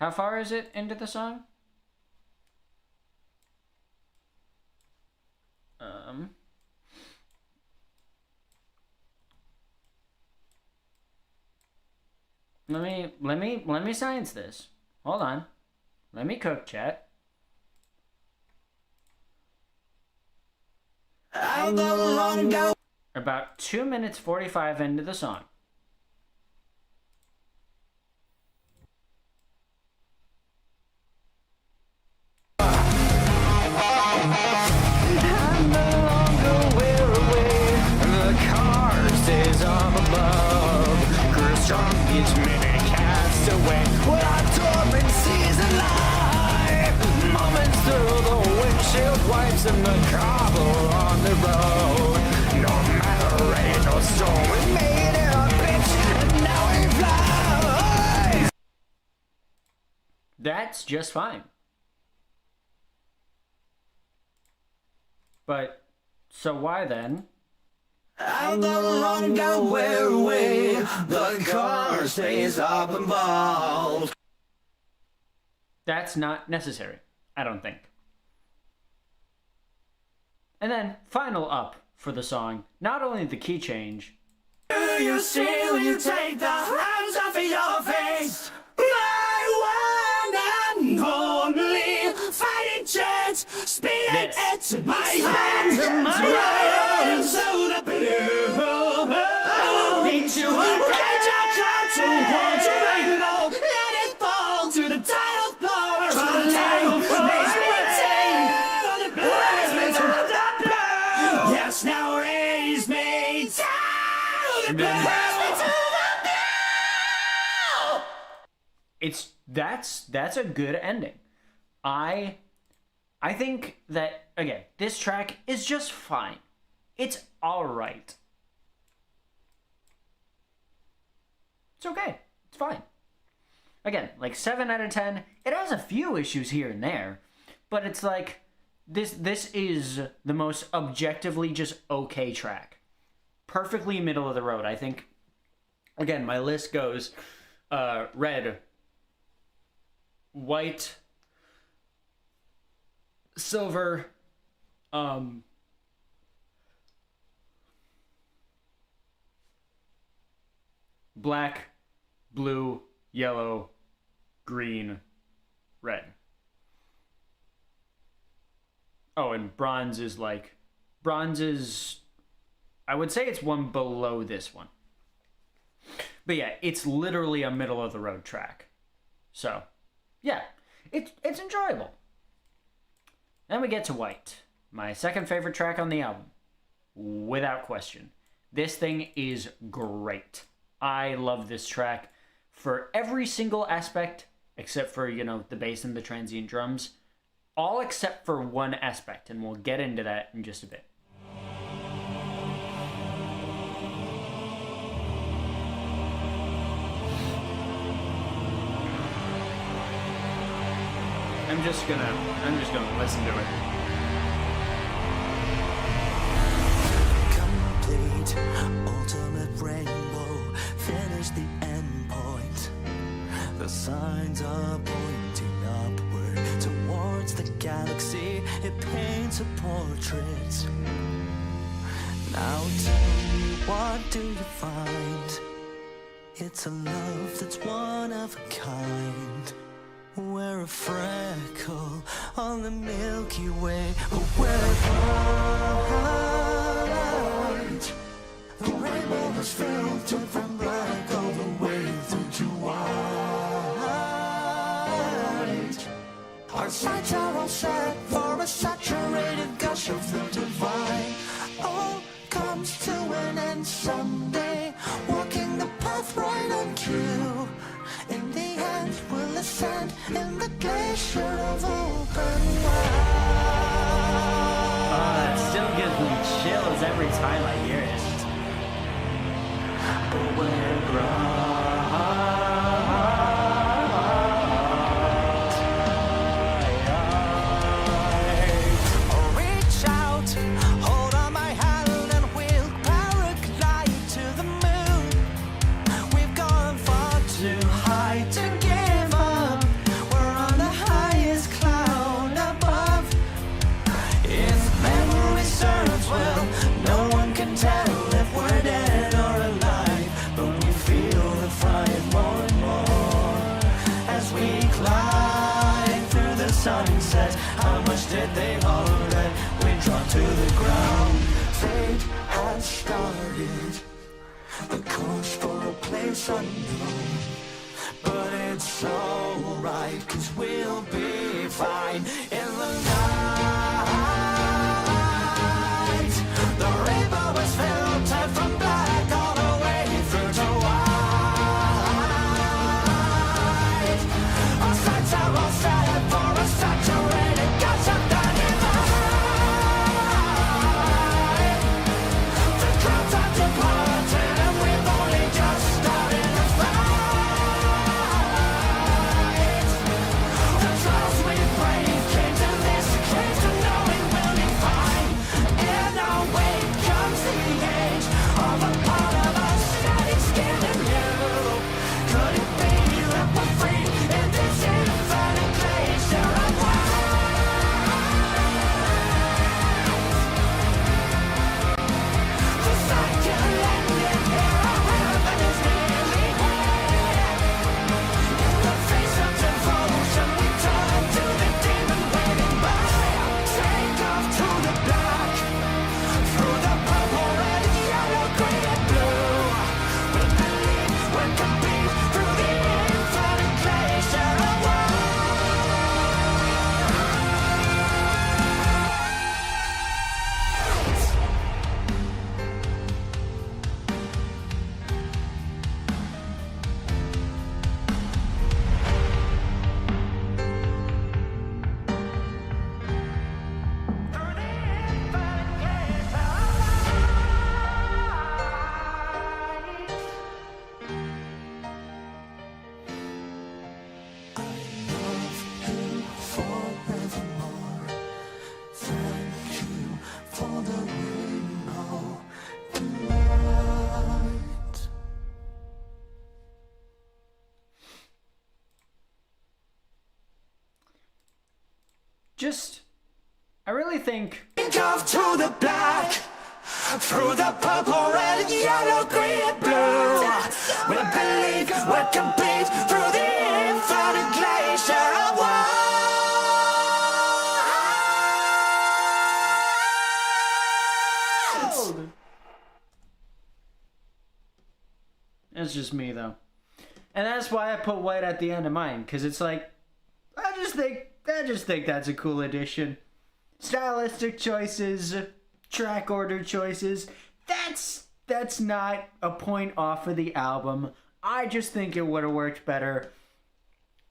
How far is it into the song? Let me science this. Hold on. Let me cook, chat. About 2 minutes 45 into the song. And the cobble on the road. No matter rain or storm, we made it a bitch, and now we fly. That's just fine. But, so why then? I'll no longer wear away. The car stays up above. That's not necessary, I don't think. And then, final up for the song, not only the key change. Do you see when you take the hands off of your face? My one and only fighting chance. Speed it, my hands, so the blue. Need to arrange our cloud towards a rainbow. Let it fall to the tidal floor. Yes, now raise me to the blue. It's that's a good ending. I think that, again, this track is just fine. It's alright. It's okay. It's fine. Again, like 7 out of 10. It has a few issues here and there, but it's like this is the most objectively just okay track. Perfectly middle of the road. I think, again, my list goes red, white, silver, black, blue, yellow, green, red. Oh, and bronze is, I would say it's one below this one. But yeah, it's literally a middle of the road track. So, yeah, it's enjoyable. Then we get to White, my second favorite track on the album, without question. This thing is great. I love this track for every single aspect, except for, the bass and the transient drums. All except for one aspect, and we'll get into that in just a bit. I'm just gonna listen to it. Complete, ultimate rainbow, finish the end point. The signs are pointing upward towards the galaxy. It paints a portrait. Now tell me, what do you find? It's a love that's one of a kind. We're a freckle on the Milky Way, but we're bright. The rainbow has filtered from black all the way through to white. Our sights are all set for a saturated gush of the divine. All comes to an end someday, walking the path right on cue. In the end, we'll ascend in the glacier of open wide. That still gives me chills every time highlight here is Reach out, hold on my hand, and we'll paraglide to the moon. We've gone far too high to give up. We're on the highest cloud above. If memory serves well, no one can tell if we're dead or alive. But we feel the fright more and more as we climb through the sunset. How much did they holler that we dropped to the ground? Fate has started the course for a place unknown. But it's alright, 'cause we'll be fine in the night. The rainbow is filtered from black all the way through to white. Our sights are all set for a saturated gush of dynamite. The clouds are departed and we've only just started to fight. The trials we braved came to this, came to knowing we'll be fine. In our wake comes the age of a part of us shedding skin and you. Could it be that we're free in this infinite glacier of the cycle ending here, our heaven is nearly here. In the face of devotion, we turn to the demon waiting by. Take off to the black, through the purple, red, yellow, green, and blue. We believe we're complete through the infinite glacier of forevermore. Thank you for the rainbow tonight. I really think Take off to the black, through the purple, red, yellow, green, and blue. We believe we're complete through the infinite glacier of worlds. it's just me though. And that's why I put white at the end of mine, because it's like, I just think that's a cool addition. Stylistic choices, track order choices, that's not a point off of the album. I just think it would have worked better.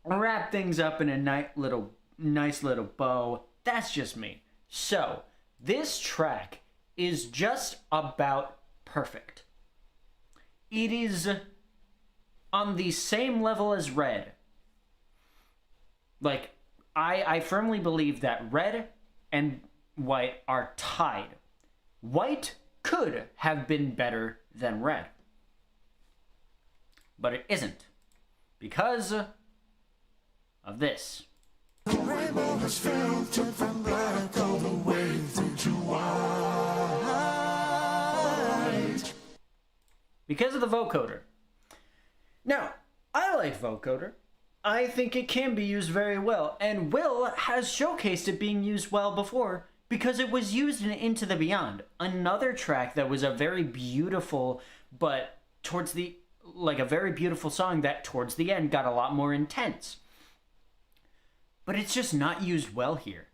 Wrap things up in a nice little bow. That's just me. So, this track is just about perfect. It is on the same level as Red. Like, I firmly believe that Red and White are tied. White could have been better than Red. But it isn't. Because of this. The rainbow was filtered from black all the way through to white. Because of the vocoder. Now, I like vocoder. I think it can be used very well, and Will has showcased it being used well before because it was used in Into the Beyond, another track that was a very beautiful, but towards the, like a very beautiful song that towards the end got a lot more intense. But it's just not used well here.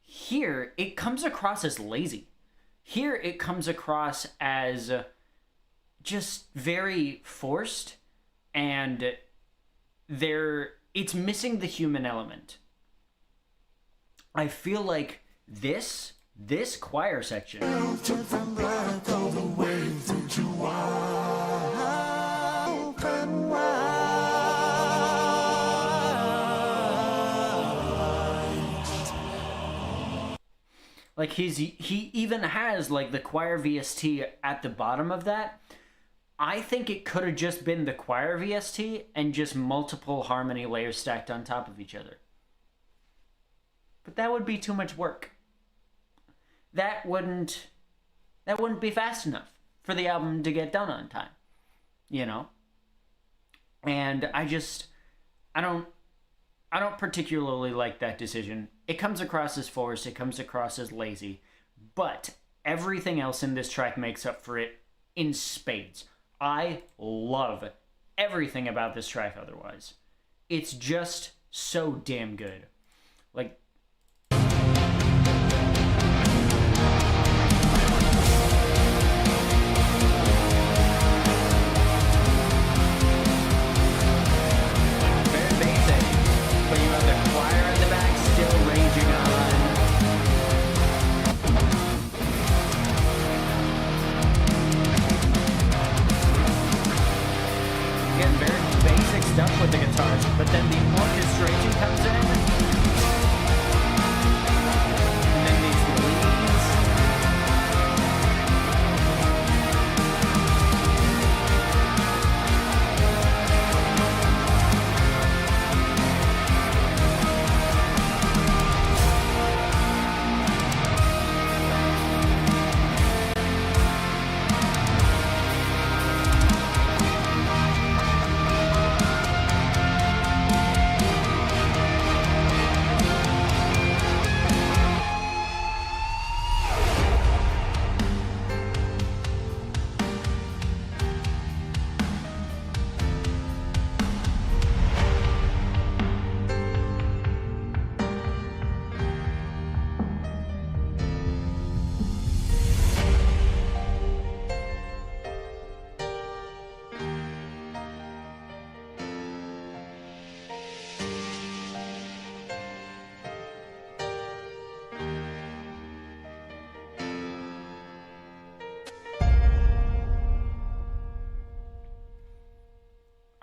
Here, it comes across as lazy. Here, it comes across as just very forced, and it's missing the human element. I feel like this this choir section. From black all the way through to white. Open wide. Like he even has like the choir VST at the bottom of that. I think it could have just been the choir VST and just multiple harmony layers stacked on top of each other. But that would be too much work. That wouldn't be fast enough for the album to get done on time, you know? And I don't particularly like that decision. It comes across as forced, it comes across as lazy, but everything else in this track makes up for it in spades. I love everything about this track otherwise. It's just so damn good. Like, stuff with the guitars, but then the orchestration comes in, and then these leads.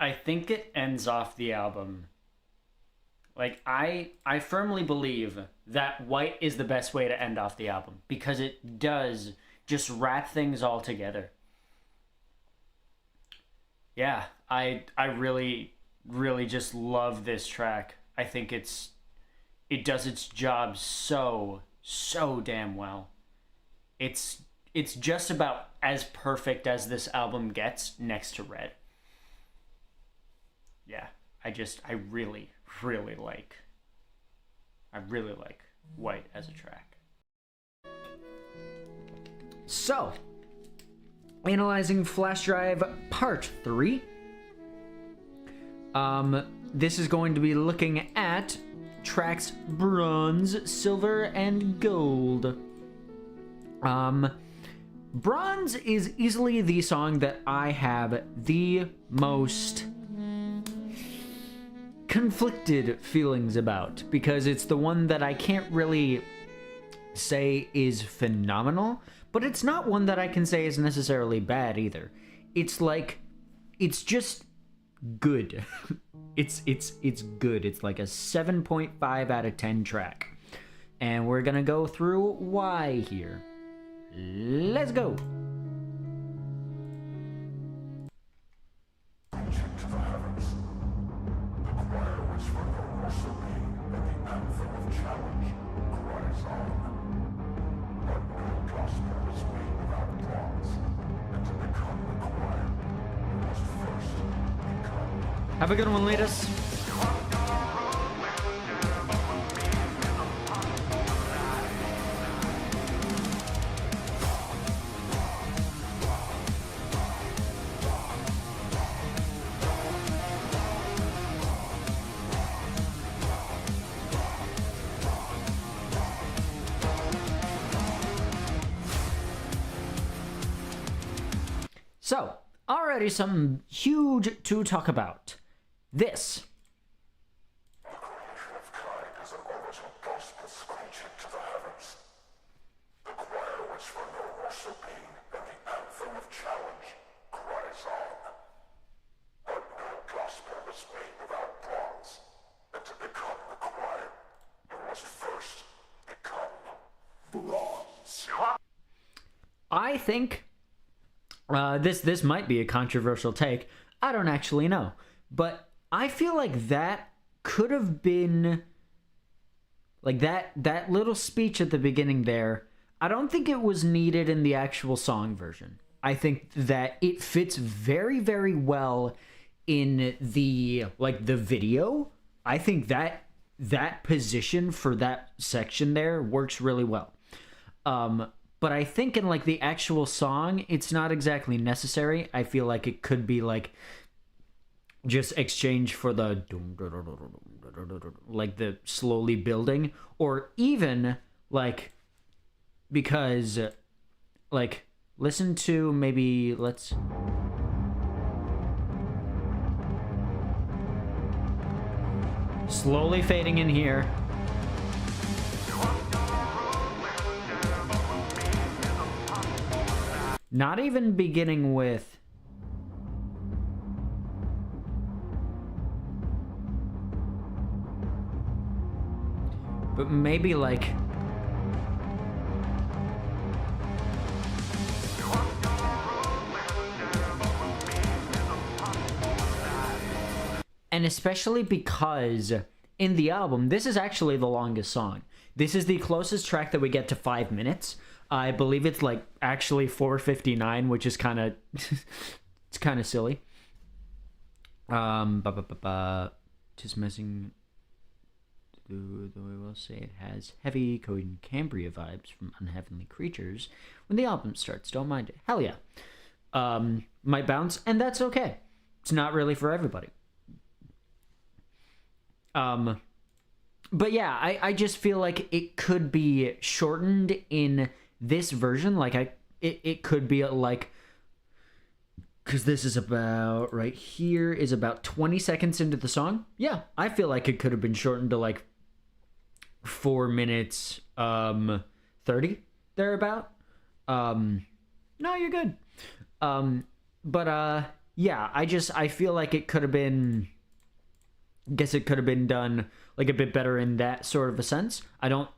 I think it ends off the album. Like, I firmly believe that white is the best way to end off the album because it does just wrap things all together. Yeah, I really, really just love this track. I think it does its job so damn well. It's just about as perfect as this album gets next to Red. Yeah, I really like White as a track. So, analyzing FlashDrive Part 3. This is going to be looking at tracks Bronze, Silver, and Gold. Bronze is easily the song that I have the most conflicted feelings about because it's the one that I can't really say is phenomenal, but it's not one that I can say is necessarily bad either. It's like, it's just good. it's good. It's like a 7.5 out of 10 track. And we're gonna go through why here. Let's go. Have a good one, Letus. So, already some huge to talk about. This. think this might be a controversial take. I don't actually know, but I feel like that could have been like that little speech at the beginning there. I don't think it was needed in the actual song version. I think that it fits very, very well in the video. I think that position for that section there works really well. But I think in like the actual song, it's not exactly necessary. I feel like it could be like just exchange for the like the slowly building, or even like, because like, listen to maybe, let's slowly fading in here. Not even beginning with but maybe like and especially because in the album, this is actually the longest song. This is the closest track that we get to 5 minutes. I believe it's like actually 4:59, which is kind of it's kind of silly. Just messing. Though I will say it has heavy Coheed Cambria vibes from Unheavenly Creatures when the album starts. Don't mind it. Hell yeah. Might bounce, and that's okay. It's not really for everybody. But yeah, I just feel like it could be shortened in this version. Like it could be like, because this is about right here is about 20 seconds into the song. Yeah, I feel like it could have been shortened to like 4 minutes 30 thereabout. No, you're good. But yeah, I feel like it could have been, guess it could have been done like a bit better in that sort of a sense. I don't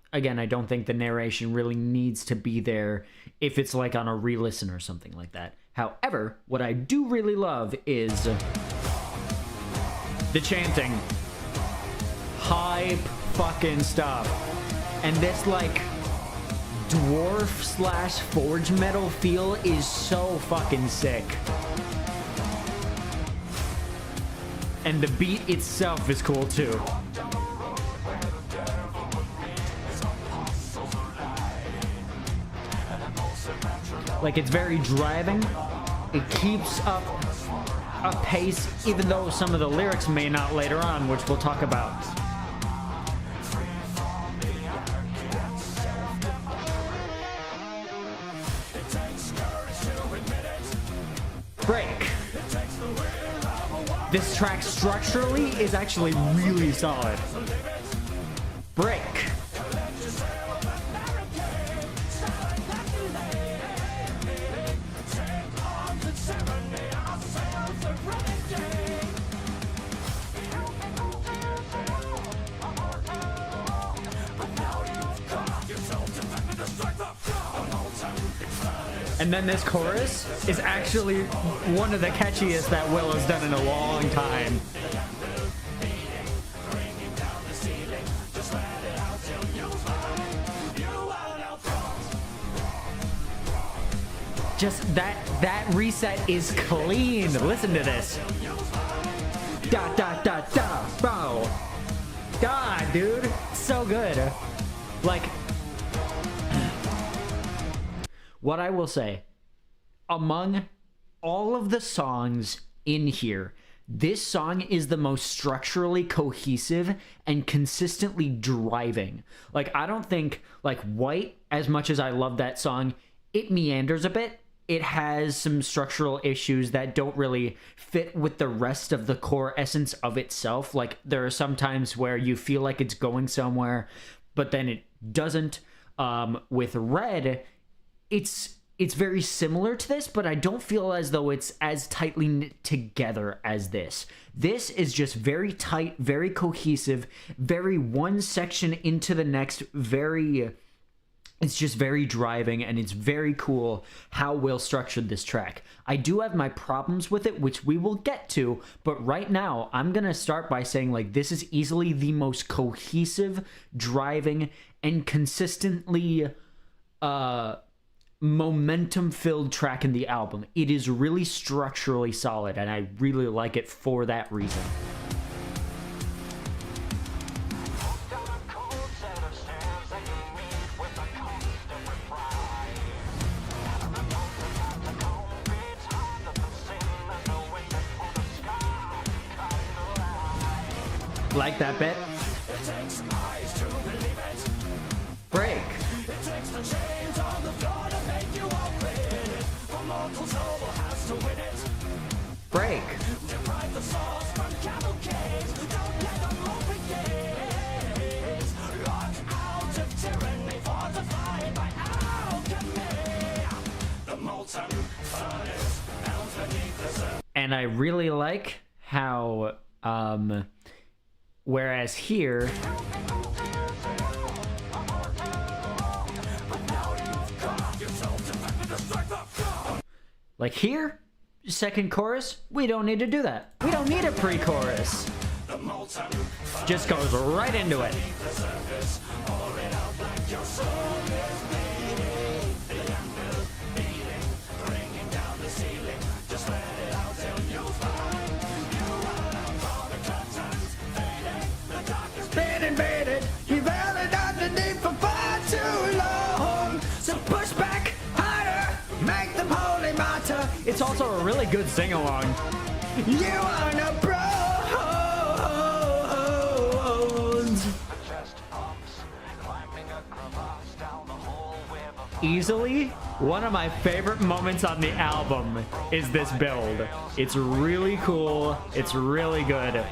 think the narration really needs to be there if it's like on a re-listen or something like that. However, what I do really love is the chanting. Hype fucking stuff. And this like dwarf / forge metal feel is so fucking sick. And the beat itself is cool too. Like, it's very driving. It keeps up a pace, even though some of the lyrics may not later on, which we'll talk about. Break. This track structurally is actually really solid. Break. And then this chorus is actually one of the catchiest that Will has done in a long time. Just that reset is clean. Listen to this. Da da da da, bro. Da, dude. So good. Like, what I will say, among all of the songs in here, this song is the most structurally cohesive and consistently driving. Like, I don't think, like, White, as much as I love that song, it meanders a bit. It has some structural issues that don't really fit with the rest of the core essence of itself. Like, there are some times where you feel like it's going somewhere, but then it doesn't. With Red, it's very similar to this, but I don't feel as though it's as tightly knit together as this. This is just very tight, very cohesive, very one section into the next, very It's just very driving, and it's very cool how well structured this track. I do have my problems with it, which we will get to, but right now, I'm gonna start by saying, like, this is easily the most cohesive, driving, and consistently, momentum-filled track in the album. It is really structurally solid, and I really like it for that reason. Like that bit. Break. Break. And I really like how whereas here, like here, second chorus, we don't need to do that. We don't need a pre-chorus. Just goes right into it. Been invaded, you've held it underneath for far too long. So push back harder, make them holy matter. It's also a really good sing-along. You are no bronze. Easily, one of my favorite moments on the album is this build. It's really cool. It's really good.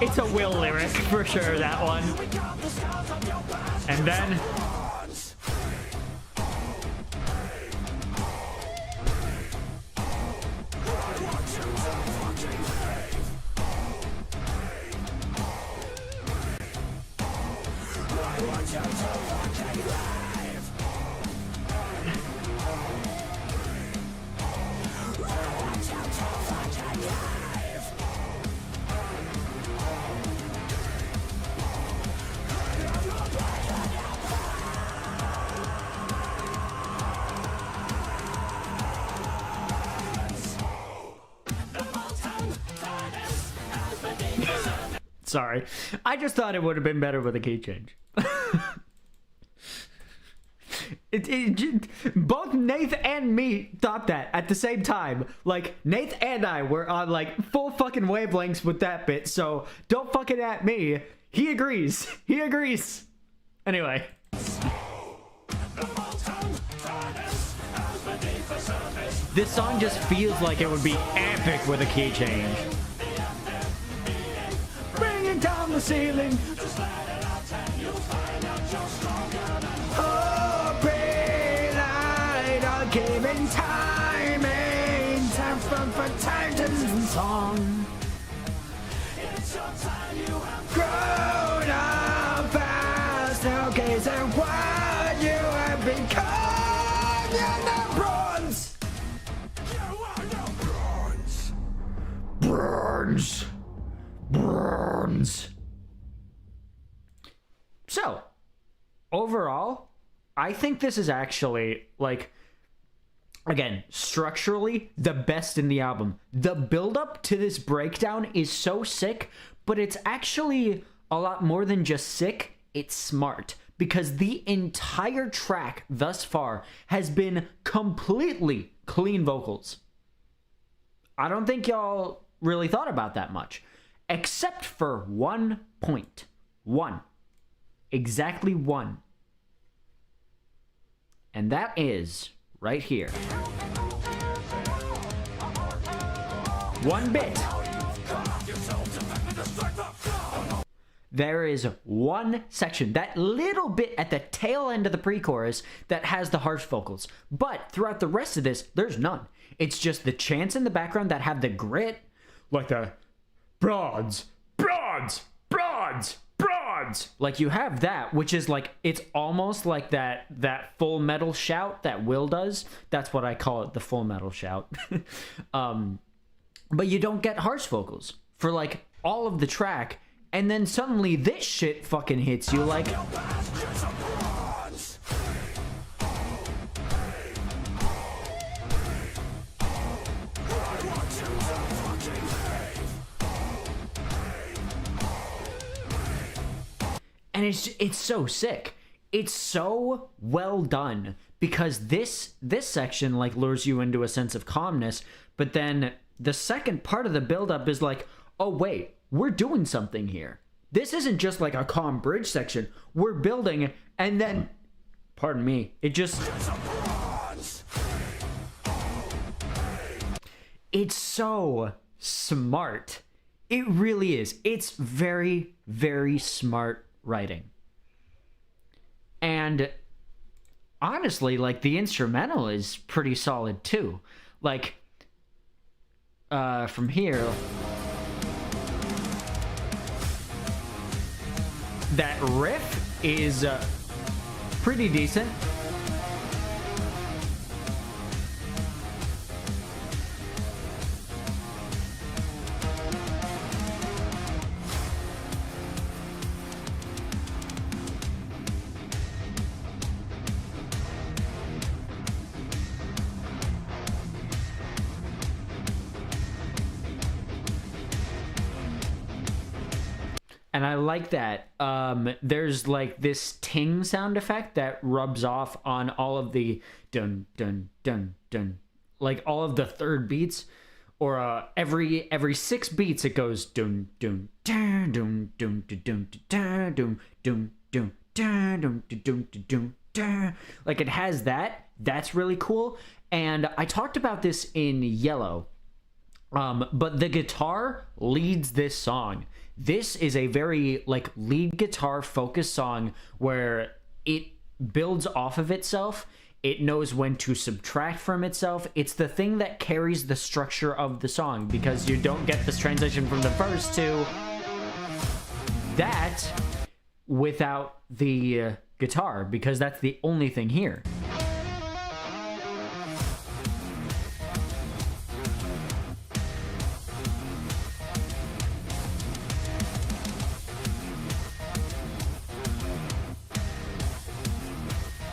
It's a Will lyric for sure, that one. And then sorry. I just thought it would have been better with a key change. Both Nath and me thought that at the same time. Like, Nath and I were on, like, full fucking wavelengths with that bit, so don't fucking at me. He agrees. He agrees. Anyway. This song just feels like it would be epic with a key change. Bringing down the ceiling. Oh, Prettyline, I'll give in timing. Time for Titan's song. Grown up fast, okay, so what you have become, you're not bronze. You are no bronze. Bronze. So, overall, I think this is actually, like, again, structurally, the best in the album. The build-up to this breakdown is so sick, but it's actually a lot more than just sick, it's smart. Because the entire track thus far has been completely clean vocals. I don't think y'all really thought about that much. Except for one point. One. Exactly one. And that is right here. One bit. there is one section, that little bit at the tail end of the pre-chorus, that has the harsh vocals. But throughout the rest of this, there's none. It's just the chants in the background that have the grit, like the broads, broads, broads, broads. Like you have that, which is like, it's almost like that full metal shout that Will does. That's what I call it, the full metal shout. But you don't get harsh vocals for like all of the track, and then suddenly this shit fucking hits you like... And it's so sick. It's so well done, because this section like lures you into a sense of calmness, but then the second part of the build-up is like, oh wait, we're doing something here. This isn't just like a calm bridge section. We're building, and then, pardon me, it just... It's so smart. It really is. It's very, very smart writing. And honestly, like, the instrumental is pretty solid too. Like, from here, that riff is pretty decent. And I like that. There's like this ting sound effect that rubs off on all of the dun dun dun dun, like all of the third beats, or every 6 beats it goes dun dun dun dun dun dun dun dun dun dun dun dun dun dun dun. Like it has that. That's really cool. And I talked about this in Yellow. But the guitar leads this song. This is a very like lead guitar focused song where it builds off of itself. It knows when to subtract from itself. It's the thing that carries the structure of the song, because you don't get this transition from the verse to that without the guitar, because that's the only thing here.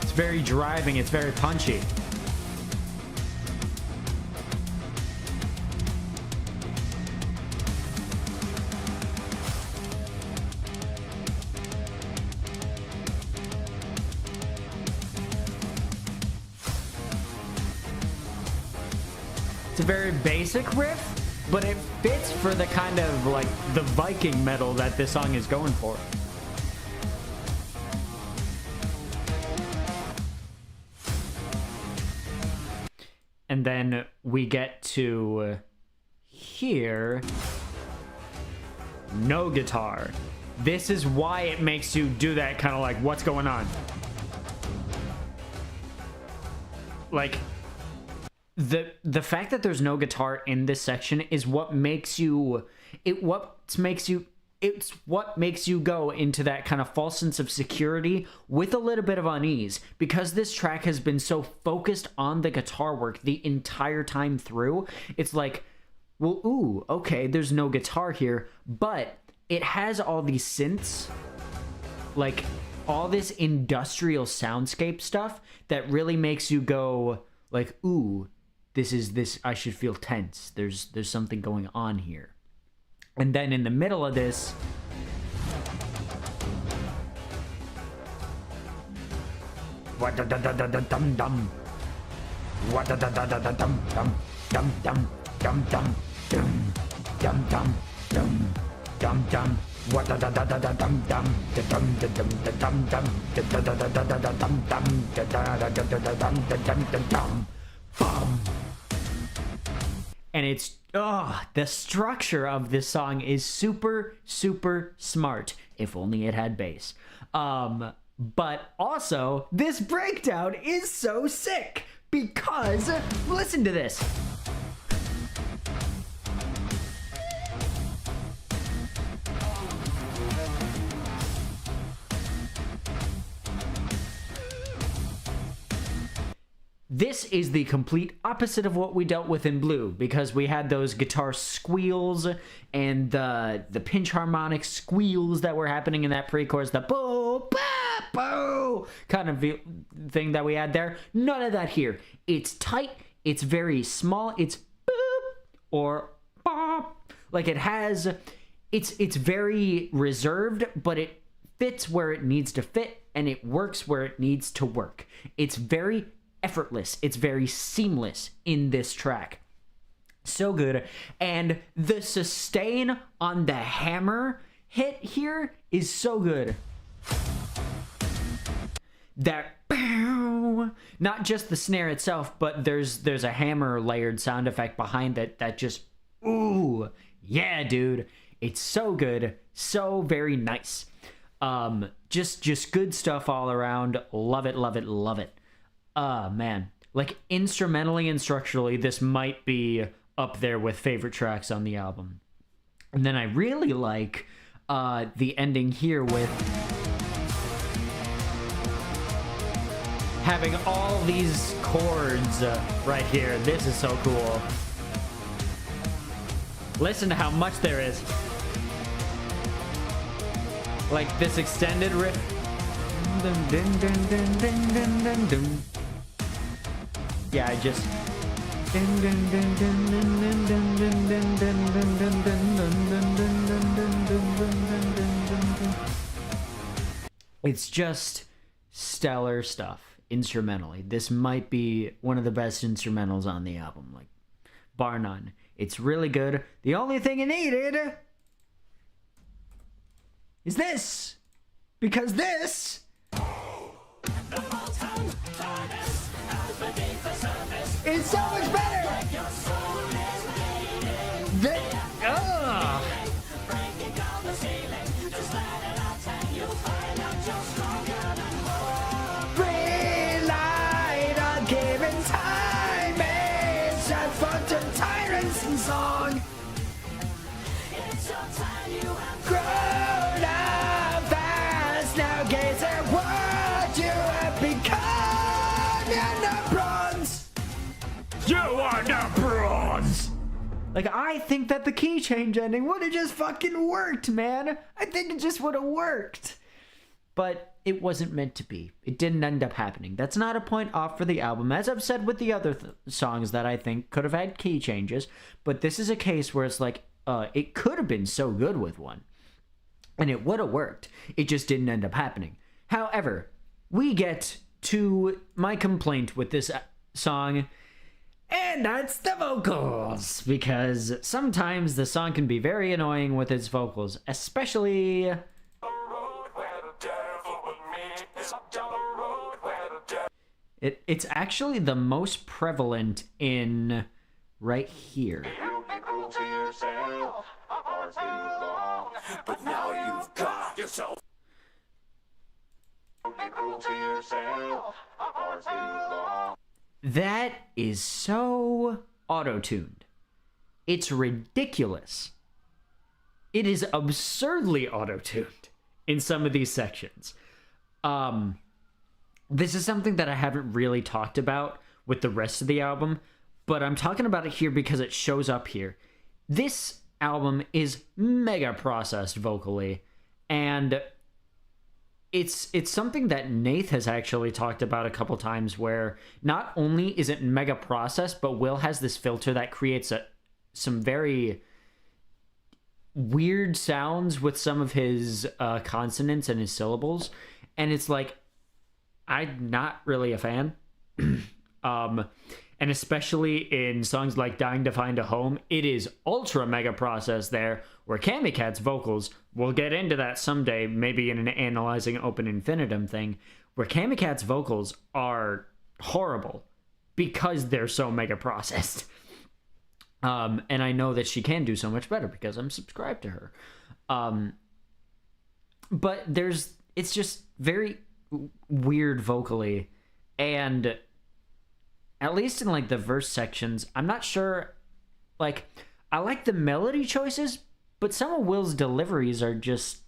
It's very driving, it's very punchy. It's a very basic riff, but it fits for the kind of like the Viking metal that this song is going for. And then we get to here. No guitar. This is why it makes you do that kind of like, what's going on? Like, the fact that there's no guitar in this section is what makes you... It's what makes you go into that kind of false sense of security with a little bit of unease, because this track has been so focused on the guitar work the entire time through. It's like, well, ooh, okay, there's no guitar here, but it has all these synths, like all this industrial soundscape stuff that really makes you go like, ooh, this, I should feel tense. There's something going on here. And then in the middle of this, what da da da da da dum dum, what da da da da da dum dum dum dum dum dum dum dum dum dum dum, what da da da da da dum dum da dum da dum da dum dum da da da da da da dum dum da da da da da dum da dum da dum bum. And it's, the structure of this song is super, super smart. If only it had bass. But also, this breakdown is so sick because, listen to this. This is the complete opposite of what we dealt with in Blue, because we had those guitar squeals and the pinch harmonic squeals that were happening in that pre-chorus, the boo, bah, boo kind of thing that we had there. None of that here. It's tight, it's very small, it's boop or bop. Like it has, it's very reserved, but it fits where it needs to fit and it works where it needs to work. It's very effortless. It's very seamless in this track. So good. And the sustain on the hammer hit here is so good. That not just the snare itself, but there's a hammer layered sound effect behind it that just, ooh, yeah, dude. It's so good. So very nice. Just good stuff all around. Love it, love it, love it. Man, like instrumentally and structurally, this might be up there with favorite tracks on the album. And then I really like the ending here with having all these chords right here. This is so cool. Listen to how much there is. Like this extended riff. Dun, dun, dun, dun, dun, dun, dun, dun. Yeah, I just. It's just stellar stuff instrumentally. This might be one of the best instrumentals on the album, like bar none. It's really good. The only thing it needed is this, because this it's so much better. Relied on given time. It's a fucking tyrant's song. Grown up fast now, gaze at what you have become. You're not bronze. You are not bronze. Like, I think that the key change ending would have just fucking worked, man. I think it just would have worked. But it wasn't meant to be. It didn't end up happening. That's not a point off for the album, as I've said with the other songs that I think could have had key changes. But this is a case where it's like, it could have been so good with one. And it would have worked. It just didn't end up happening. However, we get to my complaint with this song, and that's the vocals, because sometimes the song can be very annoying with its vocals, especially it's actually the most prevalent in right here. But now you've got yourself. That is so auto-tuned. It's ridiculous. It is absurdly auto-tuned in some of these sections. This is something that I haven't really talked about with the rest of the album, but I'm talking about it here because it shows up here. This album is mega processed vocally, and it's something that Nath has actually talked about a couple times, where not only is it mega processed, but Will has this filter that creates some very weird sounds with some of his consonants and his syllables, and it's like, I'm not really a fan. And especially in songs like Dying to Find a Home, it is ultra mega processed there, where Cammy Cat's vocals, we'll get into that someday, maybe in an Analyzing Open Infinitum thing, where Cammy Cat's vocals are horrible because they're so mega processed. And I know that she can do so much better because I'm subscribed to her. But it's just very weird vocally. And at least in like the verse sections, I'm not sure, like, I like the melody choices, but some of Will's deliveries are just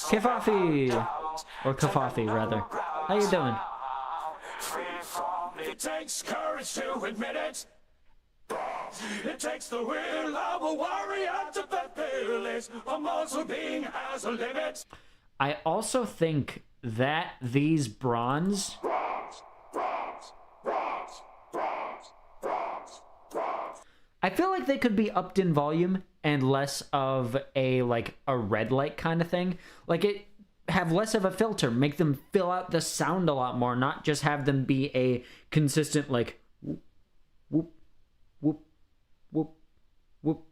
Kifafi, or Kafafi rather. How you doing? It takes courage to admit it. It takes the will of a warrior to fulfill it. A mortal being has a limit. I also think that these bronze I feel like they could be upped in volume and less of a red light kind of thing. Like it have less of a filter, make them fill out the sound a lot more, not just have them be a consistent like whoop whoop whoop whoop whoop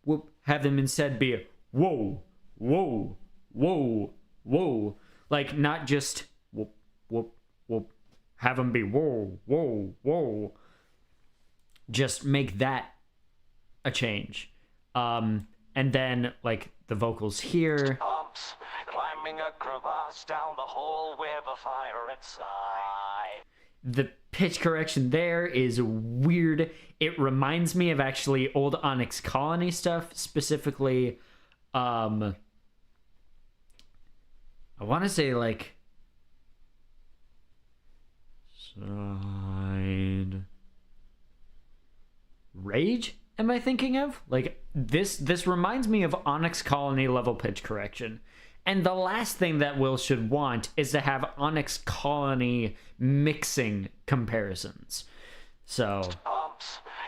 whoop. Have them instead be a whoa whoa whoa whoa, like not just whoop whoop whoop. Have them be whoa whoa whoa. Just make that a change. And then like the vocals here. Climbing a crevasse down the hole with a fire inside. The pitch correction there is weird. It reminds me of actually old Onyx Colony stuff, specifically I want to say like side Rage, am I thinking of? Like this reminds me of Onyx Colony level pitch correction. And the last thing that Will should want is to have Onyx Colony mixing comparisons. So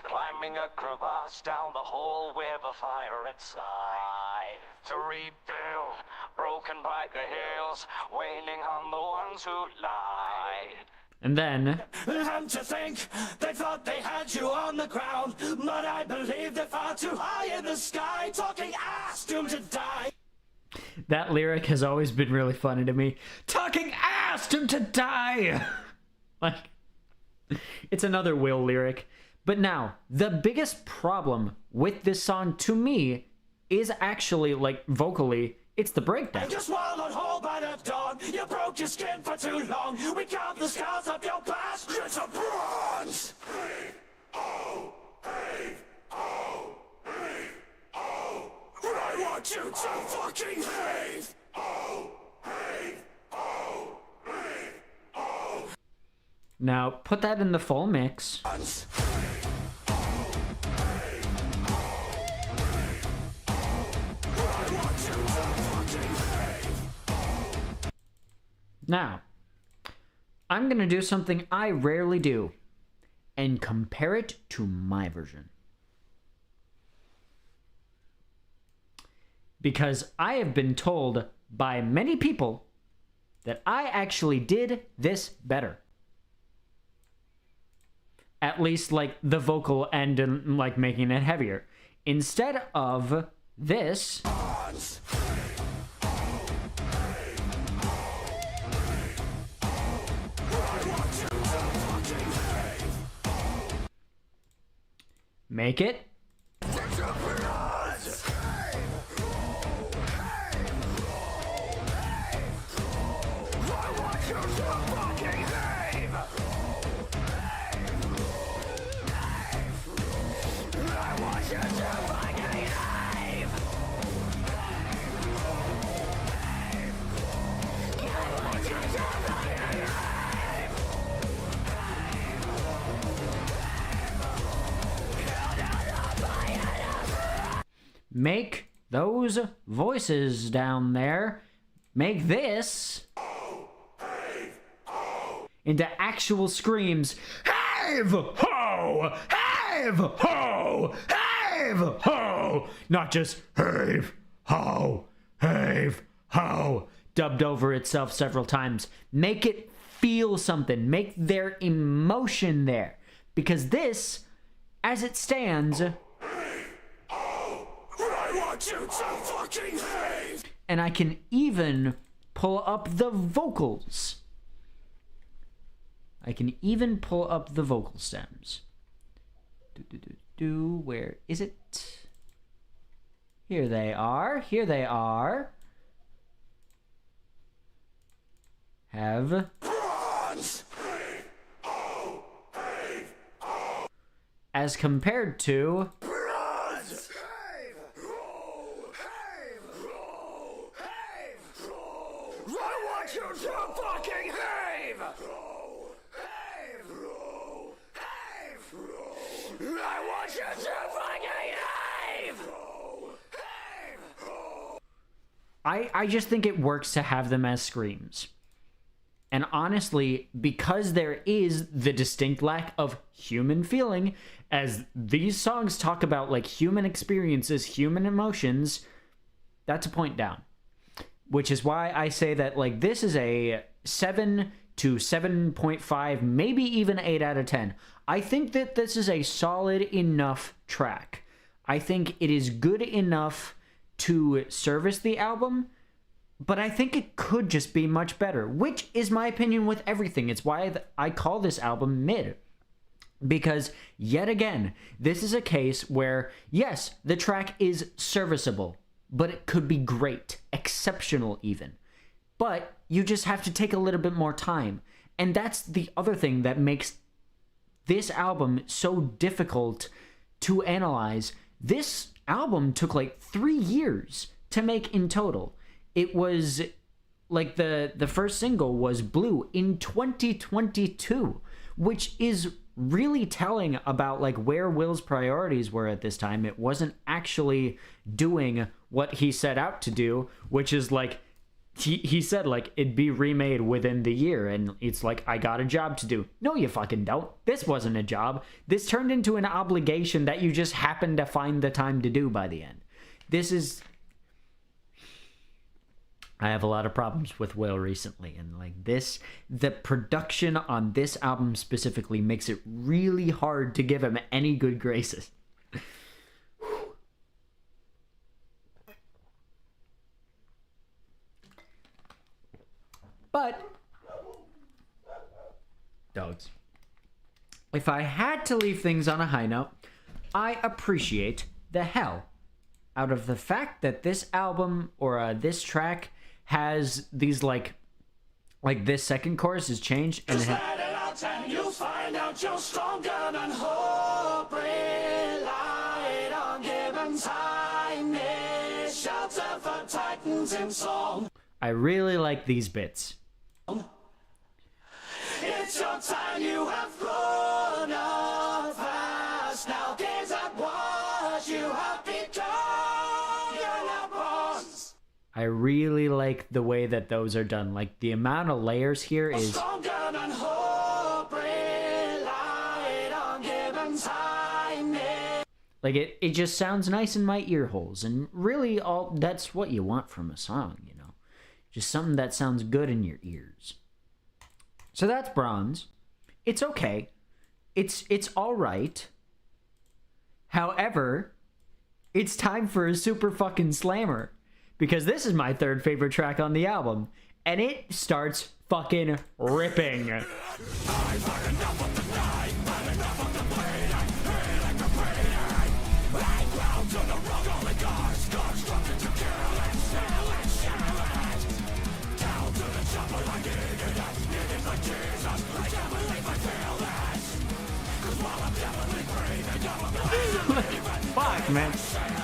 climbing a crevasse down the hole with a fire inside. To rebuild, broken by the hills, wailing on the ones who lied. And then And to think they thought they had you on the ground, but I believe they're far too high in the sky, talking ass doomed to die. that lyric has always been really funny to me. Talking ass doomed to die. Like, it's another Will lyric. But now, the biggest problem with this song to me is actually, like, vocally, it's the breakdown. You swallowed whole by the dawn. You broke your skin for too long. We count the scars of your past. It's a bronze. Hey, oh, hey, oh, hey, oh. I want you to fucking hate. Oh, hey, oh, hey, oh. Now, put that in the full mix. Now, I'm going to do something I rarely do and compare it to my version. Because I have been told by many people that I actually did this better. At least, like, the vocal end and, like, making it heavier. Instead of this... Make it. Make those voices down there. Make this into actual screams. Have ho! Have ho! Have ho! Not just have ho! Have ho! Dubbed over itself several times. Make it feel something. Make their emotion there. Because this, as it stands... And I can even pull up the vocals. I can even pull up the vocal stems. Where is it? Here they are. Here they are. Have as compared to I want you to fucking have! I want you to fucking have! I just think it works to have them as screams. And honestly, because there is the distinct lack of human feeling, as these songs talk about like human experiences, human emotions, that's a point down. Which is why I say that like this is a 7 to 7.5, maybe even 8 out of 10. I think that this is a solid enough track. I think it is good enough to service the album, but I think it could just be much better, which is my opinion with everything. It's why I call this album mid. Because, yet again, this is a case where, yes, the track is serviceable, but it could be great, exceptional even. But you just have to take a little bit more time. And that's the other thing that makes this album so difficult to analyze. This album took like 3 years to make in total. It was like the first single was Blue in 2022, which is really telling about like where Will's priorities were at this time. It wasn't actually doing what he set out to do, which is like he said like it'd be remade within the year, and it's like, I got a job to do. No, you fucking don't. This wasn't a job. This turned into an obligation that you just happened to find the time to do by the end. I have a lot of problems with Will recently, and like this, the production on this album specifically makes it really hard to give him any good graces. But, dogs, if I had to leave things on a high note, I appreciate the hell out of the fact that this album, or this track, has these like this second chorus is changed, and Just let it out and you'll find out you're stronger than hope. Rely on given time. Shelter for titans in song. I really like these bits. It's your time, you have grown up fast. Now gaze at what you have become. You're not bronze. I really like the way that those are done. Like the amount of layers here is Stronger than hope. Relied on given time. like it just sounds nice in my ear holes, and really all that's what you want from a song, you know. Just something that sounds good in your ears. So that's Bronze. It's okay. It's all right. However, it's time for a super fucking slammer, because this is my third favorite track on the album, and it starts fucking ripping. Fuck, man.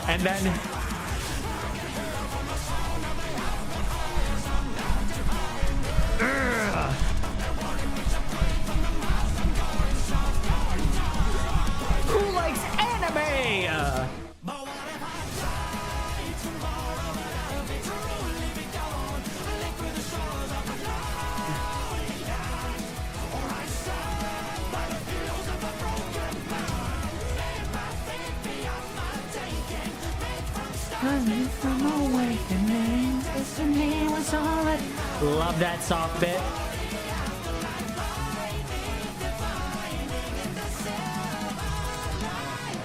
And then who likes anime? Love that soft bit.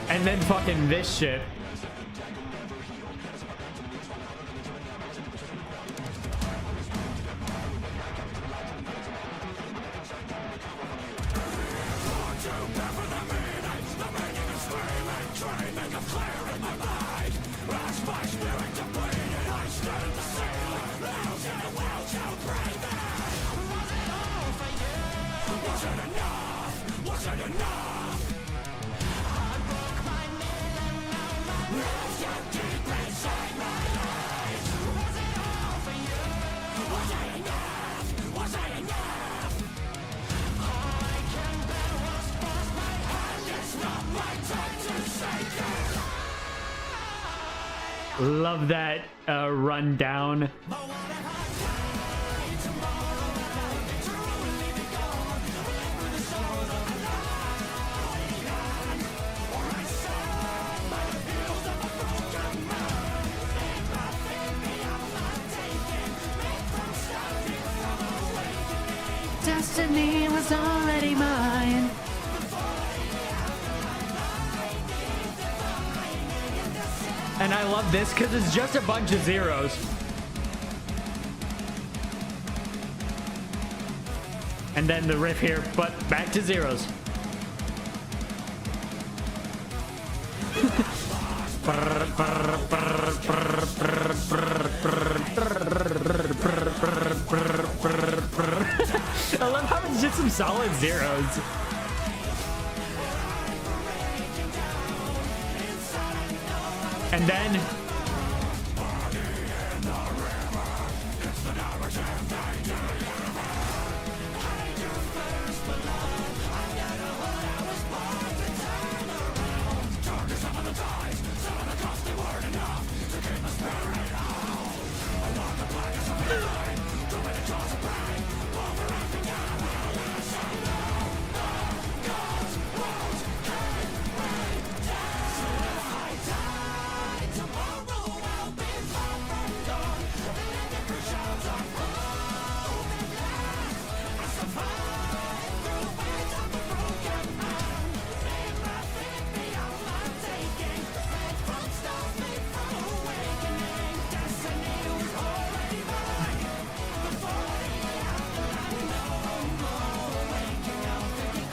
And then fucking this shit. Love that run down. Destiny was already mine. And I love this because it's just a bunch of zeros. And then the riff here, but back to zeros. I love how it's just some solid zeros. And then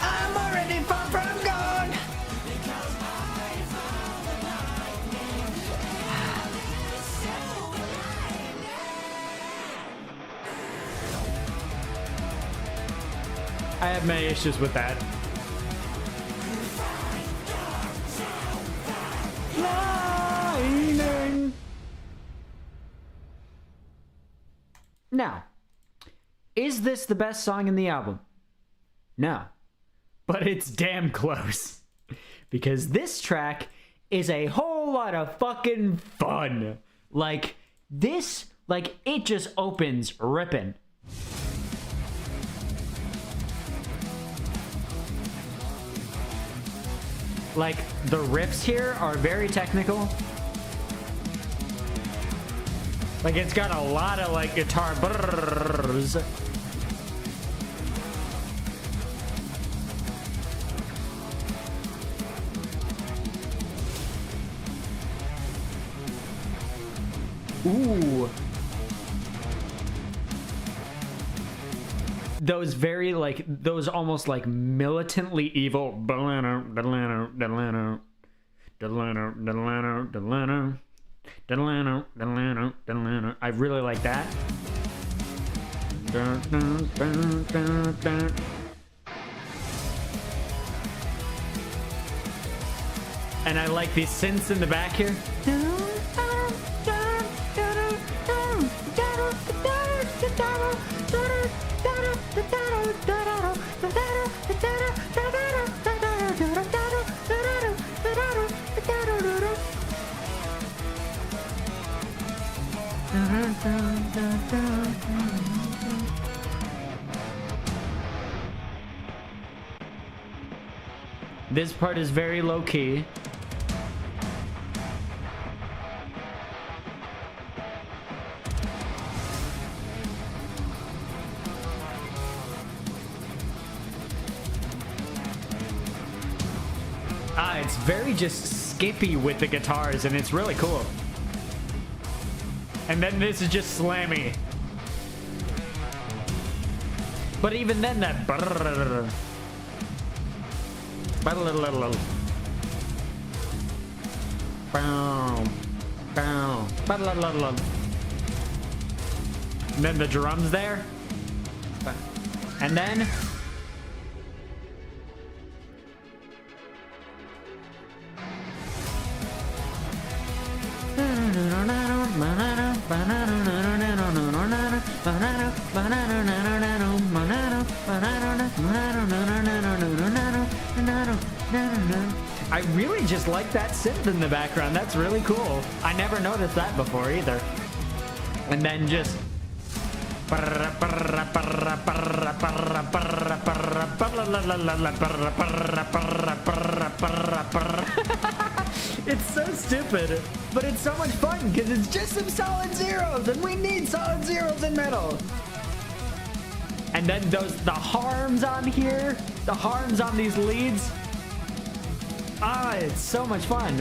I'm already far from gone. I have many issues with that. Lightning. Now, is this the best song in the album? No. But it's damn close. Because this track is a whole lot of fucking fun. Like, this, like, it just opens ripping. Like, the riffs here are very technical. Like, it's got a lot of, like, guitar brrrs. Ooh. Those very, like, those almost, like, militantly evil. I really like that. And I like these synths in the back here. This part is very low key. It's very just skippy with the guitars, and it's really cool. And then this is just slammy. But even then, that and then the drums there. And then I really just like that synth in the background. That's really cool. I never noticed that before either. And then just... It's so stupid, but it's so much fun because it's just some solid zeros, and we need solid zeros in metal. And then the harms on here, the harms on these leads. Ah, it's so much fun.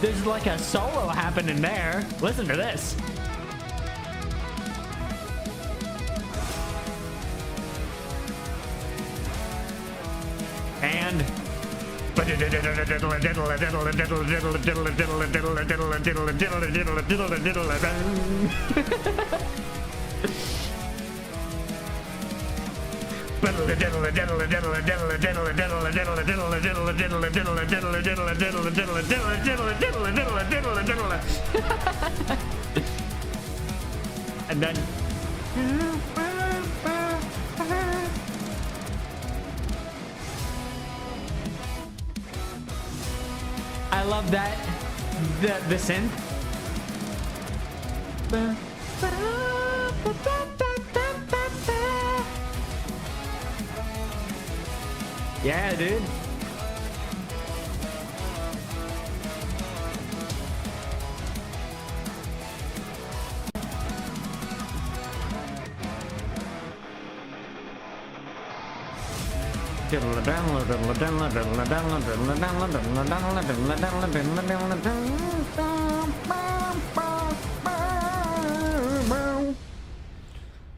There's like a solo happening there. Listen to this. And and then I love that the synth. Yeah, dude.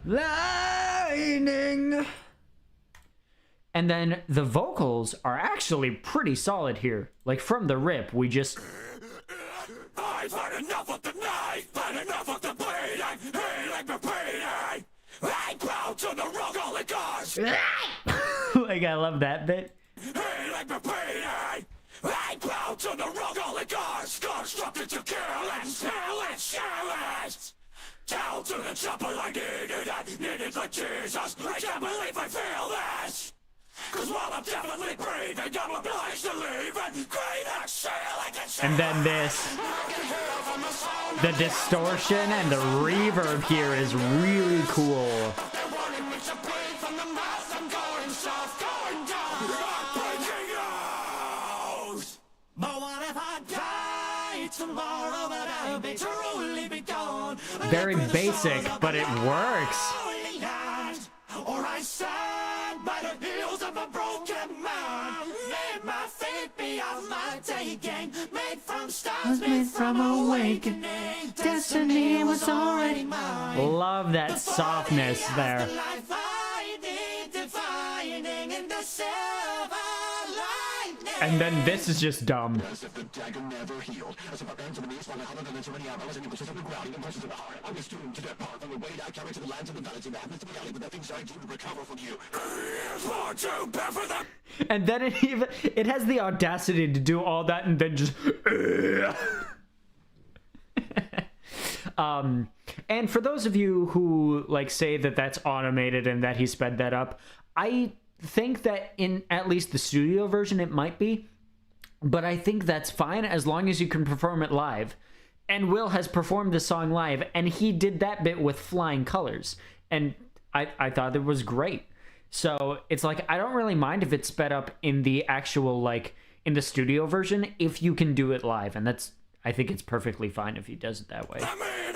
Lightning. And then the vocals are actually pretty solid here. Like from the rip, we just... I've had enough of the knife, had enough of the bleeding, healing the bleeding. I bow to the wrong oligarchs. Like, I love that bit. Healing the bleeding. I bow to the wrong oligarchs, constructed to kill and steal and share it. Down to the chopper I needed like Jesus. I can't believe I feel this. Cause while I'm definitely breathing, I'm obliged to leave and crave exhale like a And then this, the distortion and the reverb here is really cool. Very basic, but it works. Or I stand by the heels of a broken man. May my fate be of my taking. Made from stars, made from awakening. Destiny was already mine. Love that softness there. And then this is just dumb. And then it has the audacity to do all that and then just and for those of you who like say that that's automated and that he sped that up, I think that in at least the studio version it might be, but I think that's fine as long as you can perform it live. And Will has performed the song live, and he did that bit with flying colors, and I thought it was great. So it's like, I don't really mind if it's sped up in the actual, like, in the studio version, if you can do it live, and that's, I think it's perfectly fine if he does it that way. The meaning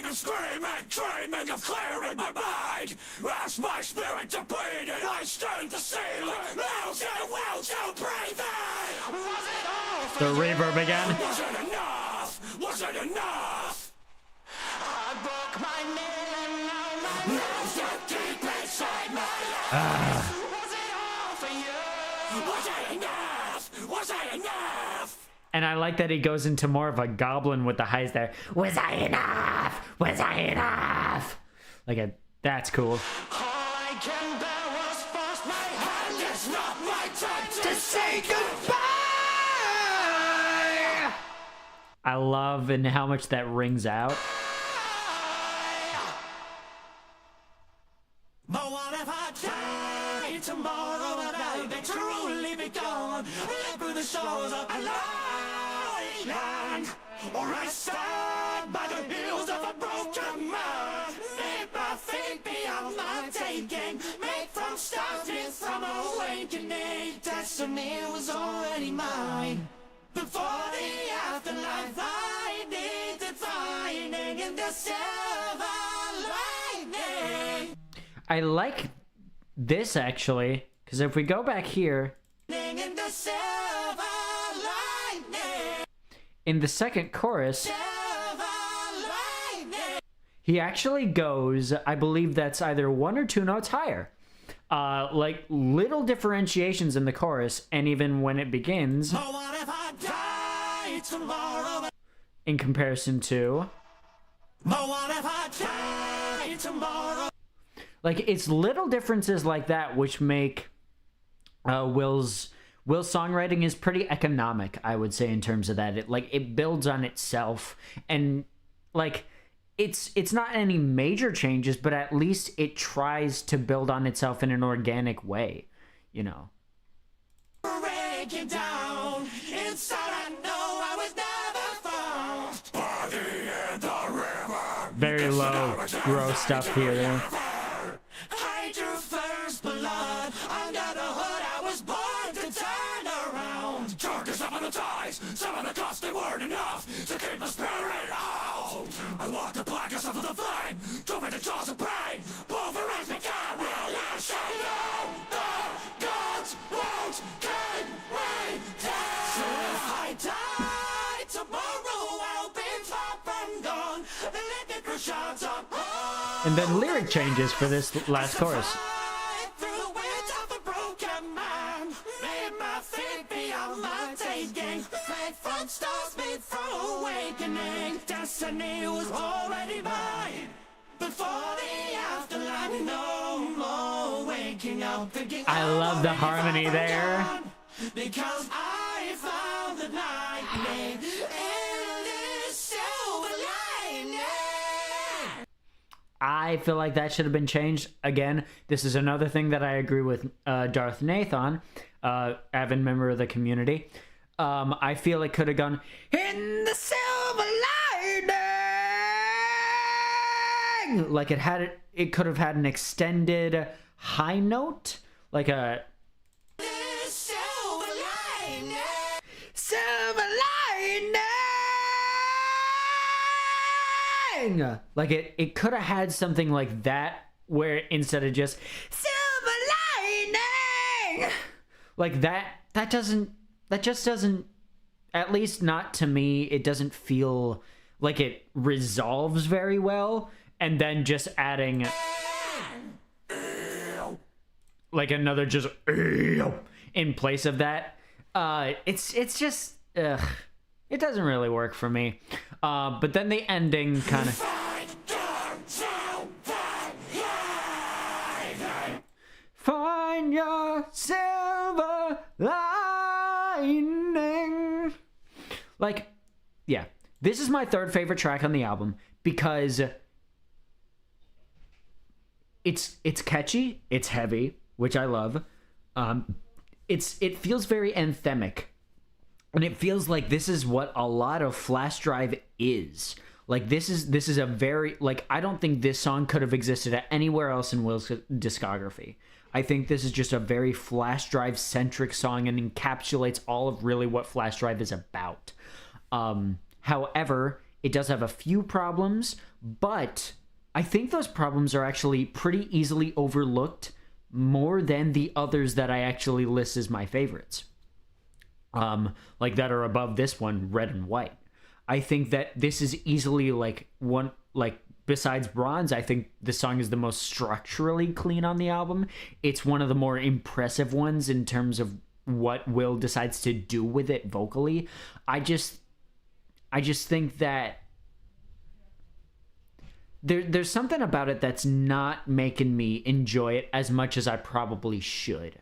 of screaming, dreaming of clearing my mind. As my spirit depleted, I stained the ceiling. Now you will to breathe in. Was it all for The reverb again. Was it enough? Was it enough? I broke my nail and now my nails are deep inside my life. Was it all for you? Was it enough? Was it enough? And I like that he goes into more of a goblin with the highs there. Was I enough? Was I enough? Like, that's cool. All I can bear was force. My hand is not my time to say goodbye. I love and how much that rings out. But what if I die tomorrow? man, or I stand by the heels of a broken man. Make my fate beyond my taking, make from stars, myth from awakening. Destiny was already mine. Before the afterlife, I need defining in the silver lining. I like this actually, because if we go back here, In the silver lining. in the second chorus, Silver lining. he actually goes, I believe that's either 1 or 2 notes higher. Like little differentiations in the chorus, and even when it begins, Oh, what if I die tomorrow? in comparison to, Oh, what if I die tomorrow? like, it's little differences like that which make Will's songwriting is pretty economic, I would say, in terms of that. It builds on itself, and like it's not any major changes, but at least it tries to build on itself in an organic way, you know. Breaking down inside, I know I was never found. Body in the river. Very low, gross stuff here. I drew first blood under the hood. I was born to turn around. Dark as some of the ties, some of the costs they weren't enough to keep the spirit out. I walked the blackest of the flame, drove into jaws of pain. Pulverized me, God will not show you. The gods won't keep me down. So if I die tomorrow, I'll be far from gone. Let me crush out some. And then lyric changes for this last chorus. Through winds of a broken man, made my fate beyond my taking. Fate from stars, made from awakening. Destiny was already mine. Before the afterlife, no more waking up thinking. I love the harmony there. Because I found the lightning in this silver lining. I feel like that should have been changed. Again, this is another thing that I agree with Darth Nathan, avid member of the community. I feel it could have gone in the silver lining. Like it could have had an extended high note, like a Silver lining. silver lining. Like it could have had something like that, where instead of just silver lining, like that just doesn't, at least not to me, it doesn't feel like it resolves very well. And then just adding like another just in place of that, it's just it doesn't really work for me. But then the ending kind of find your silver lining. Like, yeah, this is my third favorite track on the album because it's catchy, it's heavy, which I love. It feels very anthemic, and it feels like this is what a lot of FlashDrive is. Like this is a very, like, I don't think this song could have existed anywhere else in Will's discography. I think this is just a very FlashDrive centric song and encapsulates all of really what FlashDrive is about. However, it does have a few problems, but I think those problems are actually pretty easily overlooked, more than the others that I actually list as my favorites. Like that are above this one, Red and White. I think that this is easily like one, like besides Bronze, I think this song is the most structurally clean on the album. It's one of the more impressive ones in terms of what Will decides to do with it vocally. I just think that there's something about it that's not making me enjoy it as much as I probably should.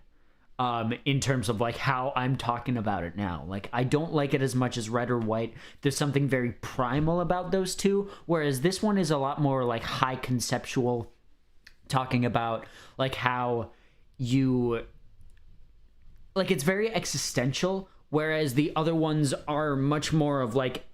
In terms of like how I'm talking about it now. Like, I don't like it as much as Red or White. There's something very primal about those two, whereas this one is a lot more like high conceptual, talking about like how you, like, it's very existential, whereas the other ones are much more of like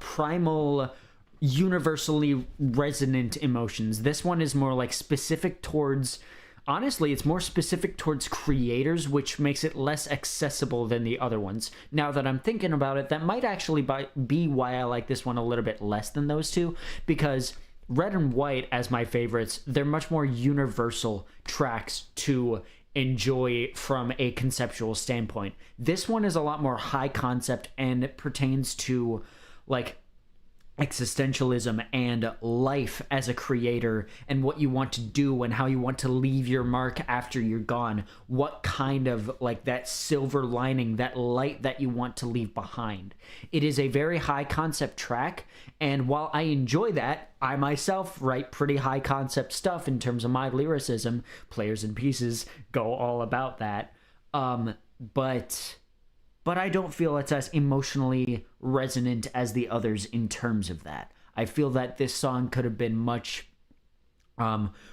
primal, universally resonant emotions. This one is more like specific towards, honestly, it's more specific towards creators, which makes it less accessible than the other ones. Now that I'm thinking about it, that might actually be why I like this one a little bit less than those two, because Red and White, as my favorites, they're much more universal tracks to enjoy from a conceptual standpoint. This one is a lot more high concept and pertains to like existentialism and life as a creator and what you want to do and how you want to leave your mark after you're gone. What kind of like that silver lining, that light that you want to leave behind. It is a very high concept track, and while I enjoy that, I myself write pretty high concept stuff in terms of my lyricism. Players and Pieces go all about that. But I don't feel it's as emotionally resonant as the others in terms of that. I feel that this song could have been much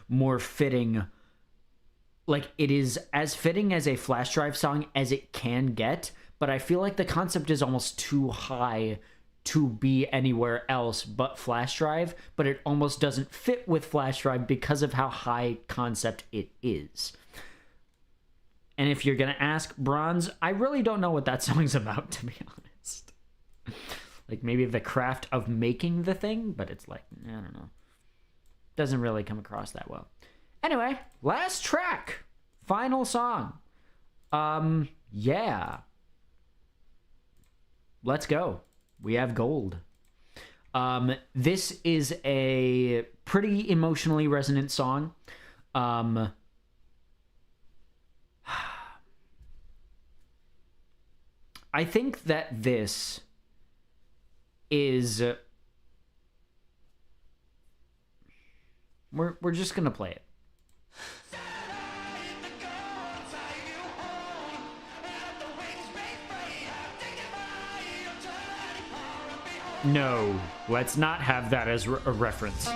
more fitting. Like, it is as fitting as a FlashDrive song as it can get, but I feel like the concept is almost too high to be anywhere else but FlashDrive, but it almost doesn't fit with FlashDrive because of how high concept it is. And if you're going to ask, Bronze, I really don't know what that song's about, to be honest. Like, maybe the craft of making the thing, but it's like, I don't know. Doesn't really come across that well. Anyway, last track. Final song. Yeah. Let's go. We have Gold. This is a pretty emotionally resonant song. I think that this is... We're just gonna play it. No, let's not have that as a reference.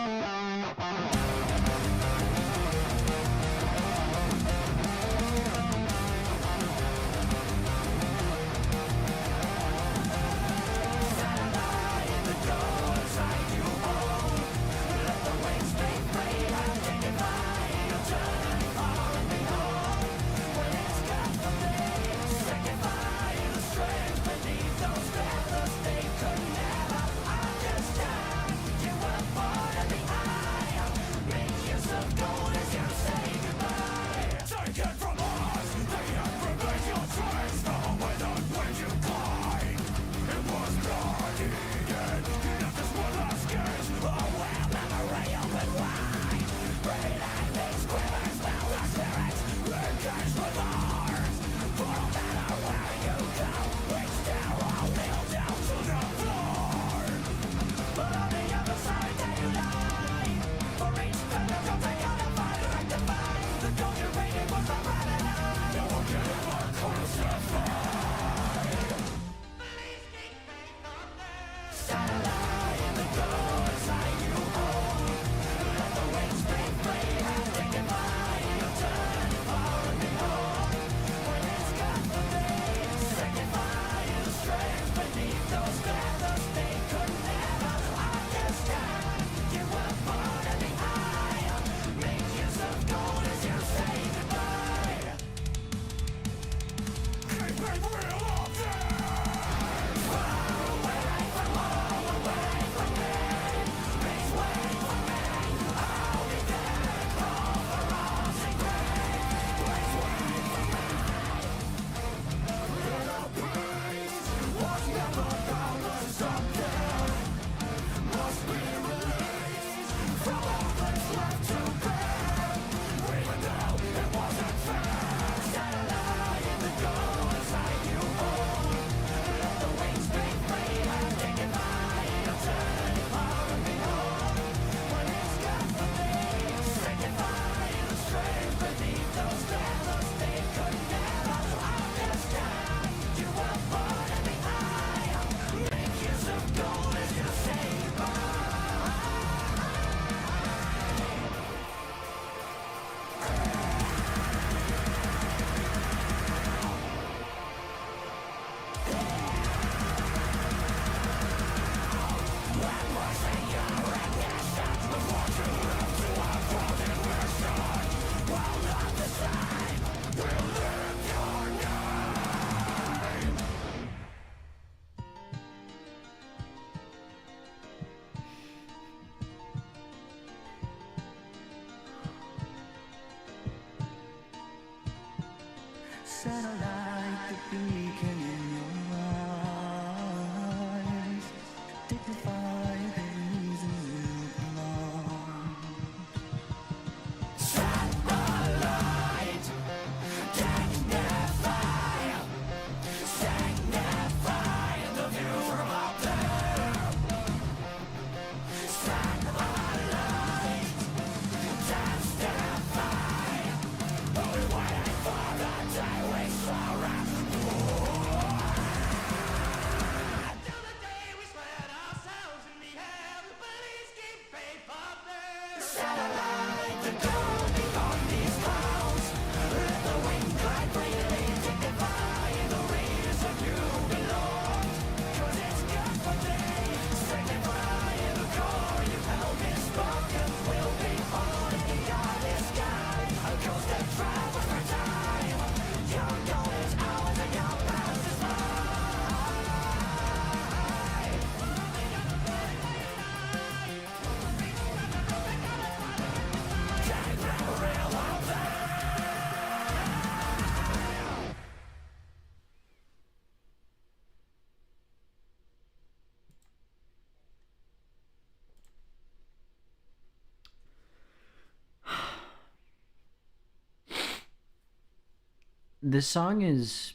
this song is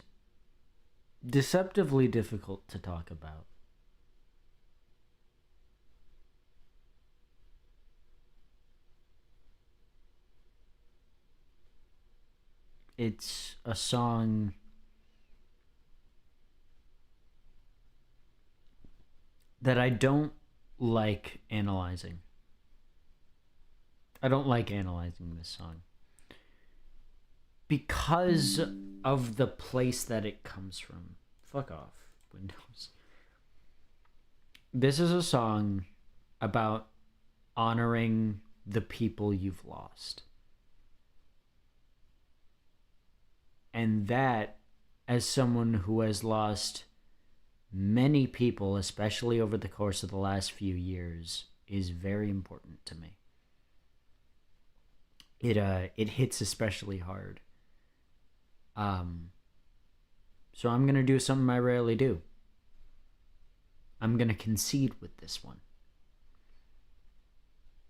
deceptively difficult to talk about. It's a song that I don't like analyzing. I don't like analyzing this song because of the place that it comes from. Fuck off, Windows. This is a song about honoring the people you've lost. And that, as someone who has lost many people, especially over the course of the last few years, is very important to me. It hits especially hard. So I'm gonna do something I rarely do. I'm gonna concede with this one.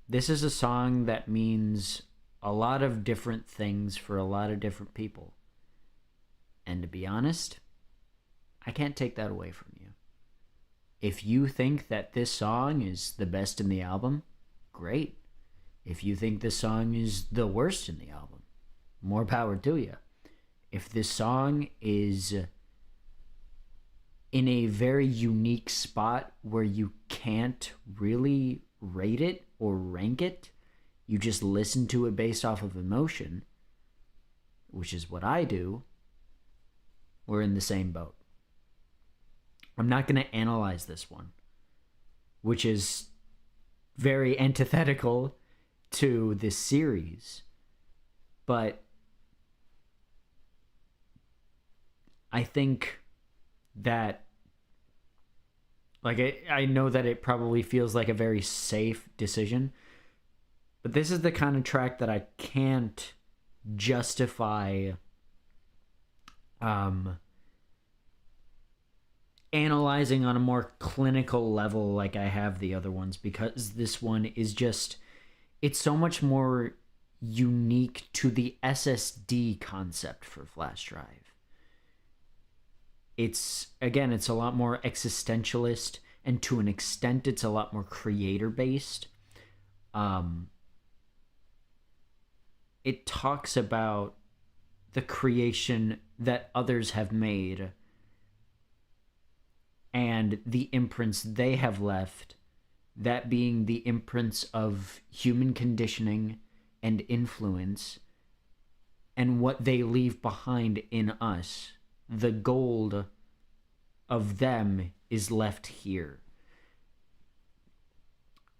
This is a song that means a lot of different things for a lot of different people. And to be honest, I can't take that away from you. If you think that this song is the best in the album, great. If you think this song is the worst in the album, more power to you. If this song is in a very unique spot where you can't really rate it or rank it, you just listen to it based off of emotion, which is what I do, we're in the same boat. I'm not going to analyze this one, which is very antithetical to this series, but I think that, like, I know that it probably feels like a very safe decision, but this is the kind of track that I can't justify analyzing on a more clinical level like I have the other ones, because this one is just, it's so much more unique to the SSD concept for FlashDrive. It's, again, it's a lot more existentialist, and to an extent it's a lot more creator-based. It talks about the creation that others have made and the imprints they have left, that being the imprints of human conditioning and influence, and what they leave behind in us. The gold of them is left here.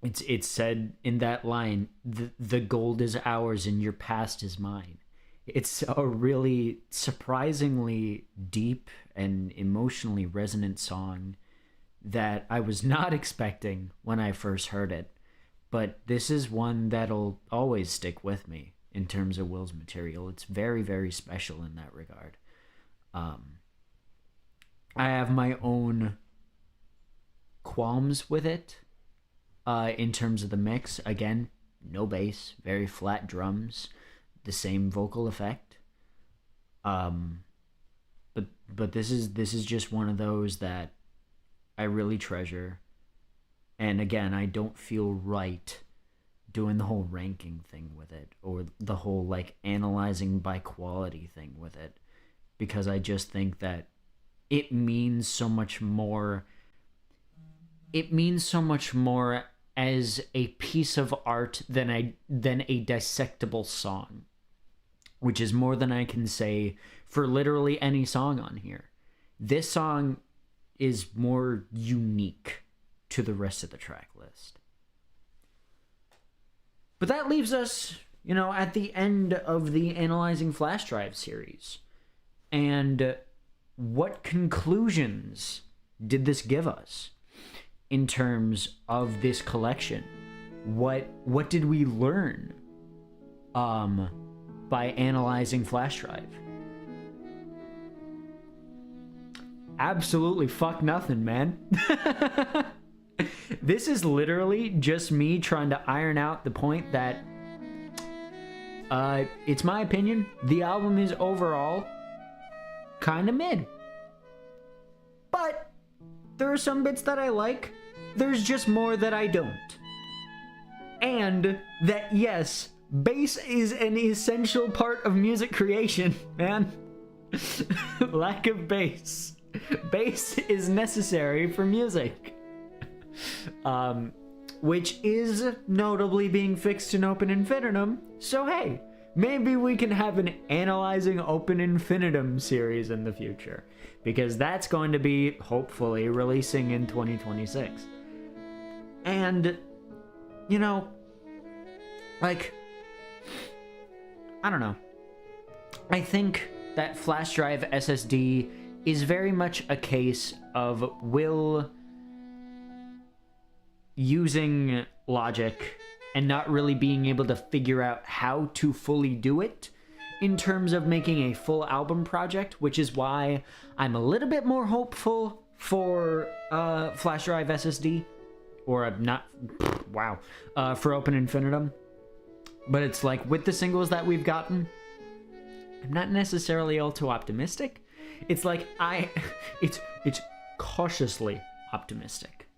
It's said in that line, the gold is ours and your past is mine. It's a really surprisingly deep and emotionally resonant song that I was not expecting when I first heard it. But this is one that'll always stick with me in terms of Will's material. It's very, very special in that regard. I have my own qualms with it in terms of the mix. Again, no bass, very flat drums, the same vocal effect. But this is just one of those that I really treasure. And again, I don't feel right doing the whole ranking thing with it, or the whole like analyzing by quality thing with it, because I just think that it means so much more. It means so much more as a piece of art than a dissectable song, which is more than I can say for literally any song on here. This song is more unique to the rest of the track list. But that leaves us, at the end of the Analyzing FlashDrive series. And what conclusions did this give us in terms of this collection? What did we learn by analyzing FlashDrive? Absolutely fuck nothing, man. This is literally just me trying to iron out the point that it's my opinion, the album is overall kind of mid. But there are some bits that I like. There's just more that I don't. And that, yes, bass is an essential part of music creation, man. Lack of bass. Bass is necessary for music. Which is notably being fixed in Open Infinitum. So hey, maybe we can have an Analyzing Open Infinitum series in the future. Because that's going to be, hopefully, releasing in 2026. And, you know, like, I don't know. I think that FlashDrive SSD is very much a case of Will using logic and not really being able to figure out how to fully do it in terms of making a full album project, which is why I'm a little bit more hopeful for FlashDrive SSD, or not, wow, for Open Infinitum. But it's like, with the singles that we've gotten, I'm not necessarily all too optimistic. It's like, it's cautiously optimistic.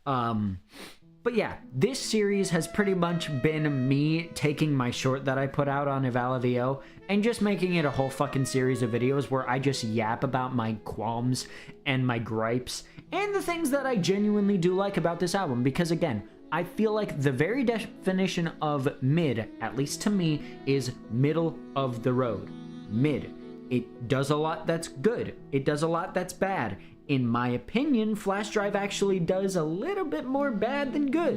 But yeah, this series has pretty much been me taking my short that I put out on EvalaVO and just making it a whole fucking series of videos where I just yap about my qualms and my gripes and the things that I genuinely do like about this album. Because again, I feel like the very definition of mid, at least to me, is middle of the road. Mid. It does a lot that's good. It does a lot that's bad. In my opinion, FlashDrive actually does a little bit more bad than good.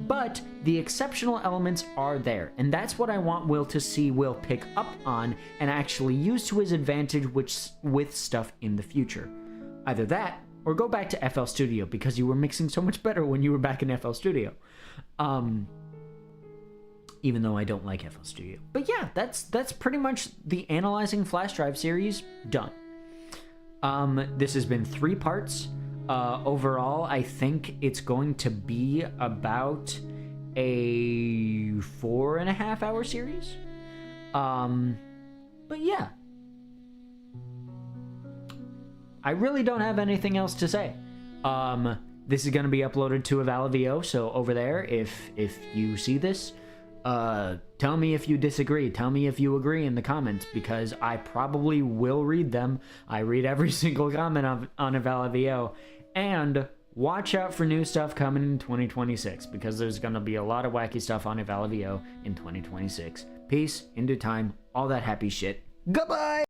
But the exceptional elements are there, and that's what I want Will to see Will pick up on and actually use to his advantage with stuff in the future. Either that, or go back to FL Studio, because you were mixing so much better when you were back in FL Studio. Even though I don't like FL Studio. But yeah, that's pretty much the Analyzing FlashDrive series done. This has been 3 parts. Overall, I think it's going to be about a 4.5 hour series. But yeah. I really don't have anything else to say. This is going to be uploaded to EvalaVO, so over there, if you see this, tell me if you disagree. Tell me if you agree in the comments, because I probably will read them. I read every single comment on EvalaVO. And watch out for new stuff coming in 2026, because there's going to be a lot of wacky stuff on EvalaVO in 2026. Peace, in due time, all that happy shit. Goodbye!